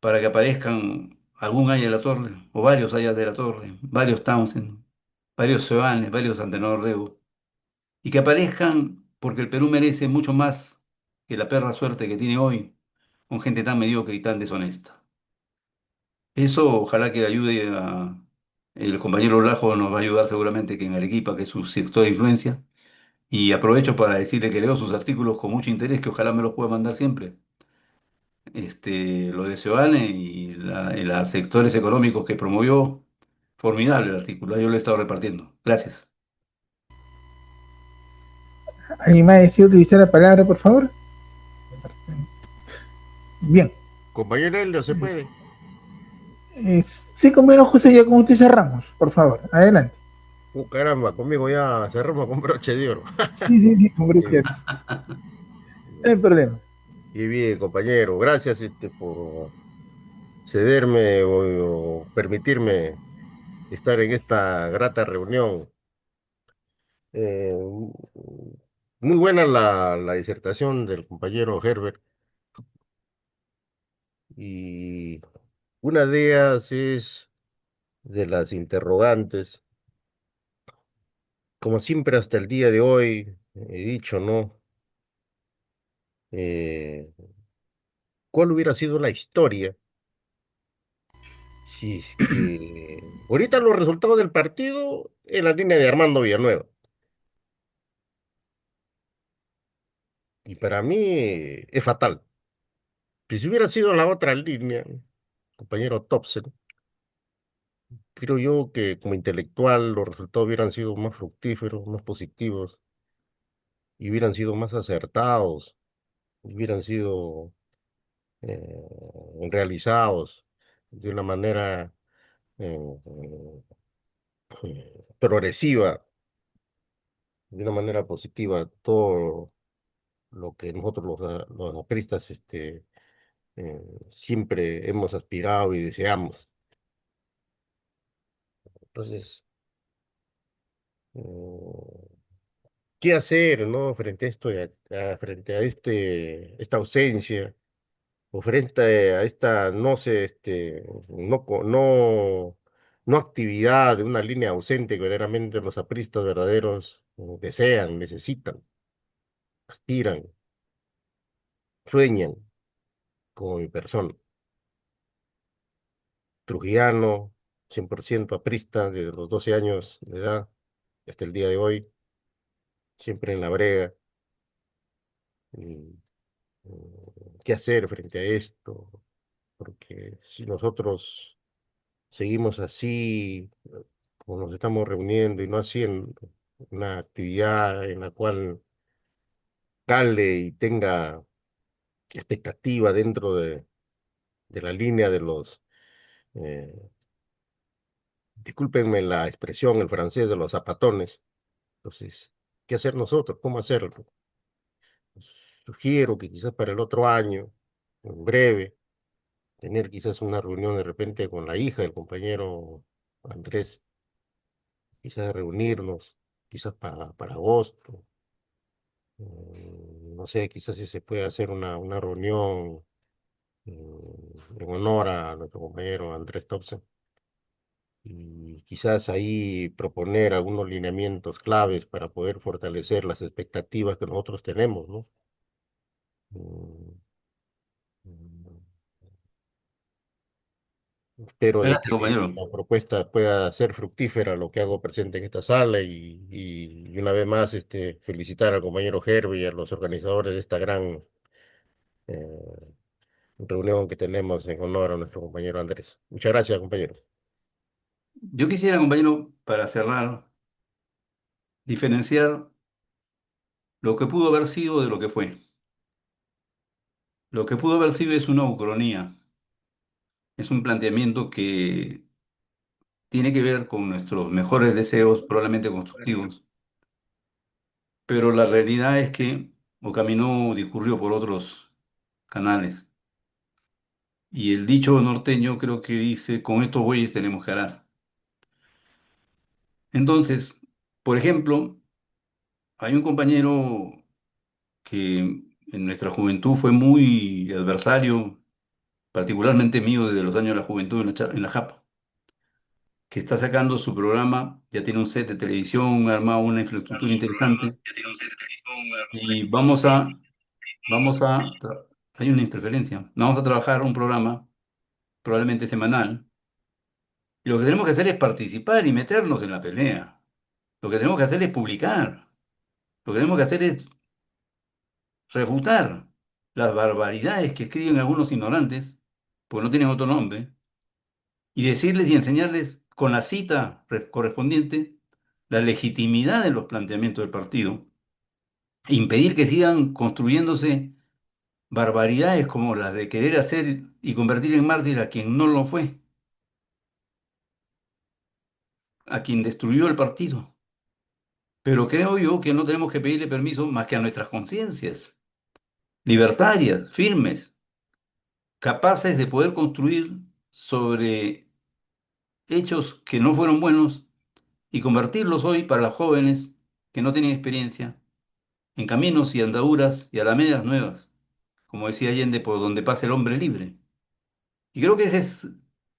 Speaker 3: para que aparezcan algún Aya de la Torre, o varios Ayas de la Torre, varios Townsend, varios Seoanes, varios Antenor Rego, y que aparezcan porque el Perú merece mucho más que la perra suerte que tiene hoy, con gente tan mediocre y tan deshonesta. Eso ojalá que ayude a... El compañero Lajo nos va a ayudar seguramente que en Arequipa, que es su sector de influencia, y aprovecho para decirle que leo sus artículos con mucho interés, que ojalá me los pueda mandar siempre. Lo de Seoane y los sectores económicos que promovió, formidable el artículo, yo lo he estado repartiendo. Gracias.
Speaker 2: ¿Alguien más desea utilizar la palabra, por favor? Bien.
Speaker 9: Compañero Elio, ¿se puede?
Speaker 2: Sí, compañero José, ya con usted cerramos, por favor. Adelante.
Speaker 9: Caramba, conmigo ya cerramos con broche de oro.
Speaker 2: Sí, con
Speaker 9: Bien.
Speaker 2: broche. No hay problema.
Speaker 9: Y bien, compañero, gracias por cederme o permitirme estar en esta grata reunión. Eh, Muy buena la disertación del compañero Herbert y una de ellas es de las interrogantes, como siempre hasta el día de hoy he dicho, ¿no? Eh, ¿Cuál hubiera sido la historia si es que ahorita los resultados del partido en la línea de Armando Villanueva? Y para mí es fatal. Si hubiera sido la otra línea, compañero Thompson, creo yo que como intelectual los resultados hubieran sido más fructíferos, más positivos, y hubieran sido más acertados, hubieran sido eh, realizados de una manera eh, progresiva, de una manera positiva, todo lo que nosotros los apristas siempre hemos aspirado y deseamos. Entonces, eh, ¿qué hacer, no? Frente a esto, frente a esta ausencia, o frente a esta, no sé, no actividad de una línea ausente que verdaderamente los apristas verdaderos desean, necesitan, aspiran, sueñan, como mi persona. Trujillano, 100% aprista, desde los 12 años de edad hasta el día de hoy, siempre en la brega. Y, ¿qué hacer frente a esto? Porque si nosotros seguimos así, como nos estamos reuniendo y no haciendo una actividad en la cual cale y tenga expectativa dentro de la línea de los, eh, discúlpenme la expresión, el francés, de los zapatones. Entonces, ¿qué hacer nosotros? ¿Cómo hacerlo? Sugiero que quizás para el otro año, en breve, tener quizás una reunión de repente con la hija del compañero Andrés, quizás reunirnos, quizás para agosto, no sé, quizás si se puede hacer una reunión en honor a nuestro compañero Andrés Thompson y quizás ahí proponer algunos lineamientos claves para poder fortalecer las expectativas que nosotros tenemos, ¿no? Mm, mm, Espero de
Speaker 3: Gracias,
Speaker 9: que
Speaker 3: compañero.
Speaker 9: la propuesta pueda ser fructífera, lo que hago presente en esta sala y una vez más felicitar al compañero Herbie y a los organizadores de esta gran eh, reunión que tenemos en honor a nuestro compañero Andrés. Muchas gracias, compañeros.
Speaker 3: Yo quisiera, compañero, para cerrar, diferenciar lo que pudo haber sido de lo que fue. Lo que pudo haber sido es una ucronía, es un planteamiento que tiene que ver con nuestros mejores deseos, probablemente constructivos, pero la realidad es que o caminó o discurrió por otros canales. Y el dicho norteño creo que dice, con estos bueyes tenemos que arar. Entonces, por ejemplo, hay un compañero que en nuestra juventud fue muy adversario, particularmente mío desde los años de la juventud en la JAPA, que está sacando su programa, ya tiene un set de televisión, ha armado una infraestructura interesante y hay una interferencia, vamos a trabajar un programa probablemente semanal y lo que tenemos que hacer es participar y meternos en la pelea. Lo que tenemos que hacer es publicar, lo que tenemos que hacer es refutar las barbaridades que escriben algunos ignorantes, porque no tienen otro nombre, y decirles y enseñarles con la cita correspondiente la legitimidad de los planteamientos del partido, e impedir que sigan construyéndose barbaridades como las de querer hacer y convertir en mártir a quien no lo fue, a quien destruyó el partido. Pero creo yo que no tenemos que pedirle permiso más que a nuestras conciencias. libertarias, firmes, capaces de poder construir sobre hechos que no fueron buenos y convertirlos hoy para los jóvenes que no tienen experiencia en caminos y andaduras y alamedas nuevas, como decía Allende, por donde pasa el hombre libre. Y creo que esa es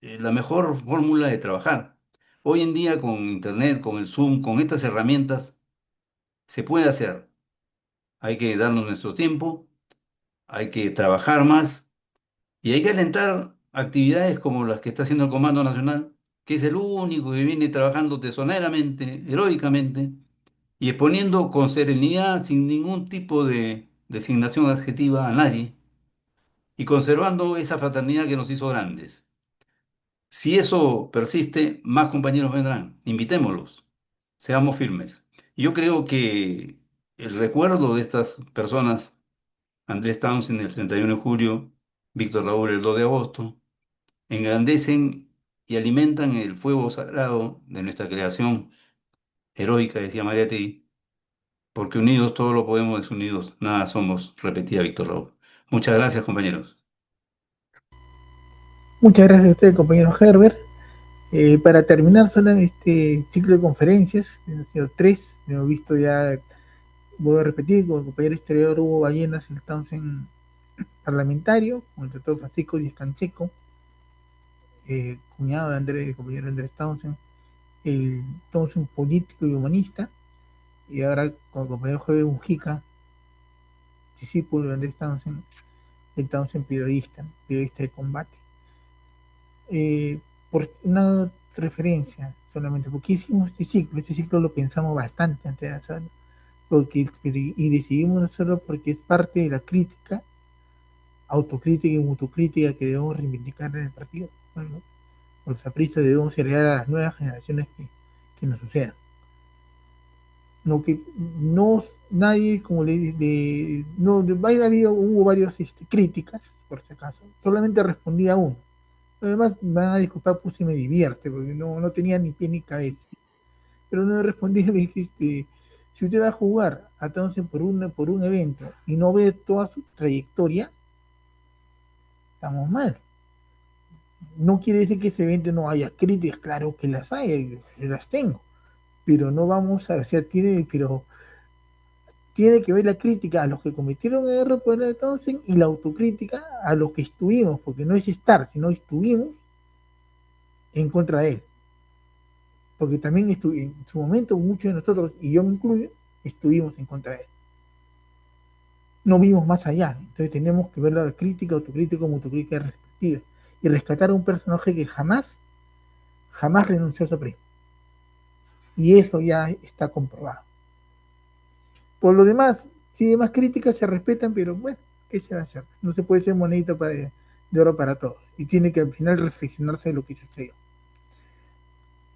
Speaker 3: la mejor fórmula de trabajar. Hoy en día con Internet, con el Zoom, con estas herramientas, se puede hacer. Hay que darnos nuestro tiempo, hay que trabajar más y hay que alentar actividades como las que está haciendo el Comando Nacional, que es el único que viene trabajando tesoneramente, heroicamente, y exponiendo con serenidad, sin ningún tipo de designación adjetiva a nadie, y conservando esa fraternidad que nos hizo grandes. Si eso persiste, más compañeros vendrán. Invitémoslos, seamos firmes. Yo creo que el recuerdo de estas personas, Andrés Townsend el 31 de julio, Víctor Raúl el 2 de agosto, engrandecen y alimentan el fuego sagrado de nuestra creación heroica, decía Mariátegui, porque unidos todo lo podemos, desunidos nada somos, repetía Víctor Raúl. Muchas gracias, compañeros.
Speaker 2: Muchas gracias a usted, compañero Herbert. Para terminar solo este ciclo de conferencias, han sido tres, hemos visto ya, voy a repetir, con el compañero historiador Hugo Ballenas, el Townsend parlamentario, con el doctor Francisco Díaz Canseco, cuñado de Andrés, el compañero Andrés Townsend, el Townsend político y humanista, y ahora con el compañero Javier Mujica, discípulo de Andrés Townsend, el Townsend periodista de combate. Por una referencia solamente, porque hicimos este ciclo lo pensamos bastante antes de hacerlo, y decidimos hacerlo porque es parte de la crítica, autocrítica y mutocrítica que debemos reivindicar en el partido. Bueno, los apristas debemos heredar a las nuevas generaciones que nos sucedan. No que no nadie, como no, hubo varias críticas, por si acaso, solamente respondía a uno. Además, me van a disculpar, pues si me divierte, porque no tenía ni pie ni cabeza. Pero no le respondí, le dije, si usted va a jugar entonces por un evento y no ve toda su trayectoria, estamos mal. No quiere decir que ese evento no haya críticas, claro que las hay, yo las tengo, pero no vamos a, o sea, tiene que ver la crítica a los que cometieron el error por el Townsend y la autocrítica a los que estuvimos, porque no es estar, sino estuvimos en contra de él. Porque también en su momento muchos de nosotros, y yo me incluyo, estuvimos en contra de él. No vimos más allá, entonces tenemos que ver la crítica, autocrítica como autocrítica respectiva y rescatar a un personaje que jamás renunció a su premio. Y eso ya está comprobado. Por lo demás, si demás críticas se respetan, pero bueno, ¿qué se va a hacer? No se puede ser monedita de oro para todos. Y tiene que al final reflexionarse de lo que sucedió.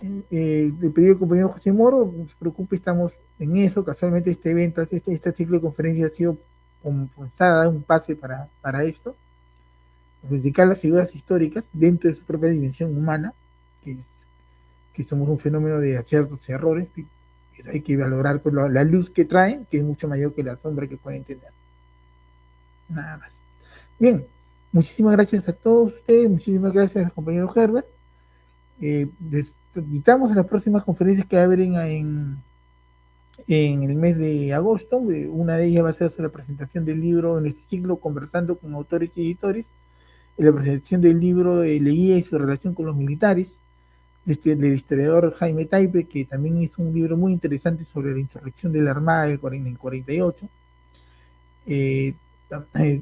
Speaker 2: Le pedí al compañero José Moro, no se preocupe, estamos en eso. Casualmente este evento, este ciclo de conferencias ha sido como dar un pase para esto, criticar las figuras históricas dentro de su propia dimensión humana, que somos un fenómeno de aciertos y errores, pero hay que valorar pues, la luz que traen, que es mucho mayor que la sombra que pueden tener. Nada más. Bien, muchísimas gracias a todos ustedes, muchísimas gracias al compañero Herbert. Les invitamos a las próximas conferencias que va a haber en el mes de agosto. Una de ellas va a ser sobre la presentación del libro en este ciclo, conversando con autores y editores, la presentación del libro de Leguía y su relación con los militares, del historiador Jaime Taipe, que también hizo un libro muy interesante sobre la insurrección de la Armada en el 48. Y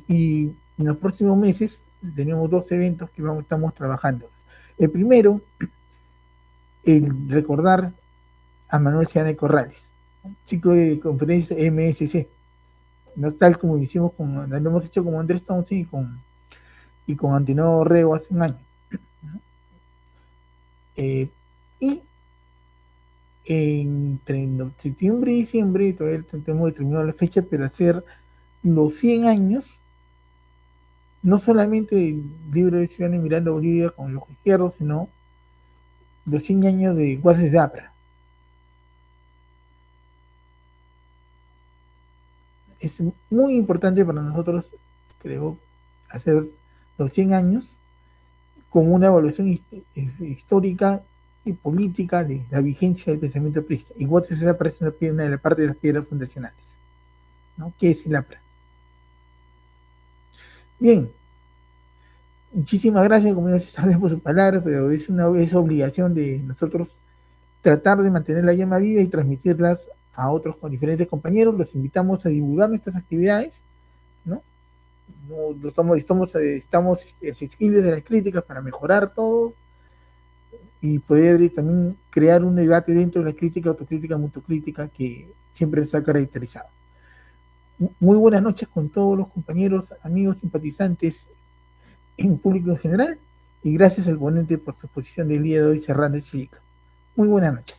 Speaker 2: en los próximos meses tenemos dos eventos que estamos trabajando. El primero, el recordar a Manuel Seane Corrales, ciclo de conferencias MSC, no tal como lo hemos hecho con Andrés Townsend y con Antonio Rego hace un año. Y entre septiembre y diciembre, todavía tenemos determinado la fecha, pero hacer los 100 años, no solamente del libro de Ciudad Miranda Bolivia con los izquierdos, sino los 100 años de Guases de Apra. es muy importante para nosotros, creo, hacer los 100 años con una evaluación histórica y política de la vigencia del pensamiento aprista. Igual se aparece una de la parte de las piedras fundacionales, ¿no? ¿Qué es el APRA? Bien, muchísimas gracias, como ya se sabe por sus palabras, pero es obligación de nosotros tratar de mantener la llama viva y transmitirlas a otros con diferentes compañeros. Los invitamos a divulgar nuestras actividades, ¿no? Estamos accesibles a las críticas para mejorar todo y poder también crear un debate dentro de la crítica, autocrítica, mutocrítica que siempre se ha caracterizado. Muy buenas noches con todos los compañeros, amigos, simpatizantes, en público en general, y gracias al ponente por su exposición del día de hoy cerrando el ciclo. Muy buenas noches.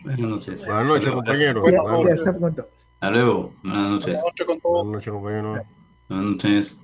Speaker 3: Buenas noches.
Speaker 9: Buenas noches, compañeros.
Speaker 2: Ya, ya está con todos.
Speaker 3: Hasta luego. Buenas noches.
Speaker 9: Buenas noches, compañeros.
Speaker 3: Buenas noches.